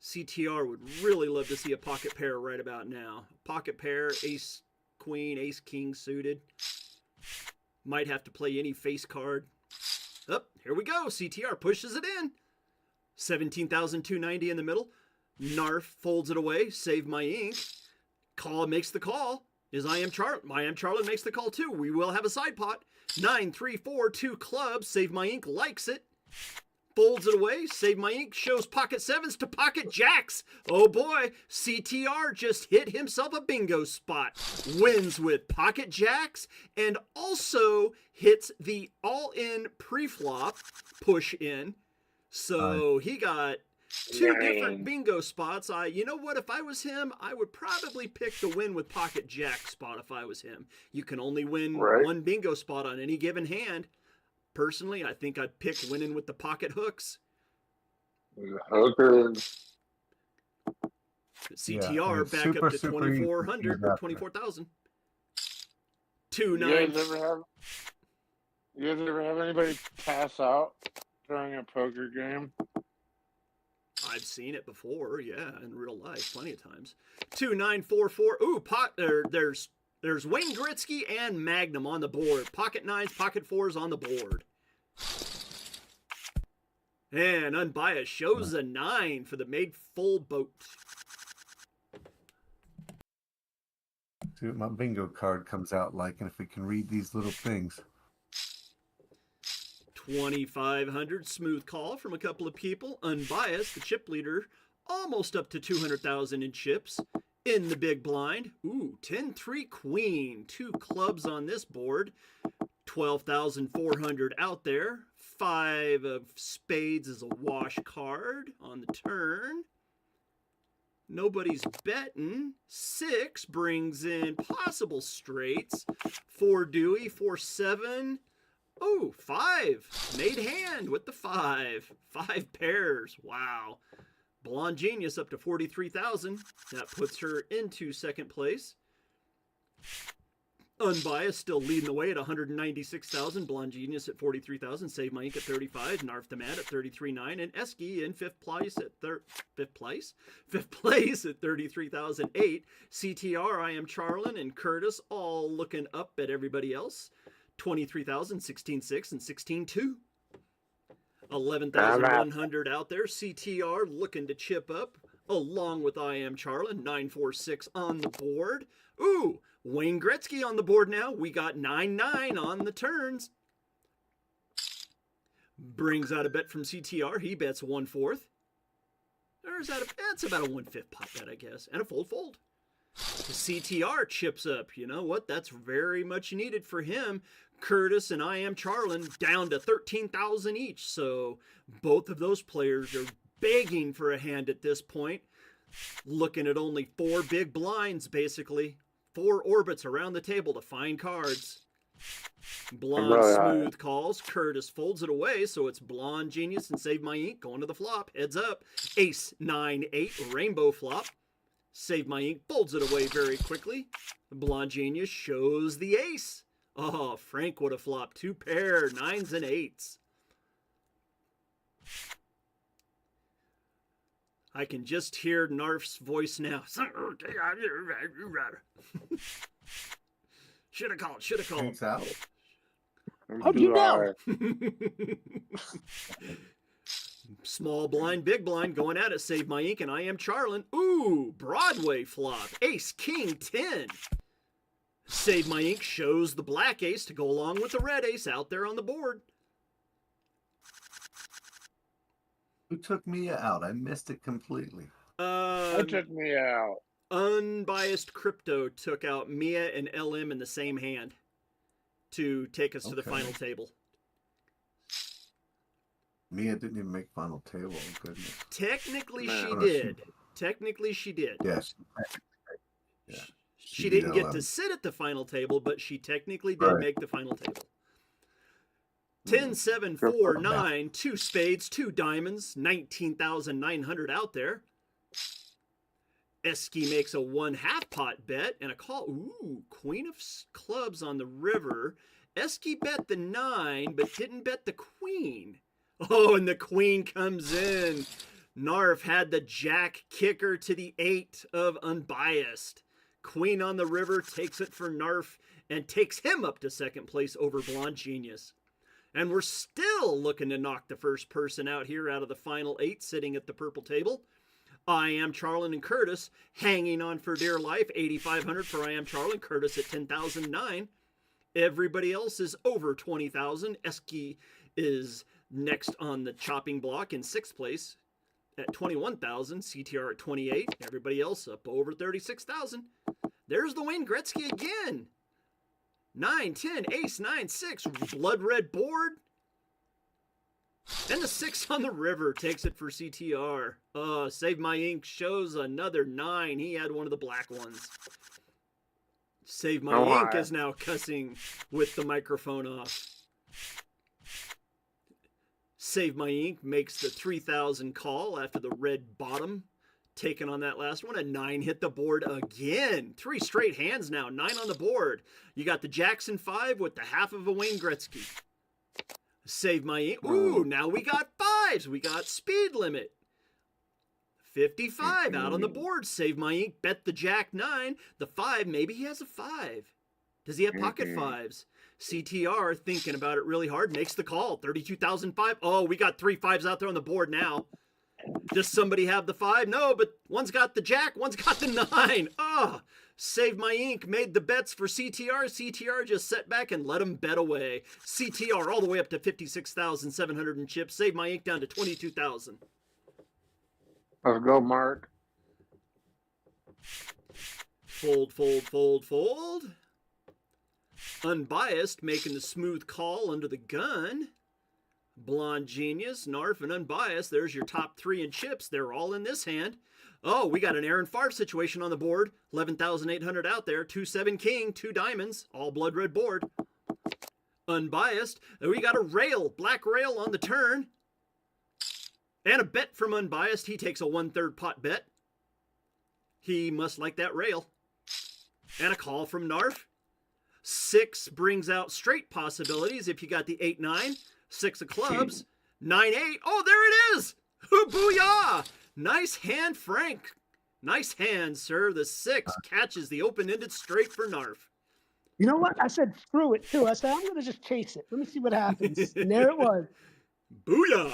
CTR would really love to see a pocket pair right about now. Pocket pair, ace queen, ace king suited. Might have to play any face card. Up, here we go. CTR pushes it in. 17,290 in the middle. Narf folds it away. Save my ink. Call makes the call. I am Charlin makes the call too. We will have a side pot. 9, 3, 4, 2 clubs. Save my ink likes it. Folds it away. Save my ink shows pocket 7s to pocket jacks. Oh boy, CTR just hit himself a bingo spot. Wins with pocket jacks and also hits the all-in pre-flop push in. So he got Two different bingo spots. You know what? If I was him, I would probably pick the win with pocket jack spot if I was him. You can only win one bingo spot on any given hand. Personally, I think I'd pick winning with the pocket hooks. Hookers. CTR back up to 2,400 or 24,000. 2-9. You guys ever have anybody pass out during a poker game? I've seen it before, yeah, in real life, plenty of times. 2-9-4-4. Ooh, there's Wayne Gretzky and Magnum on the board. Pocket nines, pocket fours on the board. And Unbiased shows a 9 for the made full boat. See what my bingo card comes out like, and if we can read these little things. 2,500 smooth call from a couple of people. Unbiased, the chip leader, almost up to 200,000 in chips in the big blind. Ooh, 10-3 queen. 2 clubs on this board. 12,400 out there. 5 of spades is a wash card on the turn. Nobody's betting. 6 brings in possible straights. 4 Dewey, 4-7. Oh, 5. Made hand with the 5. 5 pairs. Wow. Blonde Genius up to 43,000. That puts her into second place. Unbiased still leading the way at 196,000. Blonde Genius at 43,000. Save My Ink at 35. Narf the Mad at 33,900. And Esky in fifth place at 33,008. CTR, I Am Charlin, and Curtis all looking up at everybody else. 23,000, 16.6, and 16.2. 11,100 out there. CTR looking to chip up, along with I Am Charlin. 946 on the board. Ooh, Wayne Gretzky on the board now. We got 9-9 on the turns. Brings out a bet from CTR. He bets 1/4. That's about a 1/5 pot bet, I guess. And a fold. The CTR chips up. You know what? That's very much needed for him. Curtis and I Am Charlin down to 13,000 each. So both of those players are begging for a hand at this point. Looking at only 4 big blinds, basically. 4 orbits around the table to find cards. Blonde smooth calls. Curtis folds it away, so it's Blonde Genius and Save My Ink going to the flop. Heads up. Ace 9-8 rainbow flop. Save My Ink folds it away very quickly. Blonde Genius shows the ace. Oh, Frank would have flopped 2 pair, 9s and 8s. I can just hear Narf's voice now. Should have called. Thanks out. How'd you know? Small blind, big blind going at it. Save My Ink and I Am Charlin. Ooh, Broadway flop. Ace, King, 10. Save My Ink shows the black ace to go along with the red ace out there on the board. Who took Mia out? I missed it completely. Who took me out? Unbiased Crypto took out Mia and LM in the same hand to take us to the final table. Mia didn't even make final table. Oh, goodness. Technically, she did. Yes. Yeah. She didn't get to sit at the final table, but she technically did make the final table. 10, 7, 4, 9, 2 spades, 2 diamonds, 19,900 out there. Esky makes a 1/2 pot bet and a call. Ooh, Queen of Clubs on the river. Esky bet the 9, but didn't bet the Queen. Oh, and the Queen comes in. Narf had the Jack kicker to the 8 of Unbiased. Queen on the river takes it for Narf and takes him up to second place over Blonde Genius. And we're still looking to knock the first person out here out of the final 8 sitting at the purple table. I Am Charlin and Curtis hanging on for dear life. 8,500 for I Am Charlin. Curtis at 10,009. Everybody else is over 20,000. Esky is next on the chopping block in 6th place at 21,000. CTR at 28. Everybody else up over 36,000. There's the Wayne Gretzky again. 9, 10, ace, 9, 6. Blood red board. And the 6 on the river takes it for CTR. Save My Ink shows another 9. He had one of the black ones. Save My Ink is now cussing with the microphone off. Save My Ink makes the 3,000 call after the red bottom. Taking on that last one. A 9 hit the board again. 3 straight hands now. 9 on the board. You got the Jackson 5 with the half of a Wayne Gretzky. Save My Ink. Ooh, now we got 5s. We got speed limit. 55 out on the board. Save My Ink. Bet the Jack 9. The 5, maybe he has a 5. Does he have pocket 5s? CTR, thinking about it really hard, makes the call. 32,005. Oh, we got 3 5s out there on the board now. Does somebody have the 5? No, but one's got the Jack, one's got the 9. Oh, Save My Ink made the bets for CTR. CTR just sat back and let him bet away. CTR all the way up to 56,700 in chips. Save My Ink down to 22,000. Let's go, Mark. Fold, fold, fold, fold. Unbiased making the smooth call under the gun. Blonde Genius, Narf, and Unbiased. There's your top 3 in chips. They're all in this hand. Oh, we got an Aaron Favre situation on the board. 11,800 out there. 2-7 King, 2 diamonds. All blood red board. Unbiased. We got a rail. Black rail on the turn. And a bet from Unbiased. He takes a 1/3 pot bet. He must like that rail. And a call from Narf. 6 brings out straight possibilities if you got the 8-9. 6 of clubs. 9-8. Oh, there it is. Booyah. Nice hand, Frank. Nice hand, sir. The 6 catches the open-ended straight for Narf. You know what? I said screw it, too. I said, I'm going to just chase it. Let me see what happens. And there it was. Booyah.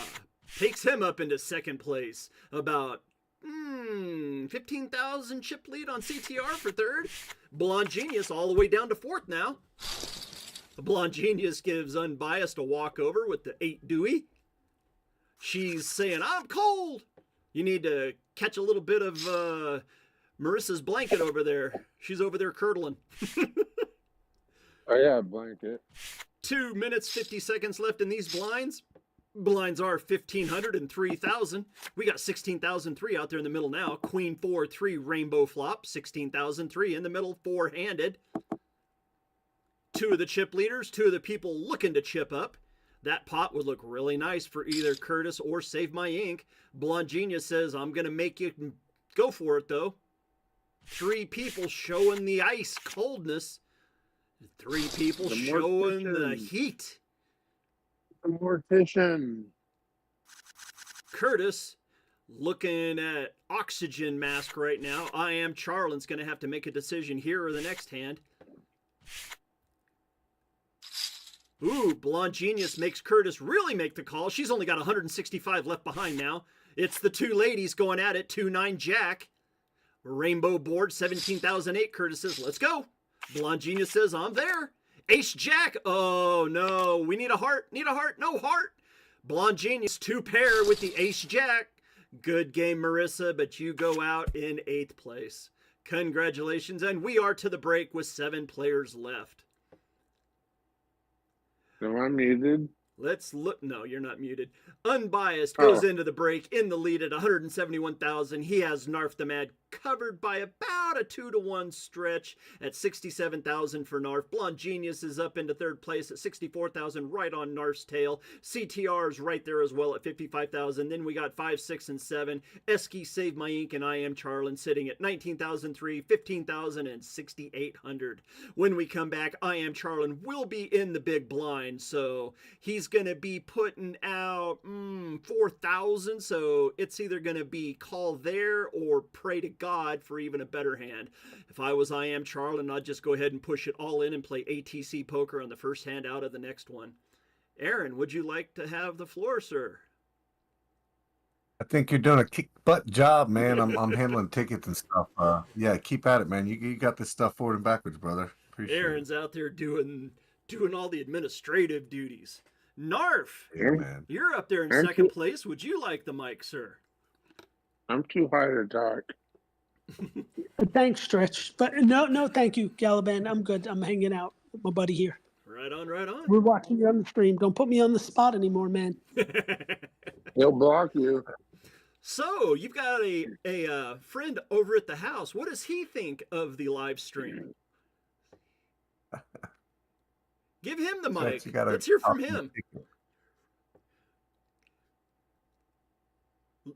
Takes him up into second place. About 15,000 chip lead on CTR for third. Blonde Genius all the way down to fourth now. Blonde Genius gives Unbiased a walkover with the 8 Dewey. She's saying, I'm cold. You need to catch a little bit of Marissa's blanket over there. She's over there curdling. Oh, yeah, blanket. 2 minutes, 50 seconds left in these blinds. Blinds are 1,500 and 3,000. We got 16,003 out there in the middle now. Queen 4-3 rainbow flop. 16,003 in the middle, 4-handed. 2 of the chip leaders, 2 of the people looking to chip up. That pot would look really nice for either Curtis or Save My Ink. Blonde Genius says, I'm going to make you go for it, though. 3 people showing the ice coldness. 3 people showing the heat. The mortician. Curtis looking at oxygen mask right now. I Am Charlin's going to have to make a decision here or the next hand. Ooh, Blonde Genius makes Curtis really make the call. She's only got 165 left behind now. It's the 2 ladies going at it. 2-9 Jack. Rainbow board, 17,008. Curtis says, let's go. Blonde Genius says, I'm there. Ace Jack. Oh, no. We need a heart. Need a heart. No heart. Blonde Genius, 2 pair with the Ace Jack. Good game, Marissa, but you go out in 8th place. Congratulations, and we are to the break with 7 players left. Am I muted? Let's look. No, you're not muted. Unbiased goes into the break in the lead at 171,000. He has Narf the Mad covered by about a 2-to-1 stretch at 67,000 for Narf. Blonde Genius is up into third place at 64,000, right on Narf's tail. CTR is right there as well at 55,000. Then we got 5, 6, and 7. Esky, Save My Ink, and I Am Charlin sitting at 19,003, 15,000, and 6,800. When we come back, I Am Charlin will be in the big blind, so he's going to be putting out 4,000, so it's either going to be call there or pray to God for even a better hand. If I was I Am Charlin, I'd just go ahead and push it all in and play ATC poker on the first hand out of the next one. Aaron, would you like to have the floor, sir? I think you're doing a kick butt job, man. I'm handling tickets and stuff. Yeah, keep at it, man. You got this stuff forward and backwards, brother. Appreciate Aaron's out there doing all the administrative duties. Narf, man. You're up there in second place. Would you like the mic, sir? I'm too high to talk. Thanks, Stretch. But no, thank you, Galaban. I'm good. I'm hanging out with my buddy here. Right Right on, right on. We're watching you on the stream. Don't put me on the spot anymore, man. He'll block you. So you've got a friend over at the house. What does he think of the live stream? Give him the mic. Let's hear from him.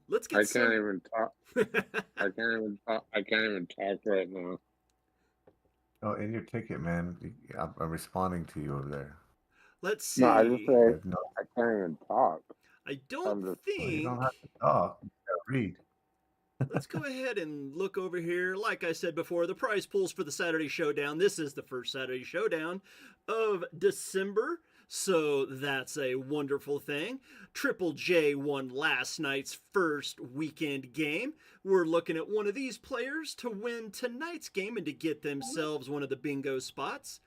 Let's get. I can't even talk. I can't even talk right now. Oh, in your ticket, man. I'm responding to you over there. Let's see. No, I just say I can't even talk. I don't think. Well, you don't have to talk. You gotta read. Let's go ahead and look over here. Like I said before, the prize pools for the Saturday Showdown. This is the first Saturday Showdown of December, so that's a wonderful thing. Triple J won last night's first weekend game. We're looking at one of these players to win tonight's game and to get themselves one of the bingo spots.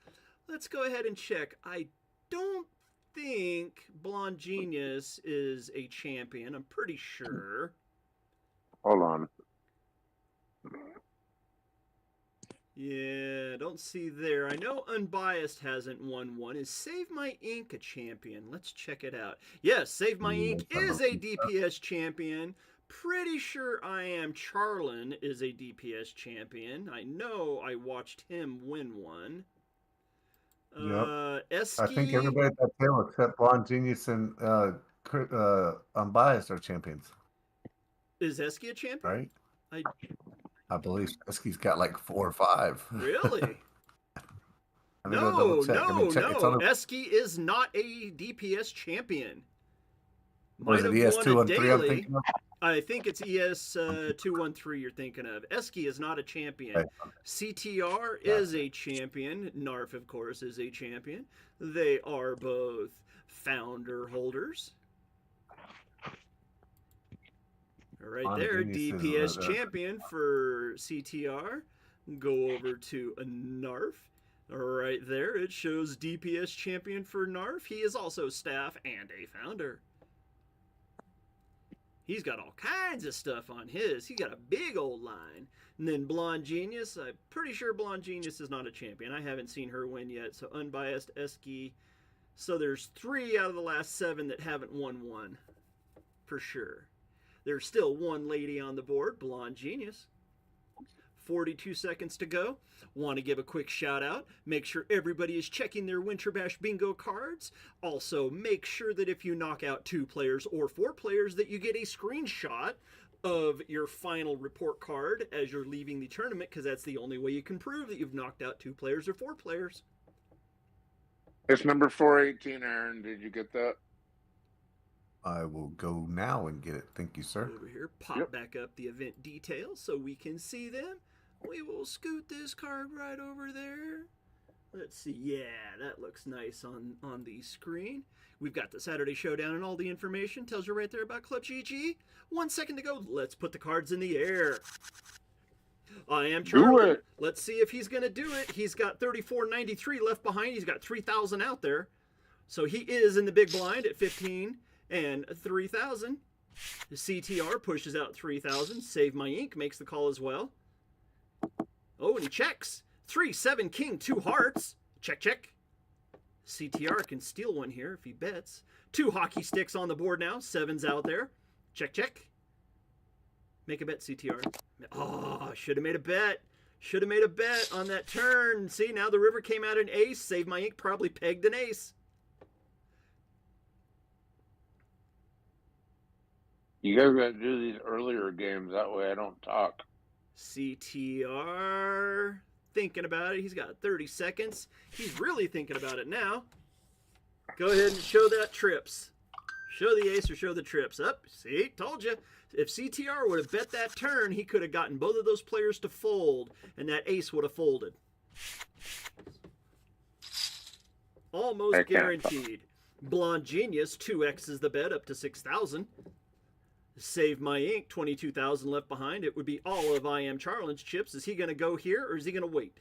Let's go ahead and check. I don't think Blonde Genius is a champion. I'm pretty sure. Hold on. Yeah, don't see there. I know Unbiased hasn't won one. Is Save My Ink a champion? Let's check it out. Yes, Save My Ink is a DPS champion. Pretty sure I Am Charlin is a DPS champion. I know I watched him win one. Yep. Esky, I think everybody at that table except Blonde Genius and Unbiased are champions. is Esky a champion? Right? I believe Esky's got like 4 or 5. Really? No. Esky is not a DPS champion. Was it ES213 I'm thinking of? I think it's ES213 you're thinking of. Esky is not a champion. Okay. CTR is a champion. Narf, of course, is a champion. They are both founder holders. Right there, DPS champion for CTR. Go over to a Narf. Right there, it shows DPS champion for Narf. He is also staff and a founder. He's got all kinds of stuff on his. He's got a big old line. And then Blonde Genius. I'm pretty sure Blonde Genius is not a champion. I haven't seen her win yet. So Unbiased, Esky. So there's 3 out of the last 7 that haven't won one. For sure. There's still one lady on the board, Blonde Genius. 42 seconds to go. Want to give a quick shout out. Make sure everybody is checking their Winter Bash bingo cards. Also, make sure that if you knock out 2 players or 4 players that you get a screenshot of your final report card as you're leaving the tournament, because that's the only way you can prove that you've knocked out 2 players or 4 players. It's number 418, Aaron. Did you get that? I will go now and get it. Thank you, sir. Over here, pop back up the event details so we can see them. We will scoot this card right over there. Let's see. Yeah, that looks nice on the screen. We've got the Saturday Showdown and all the information. Tells you right there about ClubGG. 1 second to go. Let's put the cards in the air. I Am Charlie. Let's see if he's going to do it. He's got 34.93 left behind. He's got 3,000 out there. So he is in the big blind at 15 and 3,000. The CTR pushes out 3,000. Save My Ink makes the call as well. Oh, and he checks. 3, 7, king, 2 hearts. Check, check. CTR can steal one here if he bets. 2 hockey sticks on the board now. 7's out there. Check, check. Make a bet, CTR. Oh, should have made a bet. Should have made a bet on that turn. See, now the river came out an ace. Save My Ink probably pegged an ace. You guys got to do these earlier games. That way I don't talk. CTR thinking about it. He's got 30 seconds. He's really thinking about it now. Go ahead and show that trips. Show the ace or show the trips. Up. See, told you. If CTR would have bet that turn, he could have gotten both of those players to fold, and that ace would have folded. Almost guaranteed. Blonde Genius, 2x's the bet up to 6,000. Save My Ink, 22,000 left behind. It would be all of I Am Charlin's chips. Is he going to go here or is he going to wait?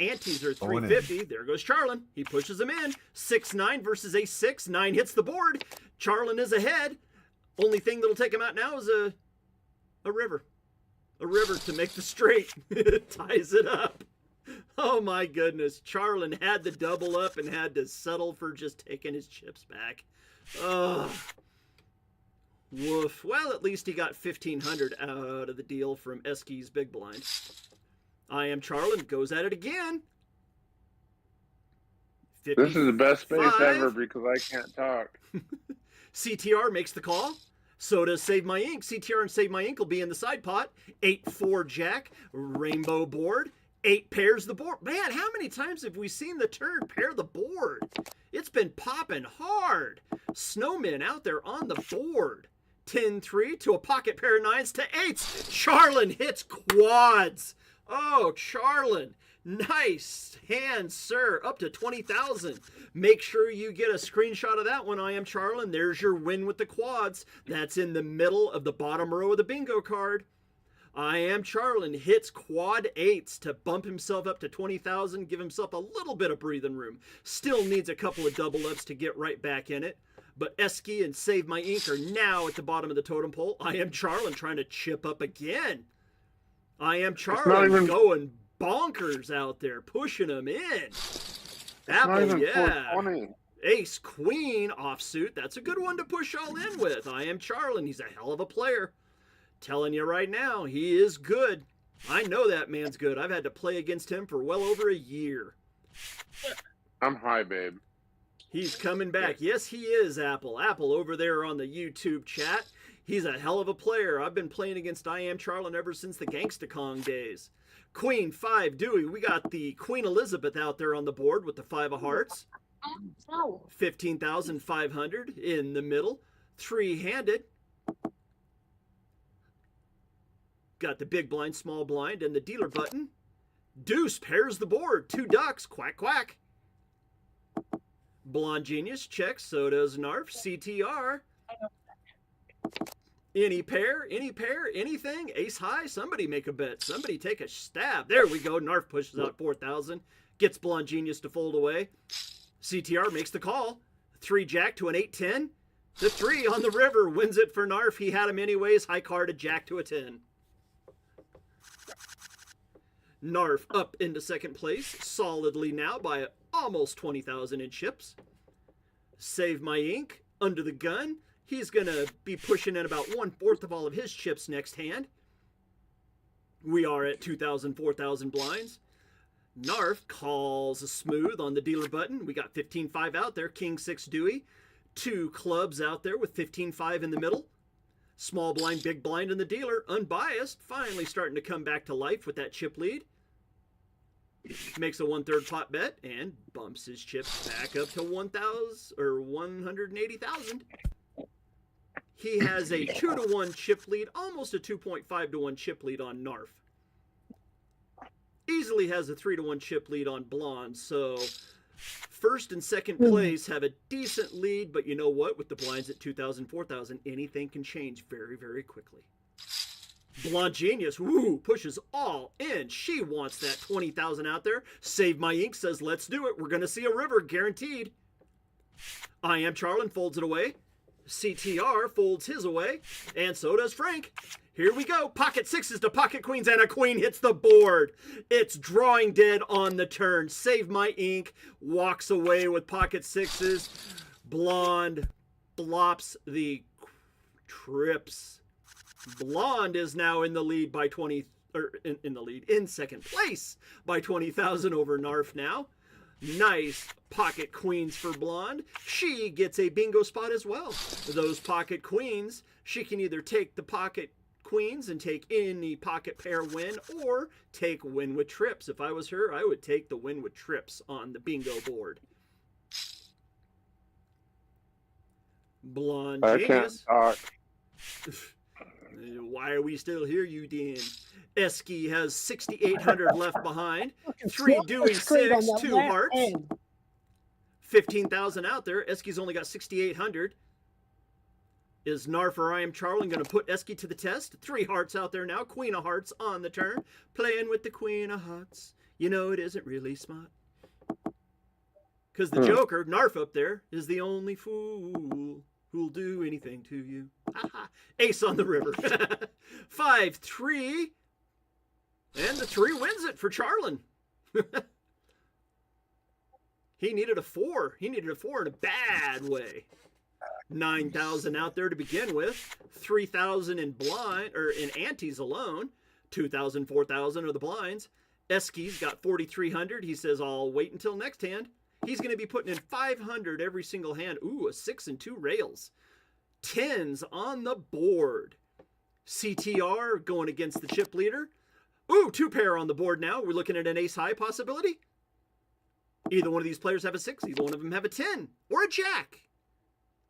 Antes are 350. There goes Charlin. He pushes him in. 6-9 versus a 6. 9 hits the board. Charlin is ahead. Only thing that'll take him out now is a river. A river to make the straight. Ties it up. Oh my goodness. Charlin had the double up and had to settle for just taking his chips back. Ugh. Woof. Well, at least he got 1,500 out of the deal from Eski's big blind. I Am Charlin goes at it again. This is the best space 55. ever because I can't talk. CTR makes the call. So does Save My Ink. CTR and Save My Ink will be in the side pot. 8-4 jack. Rainbow board. 8 pairs the board. Man, how many times have we seen the turn pair the board? It's been popping hard. Snowmen out there on the board. 10-3 to a pocket pair of 9s to 8s. Charlin hits quads. Oh, Charlin. Nice hand, sir. Up to 20,000. Make sure you get a screenshot of that one. I Am Charlin. There's your win with the quads. That's in the middle of the bottom row of the bingo card. I Am Charlin hits quad 8s to bump himself up to 20,000, give himself a little bit of breathing room. Still needs a couple of double ups to get right back in it. But Eski and Save My Ink are now at the bottom of the totem pole. I Am Charlin trying to chip up again. I Am Charlin going bonkers out there, pushing him in. Apple, yeah. Ace, Queen, offsuit. That's a good one to push all in with. I Am Charlin. He's a hell of a player. Telling you right now, he is good. I know that man's good. I've had to play against him for well over a year. I'm high, babe. He's coming back. Yes, he is, Apple. Apple over there on the YouTube chat. He's a hell of a player. I've been playing against I Am Charlin ever since the Gangsta Kong days. Queen 5 Dewey. We got the Queen Elizabeth out there on the board with the 5 of hearts. 15,500 in the middle. 3-handed. Got the big blind, small blind, and the dealer button. Deuce pairs the board. 2 ducks. Quack, quack. Blonde Genius checks. So does Narf. CTR. Any pair, anything. Ace high. Somebody make a bet. Somebody take a stab. There we go. Narf pushes out 4,000. Gets Blonde Genius to fold away. CTR makes the call. 3 jack to an 8-10. The 3 on the river wins it for Narf. He had him anyways. High card, a jack to a 10. Narf up into second place, solidly now by almost 20,000 in chips. Save My Ink under the gun. He's going to be pushing in about 1/4 of all of his chips next hand. We are at 2,000, 4,000 blinds. Narf calls a smooth on the dealer button. We got 15-5 out there. King 6 Dewey. 2 clubs out there with 15-5 in the middle. Small blind, big blind in the dealer. Unbiased. Finally starting to come back to life with that chip lead. Makes a 1/3 pot bet and bumps his chips back up to 1,000 or 180,000. He has a 2-to-1 chip lead, almost a 2.5-to-1 chip lead on Narf. Easily has a 3-to-1 chip lead on Blonde, so first and second place have a decent lead, but you know what? With the blinds at 2,000, 4,000, anything can change very, very quickly. Blonde Genius, woo, pushes all in. She wants that 20,000 out there. Save My Ink says, let's do it. We're going to see a river, guaranteed. I Am Charlin folds it away. CTR folds his away, and so does Frank. Here we go. Pocket 6s to pocket queens, and a queen hits the board. It's drawing dead on the turn. Save My Ink walks away with pocket 6s. Blonde blops the trips. Blonde is now in the lead by 20, or in second place by 20,000 over Narf now. Nice pocket queens for Blonde. She gets a bingo spot as well. Those pocket queens, she can either take the pocket queens and take any pocket pair win, or take win with trips. If I was her, I would take the win with trips on the bingo board. Blonde Genius. I can't talk. Why are we still here, you Dan? Eski has 6,800 left behind. 3 Dewey 6, 2 hearts. 15,000 out there. Eski's only got 6,800. Is Narf or I Am Charlin going to put Eski to the test? 3 hearts out there now. Queen of hearts on the turn. Playing with the Queen of hearts. You know it isn't really smart. Because the Joker, Narf up there, is the only fool who'll do anything to you. Ace on the river. 5-3. And the 3 wins it for Charlin. He needed a 4. He needed a 4 in a bad way. 9,000 out there to begin with. 3,000 in blind or in antes alone. 2,000, 4,000 are the blinds. Eski's got 4,300. He says, I'll wait until next hand. He's going to be putting in 500 every single hand. Ooh, a 6 and 2 rails. 10s on the board. CTR going against the chip leader. Ooh, 2 pair on the board now. We're looking at an ace high possibility. Either one of these players have a 6. Either one of them have a 10 or a jack.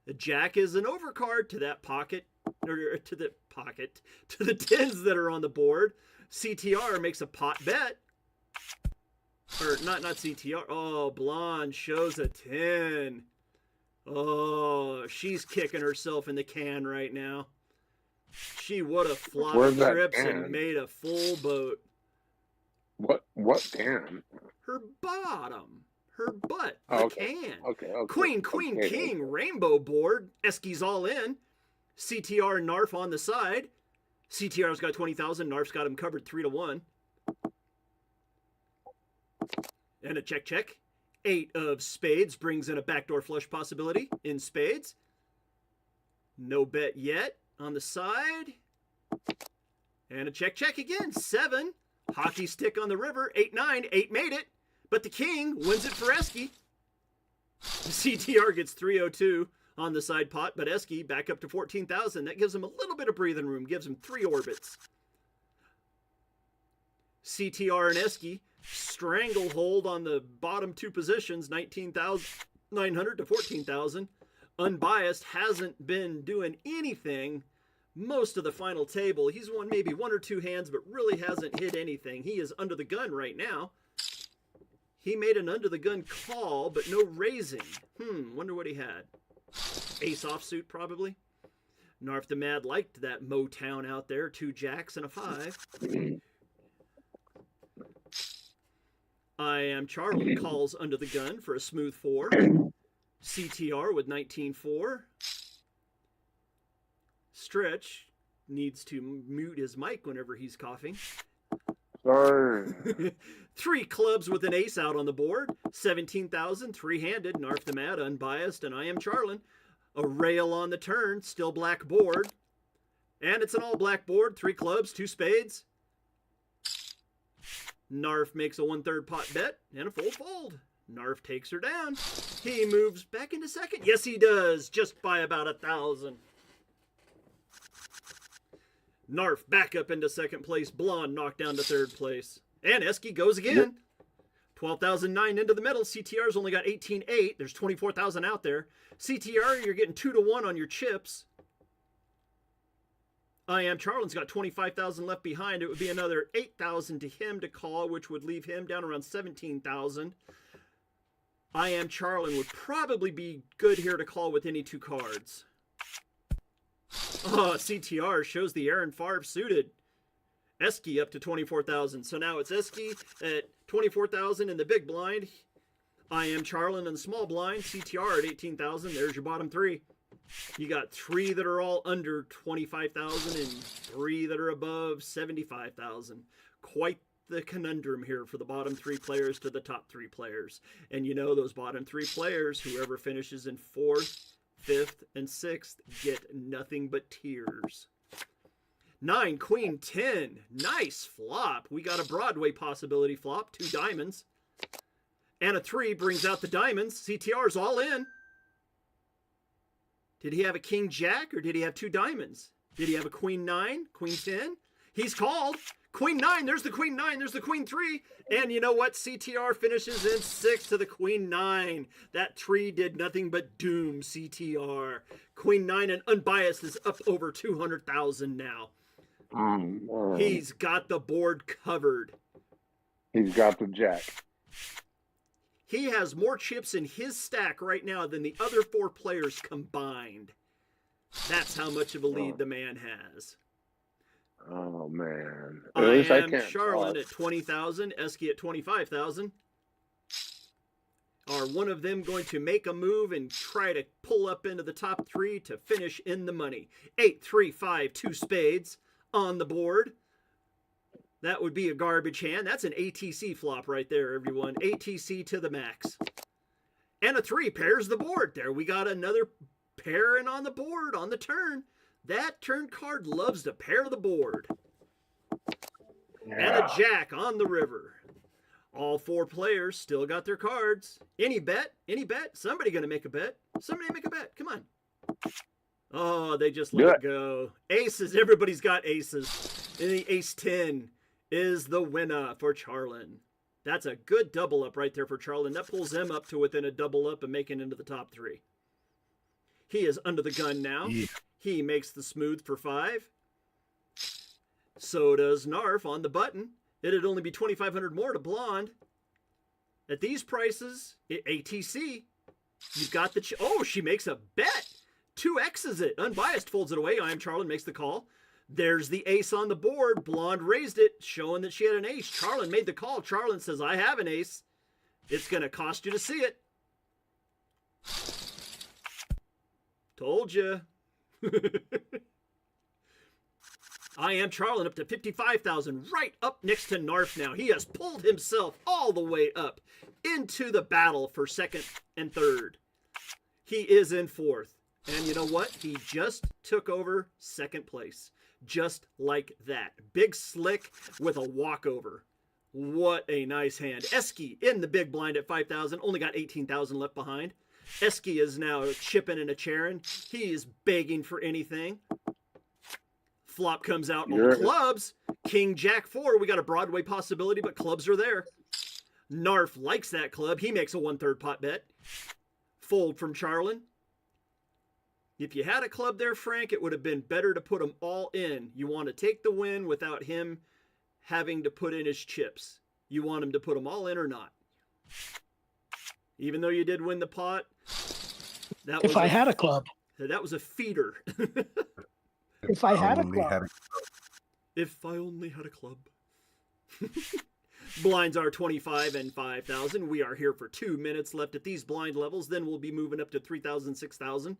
The jack is an overcard to that pocket, or to the 10s that are on the board. CTR makes a pot bet. Or not CTR. Oh, Blonde shows a 10. Oh, she's kicking herself in the can right now. She would have flopped trips and made a full boat. What can? Her bottom. Her butt. Oh, the can. Okay. Queen, king, rainbow board. Eski's all in. CTR and Narf on the side. CTR's got 20,000. Narf's got him covered 3-1. And a check. 8 of spades brings in a backdoor flush possibility in spades. No bet yet on the side. And a check again. 7. Hockey stick on the river. 8-9. 8 made it. But the king wins it for Eski. CTR gets 302 on the side pot, but Eski back up to 14,000. That gives him a little bit of breathing room. Gives him 3 orbits. CTR and Eski stranglehold on the bottom 2 positions, 19,900 to 14,000. Unbiased hasn't been doing anything most of the final table. He's won maybe 1 or 2 hands, but really hasn't hit anything. He is under the gun right now. He made an under the gun call, but no raising. Wonder what he had. Ace offsuit, probably. Narf the Mad liked that Motown out there. 2 jacks and a 5. I Am Charlie calls under the gun for a smooth 4. CTR with 19-4. Stretch needs to mute his mic whenever he's coughing. Sorry. 3 clubs with an ace out on the board. 17,000, 3-handed. Narf the Mad, unbiased, and I Am Charlin. A rail on the turn, still black board. And it's an all black board. 3 clubs, 2 spades. Narf makes a 1/3 pot bet and a full fold. Narf takes her down. He moves back into second. Yes, he does, just by about 1,000. Narf back up into second place. Blonde knocked down to 3rd place. And Eski goes again. 12,009 into the middle. CTR's only got 18.8. There's 24,000 out there. CTR, you're getting 2-1 on your chips. I Am Charlin's got 25,000 left behind. It would be another 8,000 to him to call, which would leave him down around 17,000. I Am Charlin would probably be good here to call with any 2 cards. Oh, CTR shows the Aaron Favre suited. Eski up to 24,000. So now it's Eski at 24,000 in the big blind. I Am Charlin in the small blind. CTR at 18,000. There's your bottom 3. You got 3 that are all under 25,000 and 3 that are above 75,000. Quite the conundrum here for the bottom 3 players to the top 3 players. And you know those bottom 3 players, whoever finishes in 4th, 5th, and 6th, get nothing but tears. 9, Queen, 10. Nice flop. We got a Broadway possibility flop. 2 diamonds. And a 3 brings out the diamonds. CTR's all in. Did he have a King Jack or did he have 2 diamonds? Did he have a Queen 9, Queen 10? He's called. Queen 9, there's the Queen 9, there's the Queen 3. And you know what? CTR finishes in 6th to the Queen 9. That 3 did nothing but doom CTR. Queen 9 and unbiased is up over 200,000 now. He's got the board covered. He's got the jack. He has more chips in his stack right now than the other 4 players combined. That's how much of a lead the man has. Oh, man. I Am Charlin at 20,000, Eski at 25,000. Are one of them going to make a move and try to pull up into the top 3 to finish in the money? 8, 3, 5, 2 spades on the board. That would be a garbage hand. That's an ATC flop right there, everyone. ATC to the max. And a 3 pairs the board. There we got another pairing on the board on the turn. That turn card loves to pair the board. Yeah. And a jack on the river. All 4 players still got their cards. Any bet? Any bet? Somebody going to make a bet. Somebody make a bet. Come on. Oh, they just let it go. Aces. Everybody's got aces. And the ace 10 is the winner for Charlin. That's a good double up right there for Charlin. That pulls him up to within a double up and making into the top 3. He is under the gun now. Yeah. He makes the smooth for 5. So does Narf on the button. It'd only be 2,500 more to Blonde. At these prices, ATC, you've got the... Oh, she makes a bet. 2X's it. Unbiased folds it away. I am Charlin makes the call. There's the ace on the board. Blonde raised it, showing that she had an ace. Charlin made the call. Charlin says, I have an ace. It's going to cost you to see it. Told you. I am Charlin up to 55,000, right up next to Narf now. He has pulled himself all the way up into the battle for 2nd and 3rd. He is in 4th. And you know what? He just took over 2nd place. Just like that. Big slick with a walkover. What a nice hand. Eski in the big blind at 5,000. Only got 18,000 left behind. Eski is now chipping and a chairing. He is begging for anything. Flop comes out on clubs. King, Jack 4. We got a Broadway possibility, but clubs are there. Narf likes that club. He makes a 1/3 pot bet. Fold from Charlin. If you had a club there, Frank, it would have been better to put them all in. You want to take the win without him having to put in his chips. You want him to put them all in or not. Even though you did win the pot, that was I had a club. That was a feeder. If I had a club. If I only had a club. Blinds are 25 and 5,000. We are here for 2 minutes left at these blind levels. Then we'll be moving up to 3,000, 6,000.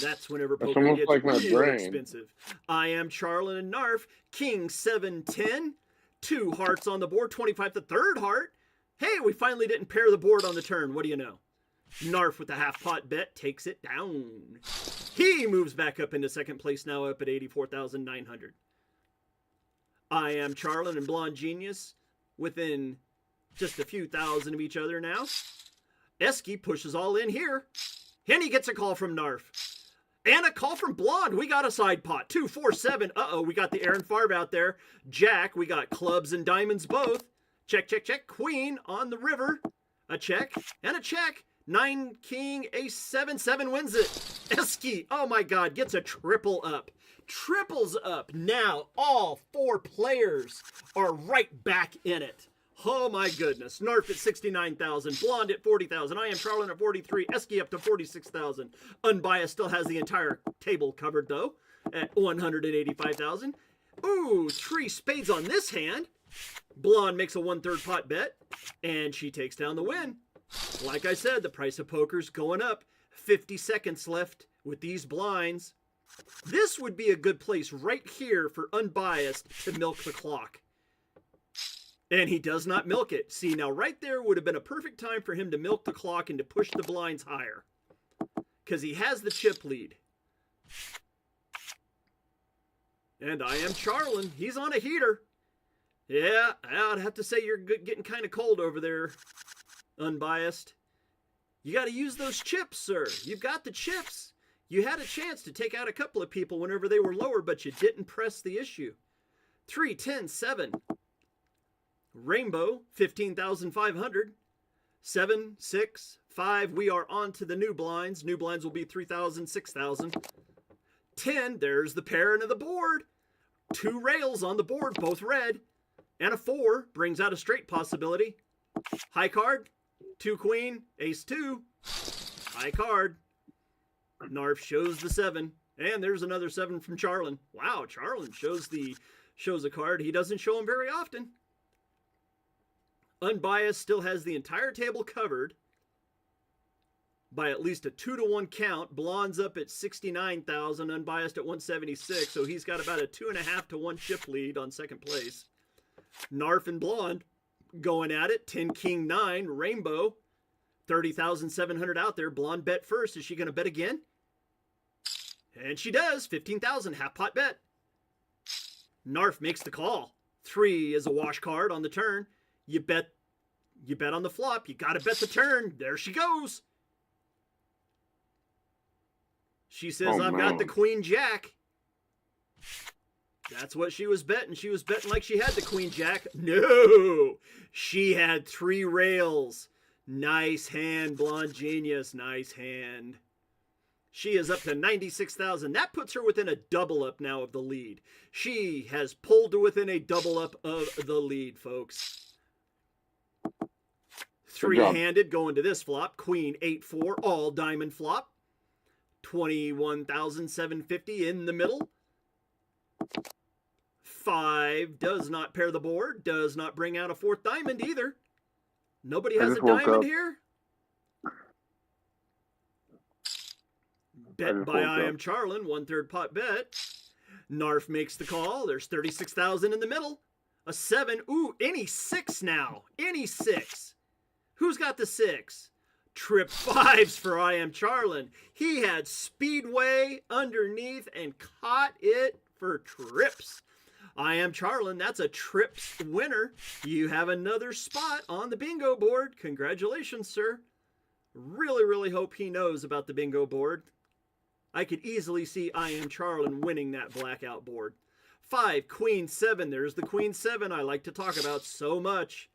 That's whenever poker gets like really expensive. I am Charlin and Narf. King 7, 10. 2 hearts on the board. 25 the 3rd heart. Hey, we finally didn't pair the board on the turn. What do you know? Narf with the half pot bet takes it down. He moves back up into 2nd place now, up at 84,900. I am Charlin and Blonde Genius within just a few thousand of each other now. Eski pushes all in here. And he gets a call from Narf. And a call from Blonde. We got a side pot. 2, 4, 7. Uh-oh, we got the Aaron Farb out there. Jack, we got clubs and diamonds both. Check, check, check. Queen on the river. A check and a check. 9, king, ace, 7. 7 wins it. Eski, oh my God, gets a triple up. Triples up. Now all 4 players are right back in it. Oh my goodness. Narf at 69,000. Blonde at 40,000. I am Charlin at 43. Eski up to 46,000. Unbiased still has the entire table covered though at 185,000. Ooh, 3 spades on this hand. Blonde makes a 1/3 pot bet and she takes down the win. Like I said, the price of poker's going up. 50 seconds left with these blinds. This would be a good place right here for Unbiased to milk the clock. And he does not milk it. See, now right there would have been a perfect time for him to milk the clock and to push the blinds higher. Because he has the chip lead. And I am Charlin. He's on a heater. Yeah, I'd have to say you're getting kind of cold over there, Unbiased. You got to use those chips, sir. You've got the chips. You had a chance to take out a couple of people whenever they were lower, but you didn't press the issue. 3, 10, 7. Rainbow, 15,500. 7, 6, 5. We are on to the new blinds. New blinds will be 3,000, 6,000. 10, there's the pairing of the board. 2 rails on the board, both red. And a 4 brings out a straight possibility. High card, 2 queen, ace 2. High card. Narf shows the 7. And there's another 7 from Charlin. Wow, Charlin shows a card. He doesn't show them very often. Unbiased still has the entire table covered. by at least a 2-to-1 count. Blonde's up at 69,000, Unbiased at 176, so he's got about a 2.5-to-1 chip lead on second place. Narf and Blonde going at it. 10 King 9 Rainbow, 30,700 out there. Blonde bet first. Is she going to bet again? And she does. 15,000 half pot bet. Narf makes the call. 3 is a wash card on the turn. You bet on the flop. You got to bet the turn. There she goes. She says, I've got the Queen Jack. That's what she was betting. She was betting like she had the Queen Jack. No, she had 3 rails. Nice hand, Blonde Genius. Nice hand. She is up to 96,000. That puts her within a double up now of the lead. She has pulled to within a double up of the lead, folks. 3-handed going to this flop. Queen 8-4, all diamond flop. 21,750 in the middle. 5 does not pair the board. Does not bring out a 4th diamond either. Nobody has a diamond here. Bet by I Am Charlin, 1/3 pot bet. Narf makes the call. There's 36,000 in the middle. A 7. Ooh, any 6 now. Any 6. Who's got the 6? Trip 5s for I Am Charlin. He had Speedway underneath and caught it for trips. I Am Charlin, that's a trips winner. You have another spot on the bingo board. Congratulations, sir. Really, really hope he knows about the bingo board. I could easily see I Am Charlin winning that blackout board. 5, Queen 7. There's the Queen 7 I like to talk about so much.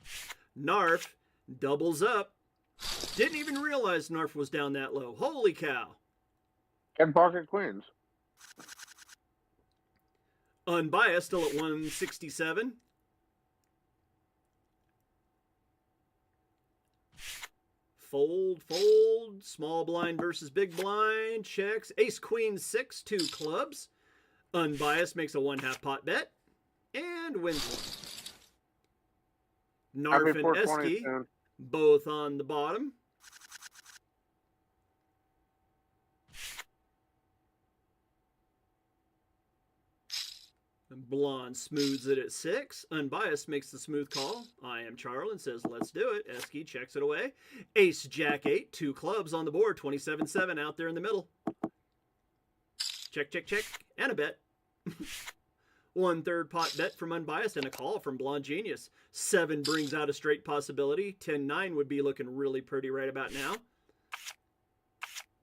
Narf doubles up. Didn't even realize Narf was down that low. Holy cow. And pocket queens. Unbiased still at 167. Fold, fold. Small blind versus big blind. Checks. Ace, Queen 6, 2 clubs. Unbiased makes a 1/2 pot bet. And wins one. Narf and Esky both on the bottom. Blonde smooths it at 6. Unbiased makes the smooth call. I Am Charlin says, let's do it. Esky checks it away. Ace, Jack 8, 2 clubs on the board. 27-7 out there in the middle. Check, check, check. And a bet. 1/3 pot bet from Unbiased and a call from Blonde Genius. 7 brings out a straight possibility. 10-9 would be looking really pretty right about now.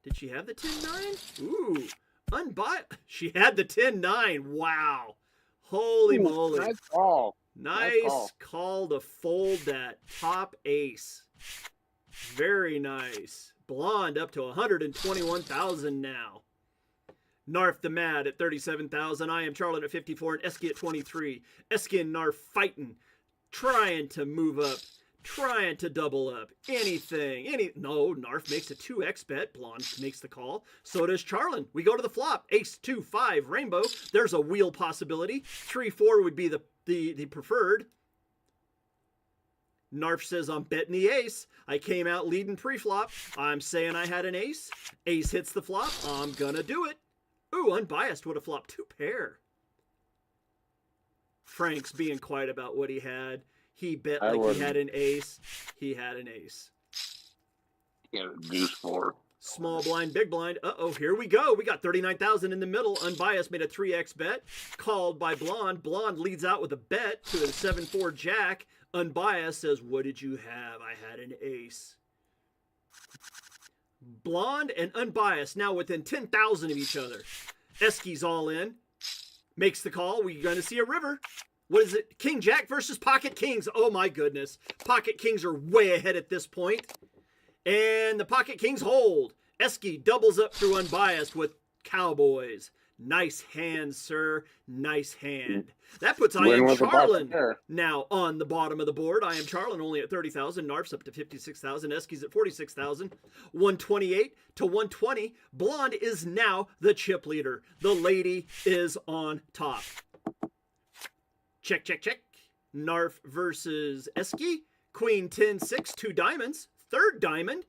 Did she have the 10-9? Ooh. Unbiased. She had the 10-9. Wow. Holy moly. Nice call. Nice call to fold that top ace. Very nice. Blonde up to 121,000 now. Narf the Mad at 37,000. I Am Charlotte at 54 and Esky at 23. Esky and Narf fighting. Trying to move up. Trying to double up. Anything. No, Narf makes a 2x bet. Blonde makes the call. So does Charlin. We go to the flop. Ace, 2, 5, Rainbow. There's a wheel possibility. 3, 4 would be the preferred. Narf says, I'm betting the ace. I came out leading pre-flop. I'm saying I had an ace. Ace hits the flop. I'm gonna do it. Ooh, Unbiased would have flopped 2 pair. Frank's being quiet about what he had. He bet like he had an ace. He had an ace. Yeah, deuce 4. Small blind, big blind. Uh-oh, here we go. We got 39,000 in the middle. Unbiased made a 3x bet. Called by Blonde. Blonde leads out with a bet to a 7-4 jack. Unbiased says, what did you have? I had an ace. Blonde and Unbiased now within 10,000 of each other. Esky's all in. Makes the call. We're going to see a river. What is it? King Jack versus Pocket Kings. Oh my goodness. Pocket Kings are way ahead at this point. And the Pocket Kings hold. Esky doubles up through Unbiased with Cowboys. Nice hand, sir. Nice hand. That puts I Am Charlin now on the bottom of the board. I Am Charlin only at 30,000. Narf's up to 56,000. Esky's at 46,000. 128 to 120. Blonde is now the chip leader. The lady is on top. Check, check, check. Narf versus Esky. Queen 10-6, 2 diamonds. 3rd diamond.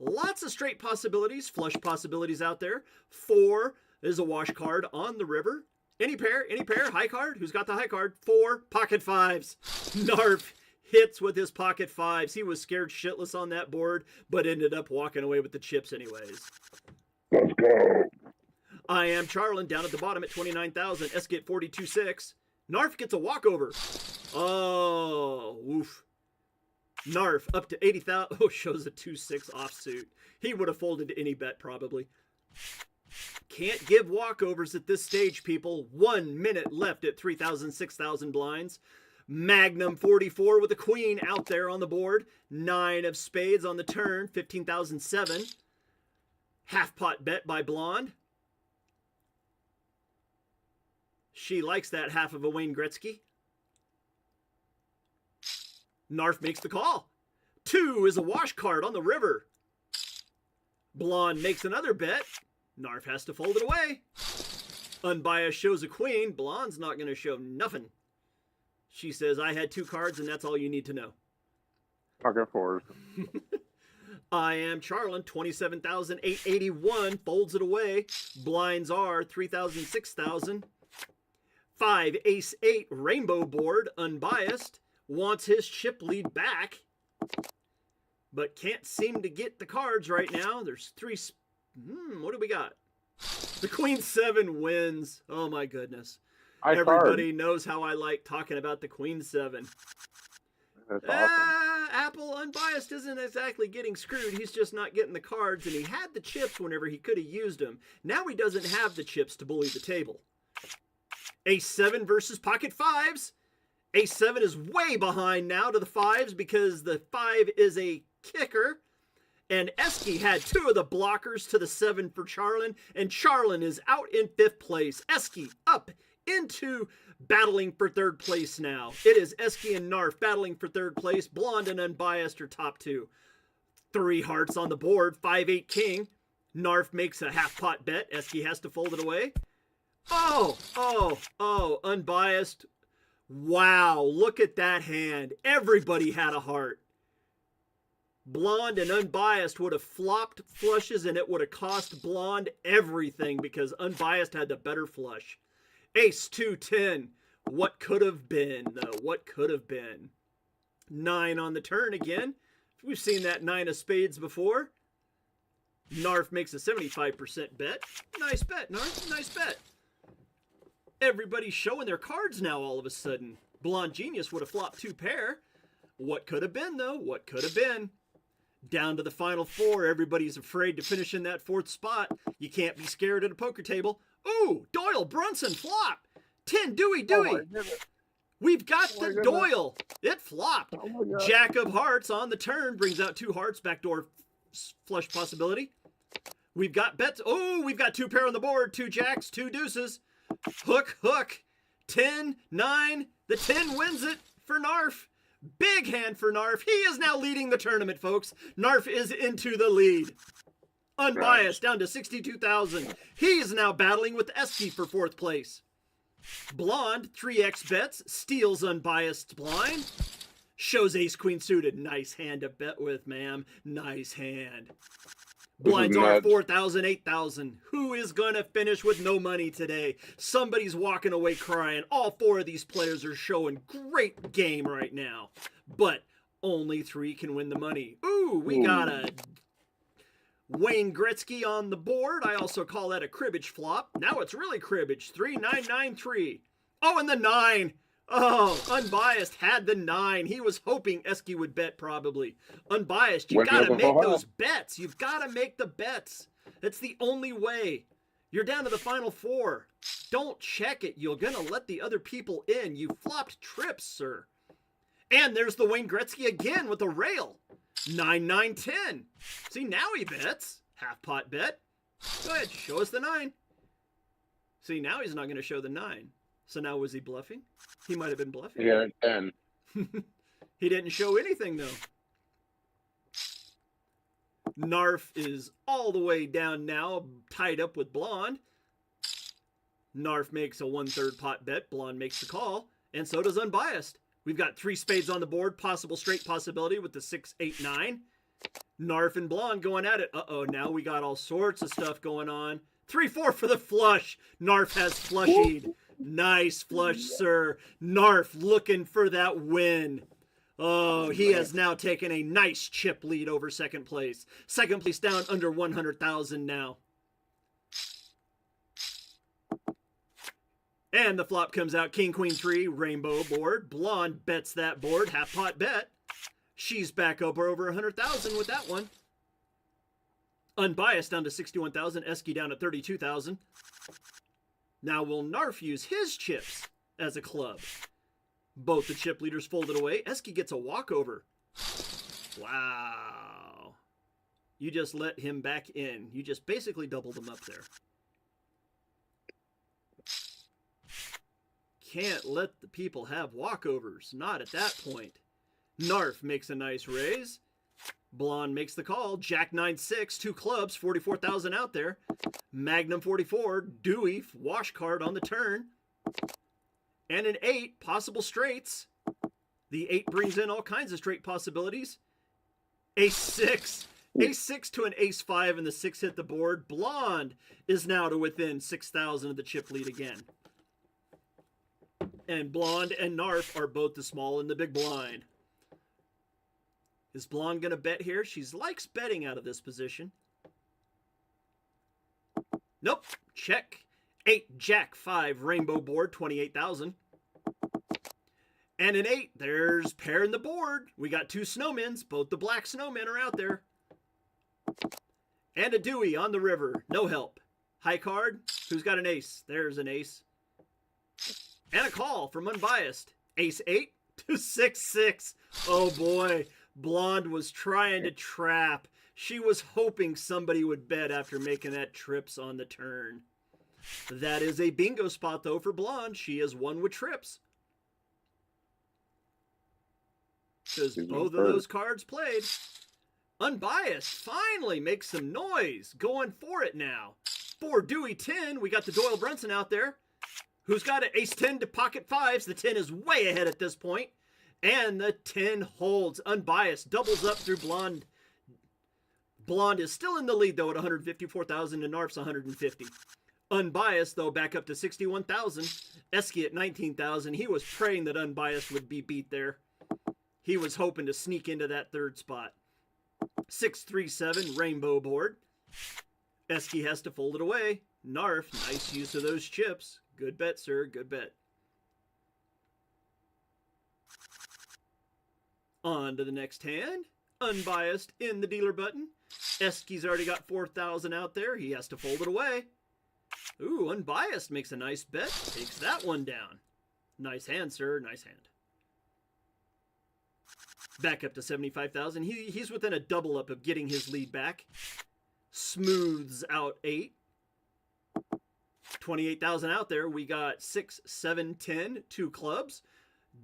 Lots of straight possibilities, flush possibilities out there. 4 is a wash card on the river. Any pair, high card. Who's got the high card? 4 pocket 5s. Narf hits with his pocket 5s. He was scared shitless on that board, but ended up walking away with the chips anyways. Let's go. I am Charlin down at the bottom at 29,000. S get 42.6. Narf gets a walkover. Oh, woof. Narf up to 80,000. Oh, shows a 2-6 offsuit. He would have folded any bet probably. Can't give walkovers at this stage, people. 1 minute left at 3,000, 6,000 blinds. Magnum 44 with a queen out there on the board. 9 of spades on the turn. 15,007. Half pot bet by Blonde. She likes that half of a Wayne Gretzky. Narf makes the call. 2 is a wash card on the river. Blonde makes another bet. Narf has to fold it away. Unbiased shows a queen. Blonde's not going to show nothing. She says, I had 2 cards and that's all you need to know. Pocket 4s. I am Charlin, 27,881. Folds it away. Blinds are 3,000, 6,000. 5 ace 8 rainbow board, unbiased. Wants his chip lead back, but can't seem to get the cards right now. There's 3. What do we got? The queen 7 wins. Oh my goodness. Everybody knows how I like talking about the queen 7. That's awesome. Apple unbiased isn't exactly getting screwed. He's just not getting the cards, and he had the chips whenever he could have used them. Now he doesn't have the chips to bully the table. Ace 7 versus pocket 5s. Ace 7 is way behind now to the 5s because the 5 is a kicker. And Eski had 2 of the blockers to the 7 for Charlin. And Charlin is out in 5th place. Eski up into battling for 3rd place now. It is Eski and Narf battling for 3rd place. Blonde and unbiased are top 2. 3 hearts on the board. 5-8 king. Narf makes a half pot bet. Eski has to fold it away. Oh, unbiased. Wow, look at that hand. Everybody had a heart. Blonde and unbiased would have flopped flushes and it would have cost Blonde everything because unbiased had the better flush. Ace 2-10. What could have been, though? What could have been? 9 on the turn again. We've seen that 9 of spades before. Narf makes a 75% bet. Nice bet, Narf. Nice bet. Everybody's showing their cards now all of a sudden. Blonde Genius would have flopped 2 pair. What could have been, though? What could have been? Down to the final 4. Everybody's afraid to finish in that 4th spot. You can't be scared at a poker table. Ooh, Doyle Brunson flop. 10 Dewey. We've got the Doyle. It flopped. Jack of hearts on the turn. Brings out 2 hearts. Backdoor flush possibility. We've got bets. Oh, we've got 2 pair on the board. 2 jacks, 2 deuces. Hook. 10, 9. The 10 wins it for Narf. Big hand for Narf. He is now leading the tournament, folks. Narf is into the lead. Unbiased down to 62,000. He's now battling with Eski for 4th place. Blonde, 3x bets, steals unbiased blind. Shows ace queen suited. Nice hand to bet with, ma'am. Nice hand. Blinds are 4,000, 8,000. Who is going to finish with no money today? Somebody's walking away crying. All 4 of these players are showing great game right now. But only 3 can win the money. Ooh, we got a Wayne Gretzky on the board. I also call that a cribbage flop. Now it's really cribbage. 3-9-9-3. Oh, and the 9. Oh, unbiased had the 9. He was hoping Eski would bet probably. Unbiased, you got to make those bets. You've got to make the bets. That's the only way. You're down to the final 4. Don't check it. You're going to let the other people in. You flopped trips, sir. And there's the Wayne Gretzky again with a rail. 9-9-10. See, now he bets. Half pot bet. Go ahead, show us the 9. See, now he's not going to show the 9. So now was he bluffing? He might have been bluffing. Yeah, 10. He didn't show anything, though. Narf is all the way down now, tied up with Blonde. Narf makes a 1/3 pot bet. Blonde makes the call. And so does Unbiased. We've got 3 spades on the board. Possible straight possibility with the 6, 8, 9. Narf and Blonde going at it. Uh-oh, now we got all sorts of stuff going on. 3-4 for the flush. Narf has flushied. Nice flush, sir. Narf looking for that win. Oh, he has now taken a nice chip lead over second place. Second place down under 100,000 now. And the flop comes out. King, Queen, 3, rainbow board. Blonde bets that board. Half pot bet. She's back up over 100,000 with that one. Unbiased down to 61,000. Esky down to 32,000. Now will Narf use his chips as a club? Both the chip leaders folded away. Esky gets a walkover. Wow. You just let him back in. You just basically doubled him up there. Can't let the people have walkovers. Not at that point. Narf makes a nice raise. Blonde makes the call. Jack 9-6, 2 clubs, 44,000 out there. Magnum 44, Dewey, wash card on the turn. And an 8, possible straights. The 8 brings in all kinds of straight possibilities. Ace 6. Ace 6 to an ace 5, and the 6 hit the board. Blonde is now to within 6,000 of the chip lead again. And Blonde and Narf are both the small and the big blind. Is Blonde going to bet here? She likes betting out of this position. Nope. Check. 8, Jack 5, rainbow board, 28,000. And an 8, there's pair in the board. We got 2 snowmen. Both the black snowmen are out there. And a Dewey on the river. No help. High card. Who's got an ace? There's an ace. And a call from Unbiased. Ace 8 to 6-6. Oh boy. Blonde was trying to trap. She was hoping somebody would bet after making that trips on the turn. That is a bingo spot, though, for Blonde. She has won with trips. Because both of those cards played. Unbiased finally makes some noise. Going for it now. For Dewey 10, we got the Doyle Brunson out there. Who's got an ace 10 to pocket 5s. The 10 is way ahead at this point. And the 10 holds. Unbiased doubles up through Blonde. Blonde is still in the lead, though, at 154,000 and Narf's 150. Unbiased, though, back up to 61,000. Esky at 19,000. He was praying that Unbiased would be beat there. He was hoping to sneak into that third spot. 6-3-7, rainbow board. Esky has to fold it away. Narf, nice use of those chips. Good bet, sir. Good bet. On to the next hand. Unbiased in the dealer button. Esky's already got 4,000 out there. He has to fold it away. Ooh, Unbiased makes a nice bet. Takes that one down. Nice hand, sir. Nice hand. Back up to 75,000. He's within a double up of getting his lead back. Smooths out 8. 28,000 out there. We got 6, 7, 10, 2 clubs.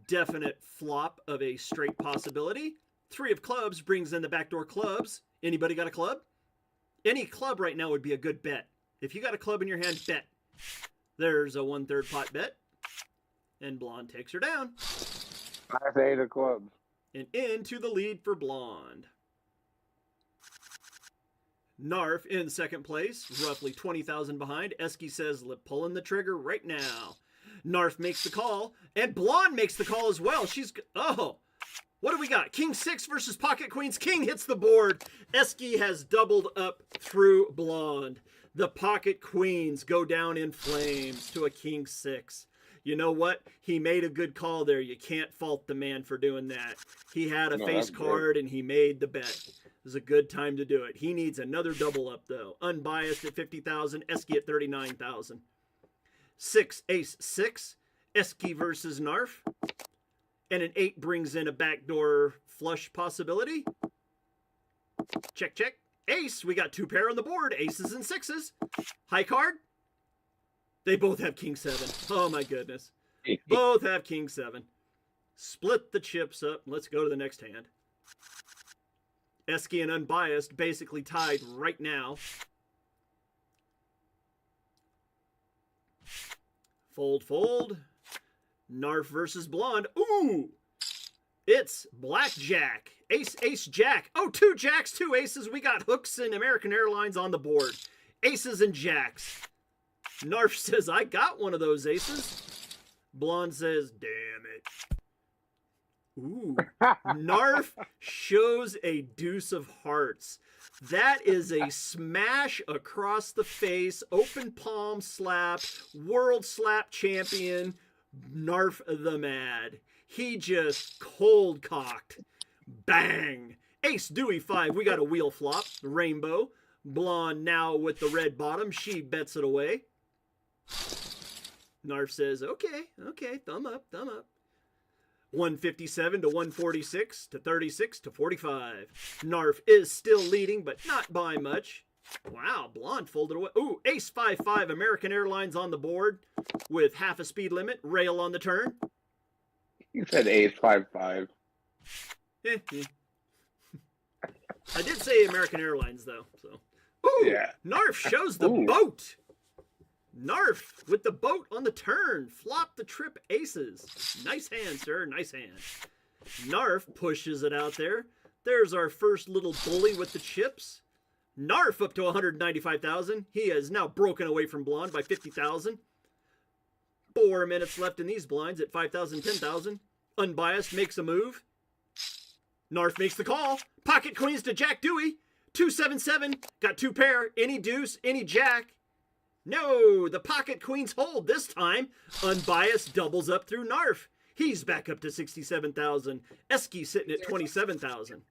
Definite flop of a straight possibility. 3 of clubs brings in the backdoor clubs. Anybody got a club? Any club right now would be a good bet. If you got a club in your hand, bet. There's a 1/3 pot bet. And Blonde takes her down. Nice 8 of clubs. And into the lead for Blonde. Narf in second place, roughly 20,000 behind. Esky says, pulling the trigger right now. Narf makes the call, and Blonde makes the call as well. What do we got? King 6 versus Pocket Queens. King hits the board. Esky has doubled up through Blonde. The Pocket Queens go down in flames to a King 6. You know what? He made a good call there. You can't fault the man for doing that. He had a face card, and he made the bet. It was a good time to do it. He needs another double up, though. Unbiased at 50,000. Esky at 39,000. 6, ace 6. Esky versus Narf. And an 8 brings in a backdoor flush possibility. Check, check. Ace. We got 2 pair on the board. Aces and 6s. High card. They both have King 7. Oh, my goodness. Both have King 7. Split the chips up. Let's go to the next hand. Esky and Unbiased basically tied right now. Fold, fold. Narf versus Blonde. Ooh! It's blackjack. Ace, ace, jack. Oh, 2 jacks, 2 aces. We got hooks and American Airlines on the board. Aces and jacks. Narf says, I got one of those aces. Blonde says, damn it. Ooh. Narf shows a deuce of hearts. That is a smash across the face, open palm slap, world slap champion, Narf the Mad. He just cold cocked. Bang. Ace Dewey 5. We got a wheel flop. Rainbow. Blonde now with the red bottom. She bets it away. Narf says, okay, thumb up, thumb up. 157 to 146 to 36 to 45. Narf is still leading, but not by much. Wow, Blonde folded away. Ooh, Ace 5-5, American Airlines on the board with half a speed limit. Rail on the turn. You said Ace 5-5. I did say American Airlines, though. So, ooh, yeah. Narf shows the boat. Narf with the boat on the turn. Flop the trip aces. Nice hand, sir. Nice hand. Narf pushes it out there. There's our first little bully with the chips. Narf up to 195,000. He has now broken away from Blonde by 50,000. 4 minutes left in these blinds at 5,000, 10,000. Unbiased makes a move. Narf makes the call. Pocket queens to Jack Dewey. 277. Got 2 pair. Any deuce, any jack. No, the pocket queens hold this time. Unbiased doubles up through Narf. He's back up to 67,000. Esky sitting at 27,000.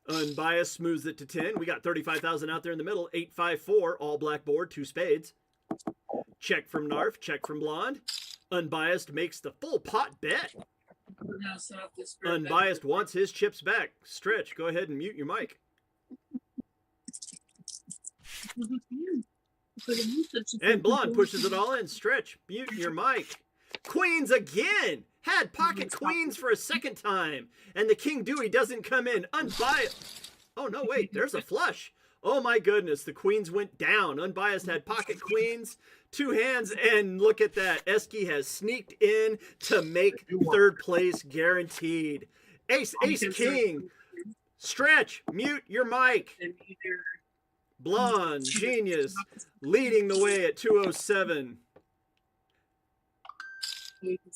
Unbiased smooths it to 10. We got 35,000 out there in the middle. 854, all black board, 2 spades. Check from Narf, check from Blonde. Unbiased makes the full pot bet. Unbiased wants his chips back. Stretch, go ahead and mute your mic. And Blonde pushes it all in. Stretch, mute your mic. Queens again. Had pocket queens for a second time. And the King Dewey doesn't come in. Unbiased. Oh, no, wait. There's a flush. Oh, my goodness. The queens went down. Unbiased had pocket queens. 2 hands. And look at that. Esky has sneaked in to make 3rd place guaranteed. Ace, ace, king. Stretch, mute your mic. Blonde, genius, leading the way at 207.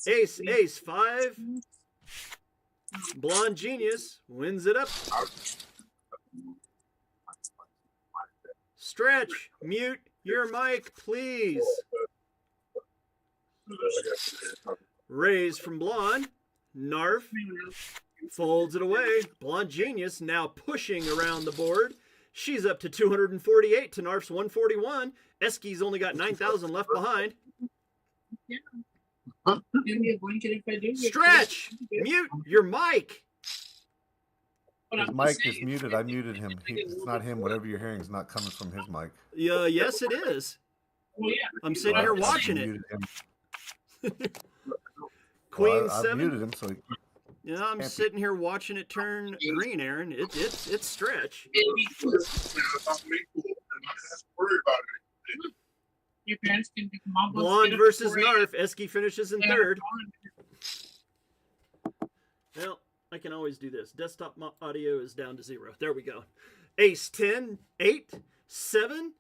Ace, ace, 5. Blonde genius wins it up. Stretch, mute your mic, please. Raise from Blonde. Narf folds it away. Blonde genius now pushing around the board. She's up to 248 to Narf's 141. Esky's only got 9,000 left behind. Stretch! Mute your mic! His mic is muted. I muted him. It's not him. Whatever you're hearing is not coming from his mic. Yes, it is. I'm sitting here watching it. Queen 7. I muted him, so he... Yeah, I'm sitting here watching it turn green, Aaron. It's Stretch. Blonde versus Narf. Esky finishes in 3rd. Well, I can always do this. Desktop audio is down to 0. There we go. Ace 10, 8, 7,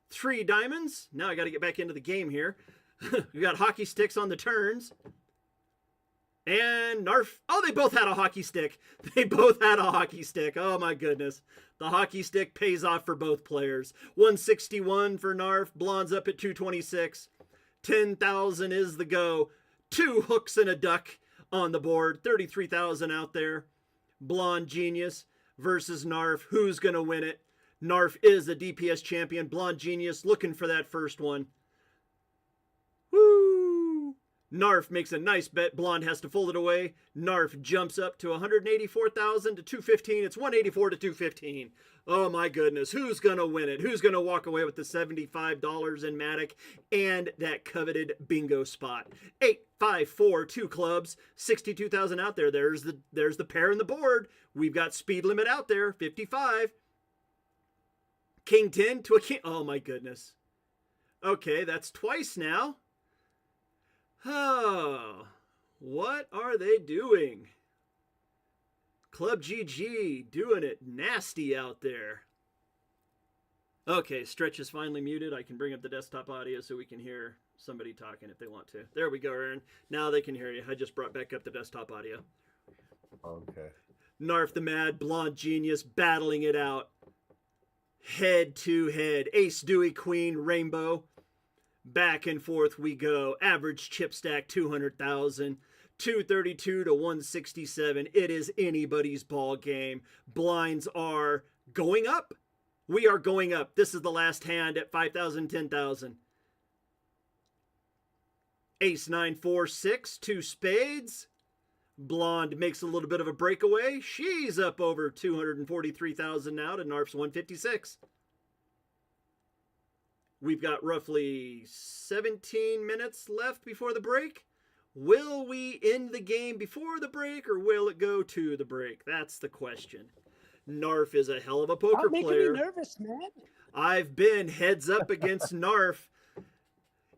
3 diamonds. Now I got to get back into the game here. We got hockey sticks on the turns. And Narf. Oh, they both had a hockey stick. They both had a hockey stick. Oh, my goodness. The hockey stick pays off for both players. 161 for Narf. Blonde's up at 226. 10,000 is the go. 2 hooks and a duck on the board. 33,000 out there. Blonde Genius versus Narf. Who's going to win it? Narf is the DPS champion. Blonde Genius looking for that first one. Woo! Narf makes a nice bet. Blonde has to fold it away. Narf jumps up to 184,000 to 215. It's 184 to 215. Oh my goodness. Who's going to win it? Who's going to walk away with the $75 in Matic and that coveted bingo spot? 8, 5, 4, 2 clubs, 62,000 out there. There's the pair in the board. We've got speed limit out there, 55. King 10 to a king. Oh my goodness. Okay, that's twice now. Oh, what are they doing? ClubGG doing it nasty out there. Okay, Stretch is finally muted. I can bring up the desktop audio so we can hear somebody talking if they want to. There we go, Aaron. Now they can hear you. I just brought back up the desktop audio. Okay. Narf the Mad, Blonde Genius battling it out. Head to head. Ace, Dewey, Queen, Rainbow. Back and forth we go. Average chip stack 200,000. 232 to 167. It is anybody's ball game. Blinds are going up. We are going up. This is the last hand at 5,000, 10,000. Ace 9, 4, 6. 2 spades. Blonde makes a little bit of a breakaway. She's up over 243,000 now to Narf's 156. We've got roughly 17 minutes left before the break. Will we end the game before the break or will it go to the break? That's the question. Narf is a hell of a poker player. Stop making me nervous, man. I've been heads up against Narf.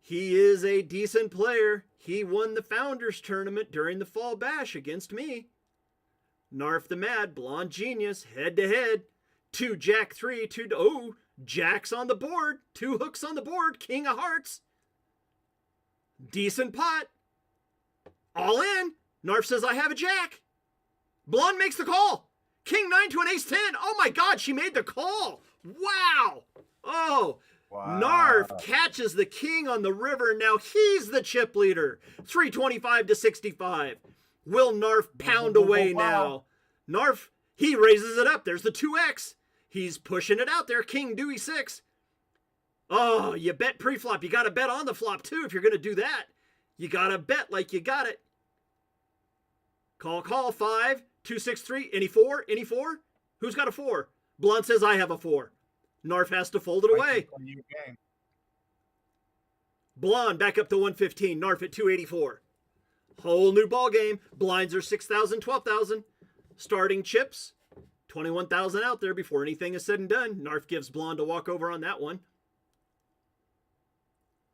He is a decent player. He won the Founders Tournament during the Fall Bash against me. Narf the Mad, Blonde Genius, head to head. 2 Jack 3, 2 oh, Jacks on the board, 2 hooks on the board, King of Hearts. Decent pot. All in. Narf says I have a Jack. Blonde makes the call. King 9 to an Ace 10. Oh my God, she made the call. Wow. Oh, wow. Narf catches the king on the river. Now he's the chip leader. 325 to 65. Will Narf pound away now? Narf, he raises it up. There's the 2X. He's pushing it out there. King Dewey 6. Oh, you bet pre-flop. You got to bet on the flop too if you're going to do that. You got to bet like you got it. Call, 5, 2, 6, 3. Any 4? Any 4? Who's got a 4? Blunt says I have a 4. Narf has to fold it away. Blonde back up to 115. Narf at 284. Whole new ball game. Blinds are 6,000, 12,000. Starting chips. 21,000 out there before anything is said and done. Narf gives Blonde a walkover on that one.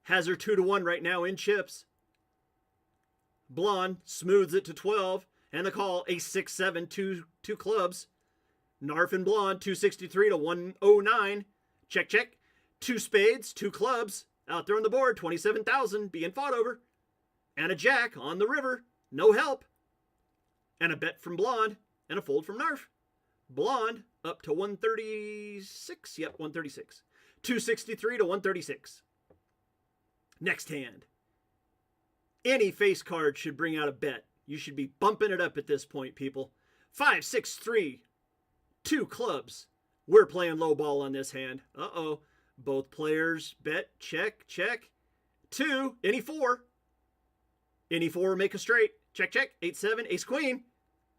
Has her 2 to 1 right now in chips. Blonde smooths it to 12. And the call, Ace 6, 7, 2 clubs. Narf and Blonde, 263 to 109. Check, check. 2 spades, 2 clubs. Out there on the board, 27,000 being fought over. And a Jack on the river. No help. And a bet from Blonde. And a fold from Narf. Blonde up to 136. Yep, 136. 263 to 136. Next hand. Any face card should bring out a bet. You should be bumping it up at this point, people. 5, 6, 3. 2 clubs. We're playing low ball on this hand. Uh-oh. Both players bet. Check, check. 2. Any 4. Any 4 make a straight. Check, check. 8, 7. Ace, queen.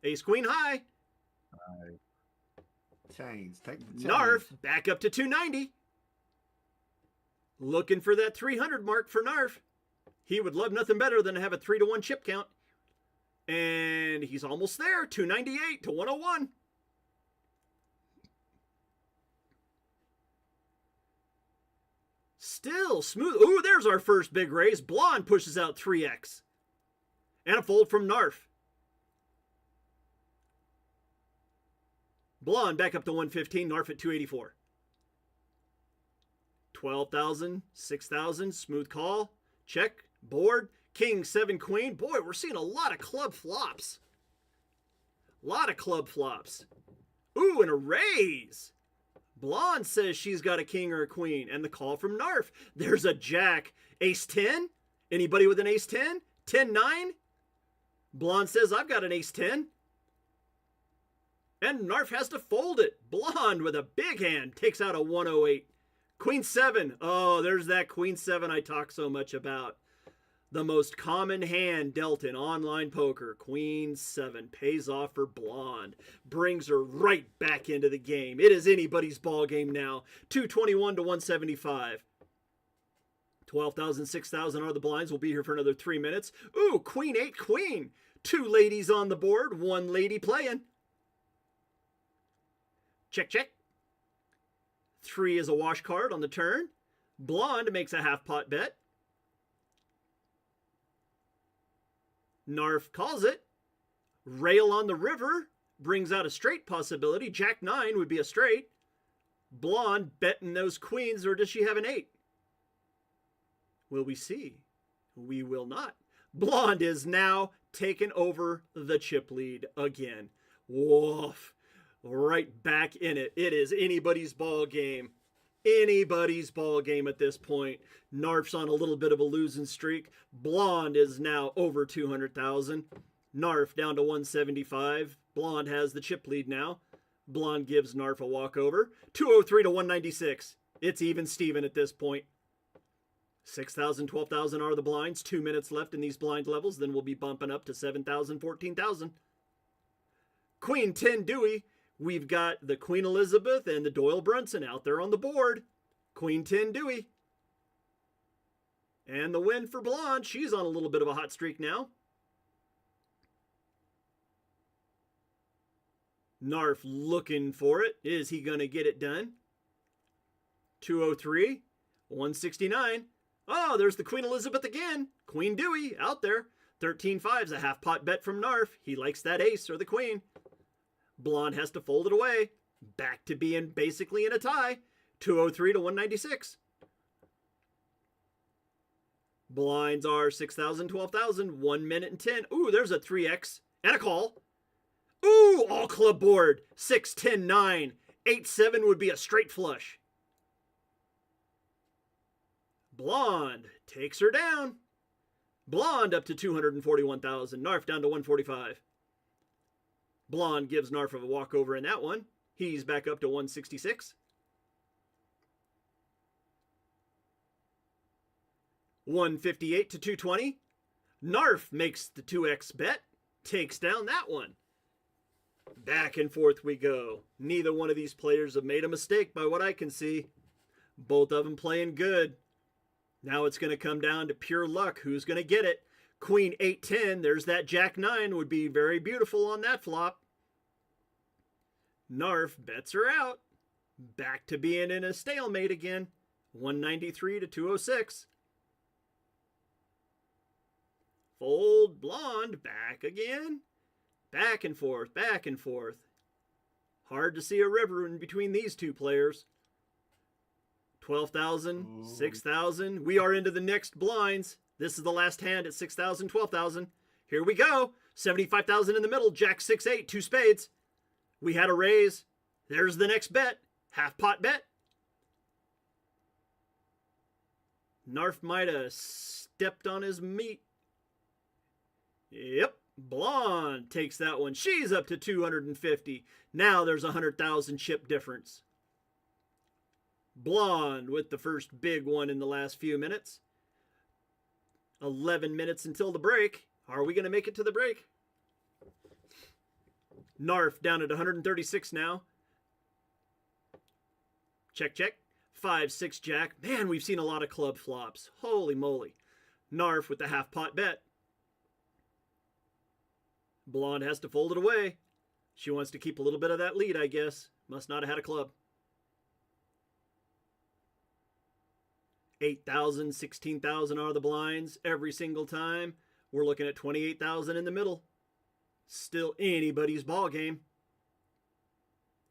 Ace, queen high. Chains. Take the chains. Narf back up to 290. Looking for that 300 mark for Narf. He would love nothing better than to have a 3 to 1 chip count. And he's almost there. 298 to 101. Still smooth. Ooh, there's our first big raise. Blonde pushes out 3X. And a fold from Narf. Blonde back up to 115. Narf at 284. 12,000, 6,000. Smooth call. Check. Board. King, 7, queen. Boy, we're seeing a lot of club flops. A lot of club flops. Ooh, and a raise. Blonde says she's got a king or a queen. And the call from Narf. There's a Jack. Ace 10. Anybody with an Ace 10? 10, 9. Blonde says I've got an Ace 10. And Narf has to fold it. Blonde with a big hand takes out a 108. Queen 7. Oh, there's that Queen 7 I talk so much about. The most common hand dealt in online poker. Queen 7 pays off for Blonde. Brings her right back into the game. It is anybody's ball game now. 221 to 175. 12,000, 6,000 are the blinds. We'll be here for another 3 minutes. Ooh, Queen 8, queen. 2 ladies on the board. 1 lady playing. Check, check. 3 is a wash card on the turn. Blonde makes a half pot bet. Narf calls it. Rail on the river brings out a straight possibility. Jack 9 would be a straight. Blonde betting those queens, or does she have an 8? Will we see? We will not. Blonde is now taken over the chip lead again. Woof. Right back in it. It is anybody's ball game. Anybody's ball game at this point. Narf's on a little bit of a losing streak. Blonde is now over 200,000. Narf down to 175. Blonde has the chip lead now. Blonde gives Narf a walkover. 203 to 196. It's even Steven at this point. 6,000, 12,000 are the blinds. 2 minutes left in these blind levels. Then we'll be bumping up to 7,000, 14,000. Queen 10 Dewey. We've got the Queen Elizabeth and the Doyle Brunson out there on the board. Queen 10 Dewey. And the win for Blonde. She's on a little bit of a hot streak now. Narf looking for it. Is he going to get it done? 203. 169. Oh, there's the Queen Elizabeth again. Queen Dewey out there. 13-5's a half pot bet from Narf. He likes that ace or the queen. Blonde has to fold it away. Back to being basically in a tie. 203 to 196. Blinds are 6,000, 12,000. 1 minute and 10. Ooh, there's a 3x and a call. Ooh, all club board. 6, 10, 9. 8, 7 would be a straight flush. Blonde takes her down. Blonde up to 241,000. Narf down to 145. Blonde gives Narf a walkover in that one. He's back up to 166. 158 to 220. Narf makes the 2x bet. Takes down that one. Back and forth we go. Neither one of these players have made a mistake by what I can see. Both of them playing good. Now it's going to come down to pure luck. Who's going to get it? Queen 8-10. There's that Jack 9. Would be very beautiful on that flop. Narf bets her out. Back to being in a stalemate again. 193 to 206. Fold Blonde back again. Back and forth, back and forth. Hard to see a river in between these two players. 12,000, 6,000. We are into the next blinds. This is the last hand at 6,000, 12,000. Here we go. 75,000 in the middle. Jack 6-8, 2 spades. We had a raise. There's the next bet. Half pot bet. Narf might have stepped on his meat. Yep. Blonde takes that one. She's up to 250. Now there's 100,000 chip difference. Blonde with the first big one in the last few minutes. 11 minutes until the break. Are we going to make it to the break? Narf down at 136 now. Check, check. 5-6 Jack. Man, we've seen a lot of club flops. Holy moly. Narf with the half pot bet. Blonde has to fold it away. She wants to keep a little bit of that lead, I guess. Must not have had a club. 8,000, 16,000 are the blinds every single time. We're looking at 28,000 in the middle. Still anybody's ball game.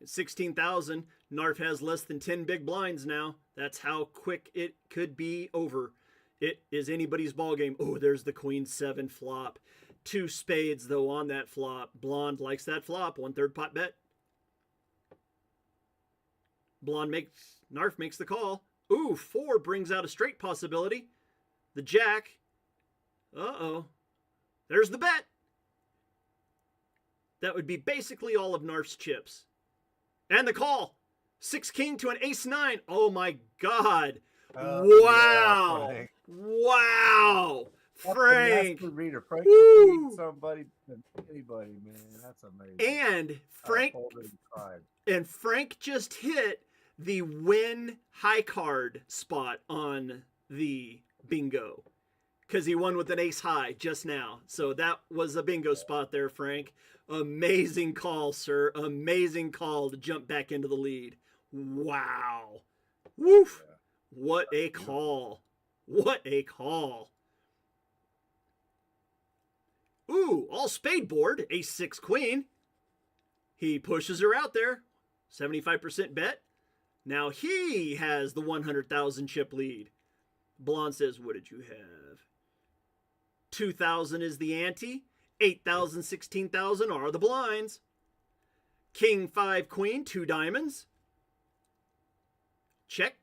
At 16,000, Narf has less than 10 big blinds now. That's how quick it could be over. It is anybody's ball game. Oh, there's the Queen 7 flop. 2 spades, though, on that flop. Blonde likes that flop. 1/3 pot bet. Narf makes the call. Ooh, 4 brings out a straight possibility. The Jack. Uh-oh. There's the bet. That would be basically all of Narf's chips. And the call. 6 king to an ace 9. Oh, my God. Wow. Yeah, Wow. Frank. Reader. Frank Woo! beat somebody, anybody, man. That's amazing. And Frank just hit the win high card spot on the bingo because he won with an ace high just now. So that was a bingo spot there, Frank. Amazing call, sir. Amazing call to jump back into the lead. Wow. Woof. What a call. What a call. Ooh, all spade board, ace-6 queen. He pushes her out there, 75% bet. Now he has the 100,000 chip lead. Blonde says, what did you have? 2,000 is the ante. 8,000, 16,000 are the blinds. King 5 queen, 2 diamonds. Check.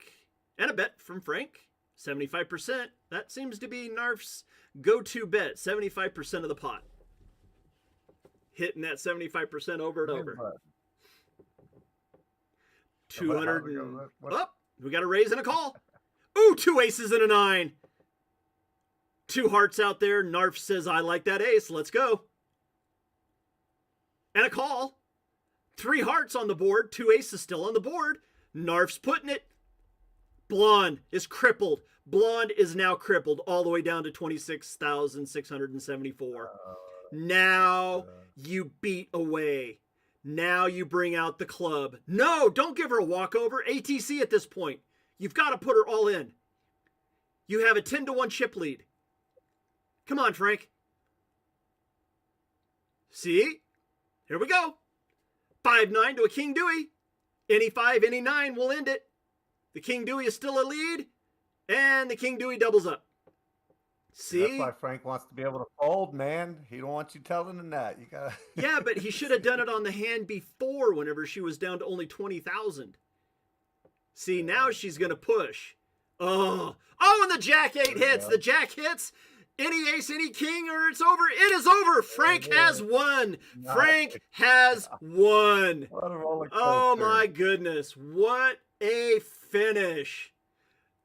And a bet from Frank. 75%. That seems to be Narf's go-to bet. 75% of the pot. Hitting that 75% over and over. 200 and... Oh, we got a raise and a call. Ooh, 2 aces and a 9. 2 hearts out there. Narf says, I like that ace. Let's go. And a call. 3 hearts on the board. 2 aces still on the board. Narf's putting it. Blonde is crippled. Blonde is now crippled all the way down to 26,674. Now you beat away. Now you bring out the club. No, don't give her a walkover. ATC at this point. You've got to put her all in. You have a 10-1 chip lead. Come on, Frank. See? Here we go. 5-9 to a King Dewey. Any 5, any 9 will end it. The King Dewey is still a lead, and the King Dewey doubles up. See? That's why Frank wants to be able to fold, man. He don't want you telling him that. You gotta. Yeah, but he should have done it on the hand before, whenever she was down to only 20,000. See, now she's gonna push. Oh, and the Jack 8 hits. The Jack hits. Any ace, any king, or it's over. It is over. Frank has won. Nice. Frank has won. What a roller coaster. Oh my goodness! What a finish!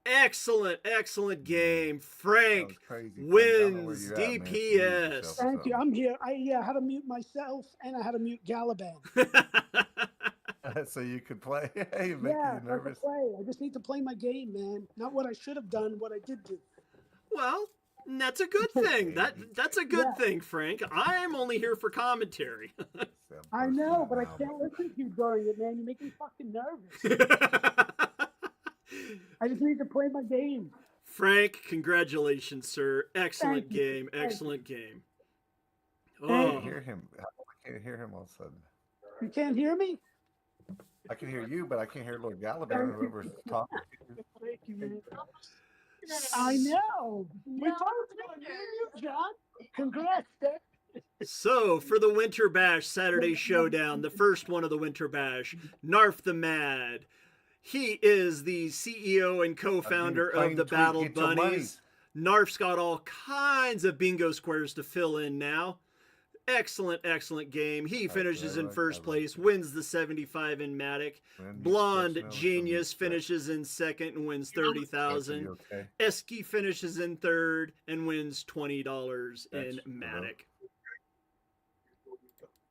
Excellent, excellent game. Frank wins DPS. Thank you. I'm here. I had to mute myself and I had to mute Galaban. So you could play. Hey, you nervous. I just need to play my game, man. Not what I should have done, what I did do. Well, that's a good thing. That's a good thing, Frank. I'm only here for commentary. I know, but I can't listen to you during it, man. You make me fucking nervous. I just need to play my game. Frank, congratulations, sir. Excellent game. Excellent game. Oh. I can't hear him. I can't hear him all of a sudden. You can't hear me? I can hear you, but I can't hear Lord Galaban, whoever's talking. Thank you, man. I know. We both hear you, John. Congrats, Dick. So, for the Winter Bash Saturday Showdown, the first one of the Winter Bash, Narf the Mad. He is the CEO and co-founder of the Battle Bunnies. Narf's got all kinds of bingo squares to fill in now. Excellent, excellent game. He finishes in first place, wins the 75 in Matic. Blonde Genius finishes in second and wins 30,000. Esky finishes in third and wins $20 in Matic.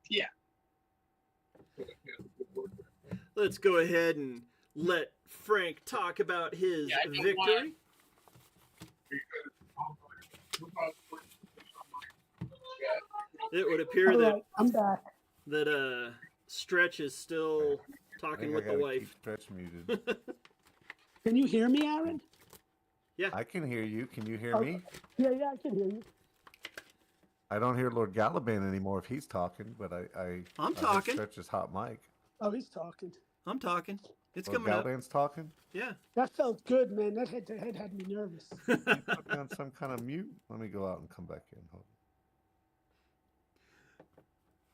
Yeah. Let's go ahead and let Frank talk about his victory. It would appear that I'm back. That Stretch is still talking with the wife. Keep Stretch muted. Can you hear me, Aaron? Yeah, I can hear you. Can you hear me? Yeah, I can hear you. I don't hear Lord Galaban anymore if he's talking, but I'm talking. Stretch's hot mic. Oh, he's talking. I'm talking. It's Lord coming Galaban's talking? Yeah. That felt good, man. That head-to-head had me nervous. You put me on some kind of mute. Let me go out and come back in. Hold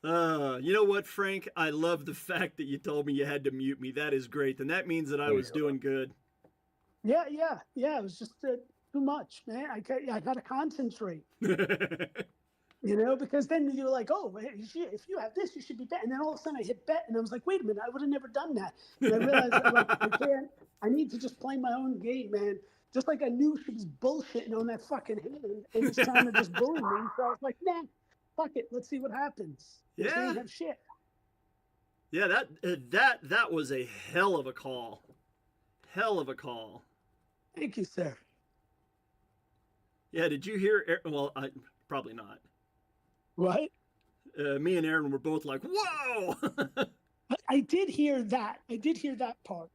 on. You know what, Frank? I love the fact that you told me you had to mute me. That is great. And that means that I was doing good. Yeah. It was just too much, man. I got to concentrate. You know, because then you're like, oh, if you have this, you should be bet. And then all of a sudden I hit bet, and I was like, wait a minute, I would have never done that. And I realized I need to just play my own game, man. Just like I knew she was bullshitting on that fucking hand, and it's trying to just bully me. So I was like, nah, fuck it, let's see what happens. Yeah. They didn't have shit. Yeah, that was a hell of a call. Hell of a call. Thank you, sir. Yeah, did you hear? Well, probably not. What? Me and Aaron were both like, "Whoa!" I did hear that. I did hear that part.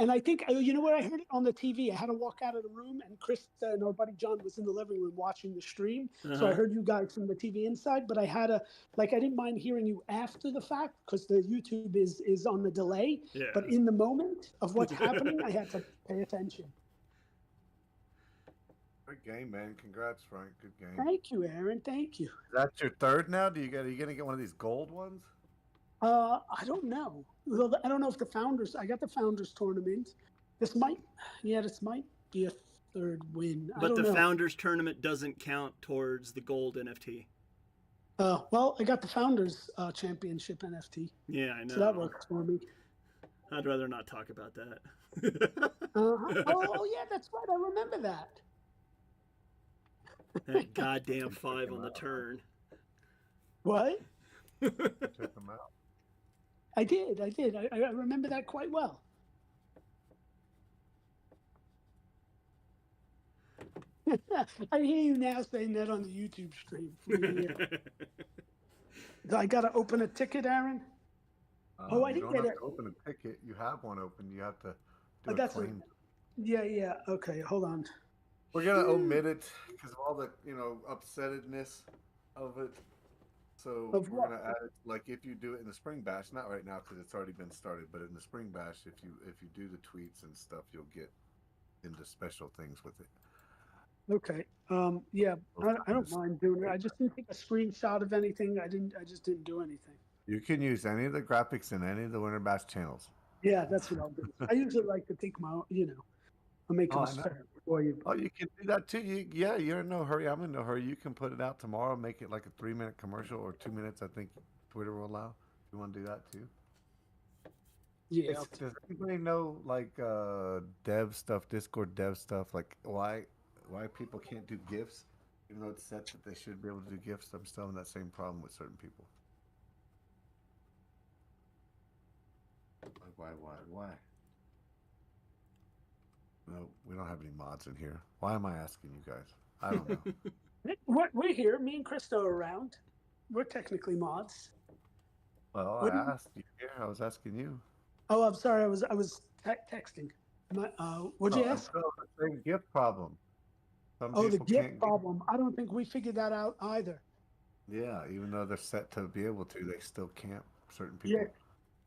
And I think, you know where I heard it? On the TV. I had to walk out of the room, and Chris and our buddy John was in the living room watching the stream. So I heard you guys from the TV inside, but I had I didn't mind hearing you after the fact because the YouTube is on the delay. Yeah. But in the moment of what's happening, I had to pay attention. Good game, man. Congrats, Frank. Good game. Thank you, Aaron. Thank you. Is that your third now? Are you gonna get one of these gold ones? I don't know. Well, I don't know if I got the Founders tournament. This might be a third win. But the Founders tournament doesn't count towards the gold NFT. Well, I got the Founders Championship NFT. Yeah, I know. So that works for me. I'd rather not talk about that. Oh, yeah, that's right. I remember that. That goddamn 5 on the turn. What? Check them out. I did. I remember that quite well. I hear you now saying that on the YouTube stream. I got to open a ticket, Aaron? I didn't get it. Open a ticket. You have one open. You have to do a that's claim. Yeah. Okay, hold on. We're going to omit it because of all the, upsettedness of it. So we're going to add it, like if you do it in the Spring Bash, not right now because it's already been started, but in the Spring Bash, if you do the tweets and stuff, you'll get into special things with it. Okay. Yeah, I don't mind doing it. I just didn't take a screenshot of anything. I just didn't do anything. You can use any of the graphics in any of the Winter Bash channels. Yeah, that's what I'll do. I usually like to take my, I'll make it fair for you. Oh, you can do that too. You're in no hurry. I'm in no hurry. You can put it out tomorrow, make it like a 3-minute commercial or 2 minutes. I think Twitter will allow. If you want to do that too. Yeah. Does anybody know like dev stuff, Discord dev stuff, like why people can't do GIFs, even though it's set that they should be able to do GIFs? I'm still having that same problem with certain people. Why? No, we don't have any mods in here. Why am I asking you guys? I don't know. We're here. Me and Christo are around. We're technically mods. Well, I asked you here. I was asking you. Oh, I'm sorry. I was texting. What'd you ask? The same GIF problem. The GIF problem. I don't think we figured that out either. Yeah, even though they're set to be able to, they still can't. Certain people. Yeah.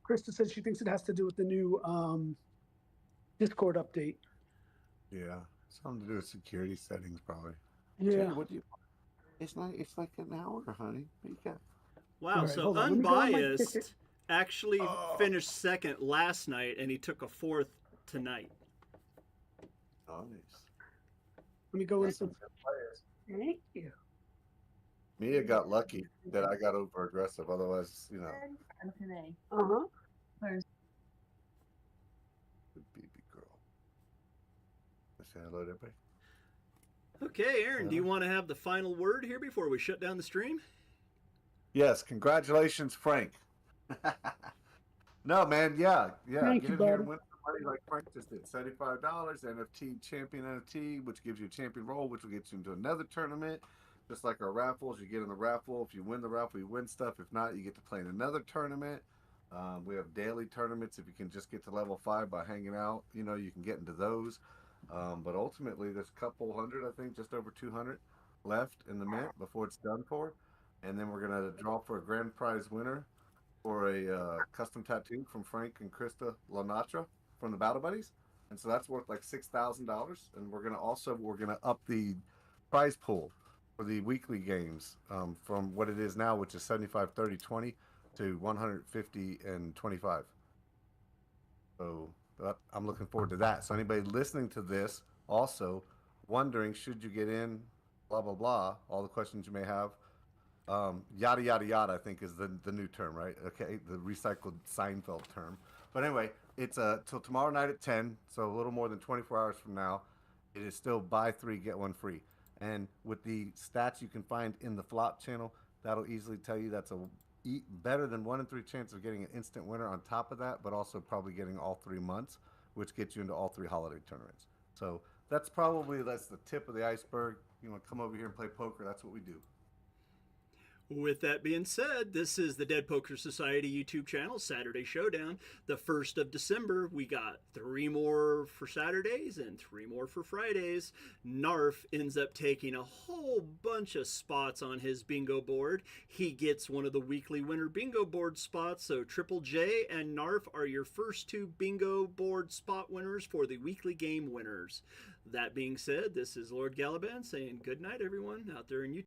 Krista said she thinks it has to do with the new Discord update. Yeah, something to do with security settings, probably. Yeah. It's like an hour, honey. Wow. Right, so Unbiased actually finished second last night, and he took a 4th tonight. Nice. Let me go in some players. Thank you. Mia got lucky that I got over aggressive. Otherwise, Today. Good baby girl. Say hello to everybody. Okay, Aaron, do you want to have the final word here before we shut down the stream? Yes, congratulations, Frank. No, man, yeah. Thank Get you, in here buddy. and win some money like Frank just did. $75, NFT, champion NFT, which gives you a champion role, which will get you into another tournament. Just like our raffles, you get in the raffle. If you win the raffle, you win stuff. If not, you get to play in another tournament. We have daily tournaments. If you can just get to level 5 by hanging out, you can get into those. But ultimately, there's a couple hundred, I think, just over 200 left in the mint before it's done for. And then we're going to draw for a grand prize winner for a custom tattoo from Frank and Krista Lanatra from the Battle Buddies. And so that's worth like $6,000. And we're going to up the prize pool for the weekly games from what it is now, which is 75, 30, 20 to 150 and 25. So I'm looking forward to that. So anybody listening to this also wondering, should you get in, blah, blah, blah, all the questions you may have, yada, yada, yada, I think is the new term, right? Okay, the recycled Seinfeld term. But anyway, it's till tomorrow night at 10, so a little more than 24 hours from now. It is still buy 3, get 1 free. And with the stats you can find in the flop channel, that'll easily tell you that's a better than 1 in 3 chance of getting an instant winner on top of that, but also probably getting all 3 months, which gets you into all 3 holiday tournaments. So that's the tip of the iceberg. You want to come over here and play poker, that's what we do. With that being said, this is the Dead Poker Society YouTube channel, Saturday Showdown, the 1st of December. We got 3 more for Saturdays and 3 more for Fridays. Narf ends up taking a whole bunch of spots on his bingo board. He gets one of the weekly winner bingo board spots, so Triple J and Narf are your first 2 bingo board spot winners for the weekly game winners. That being said, this is Lord Galaban saying good night, everyone out there in YouTube.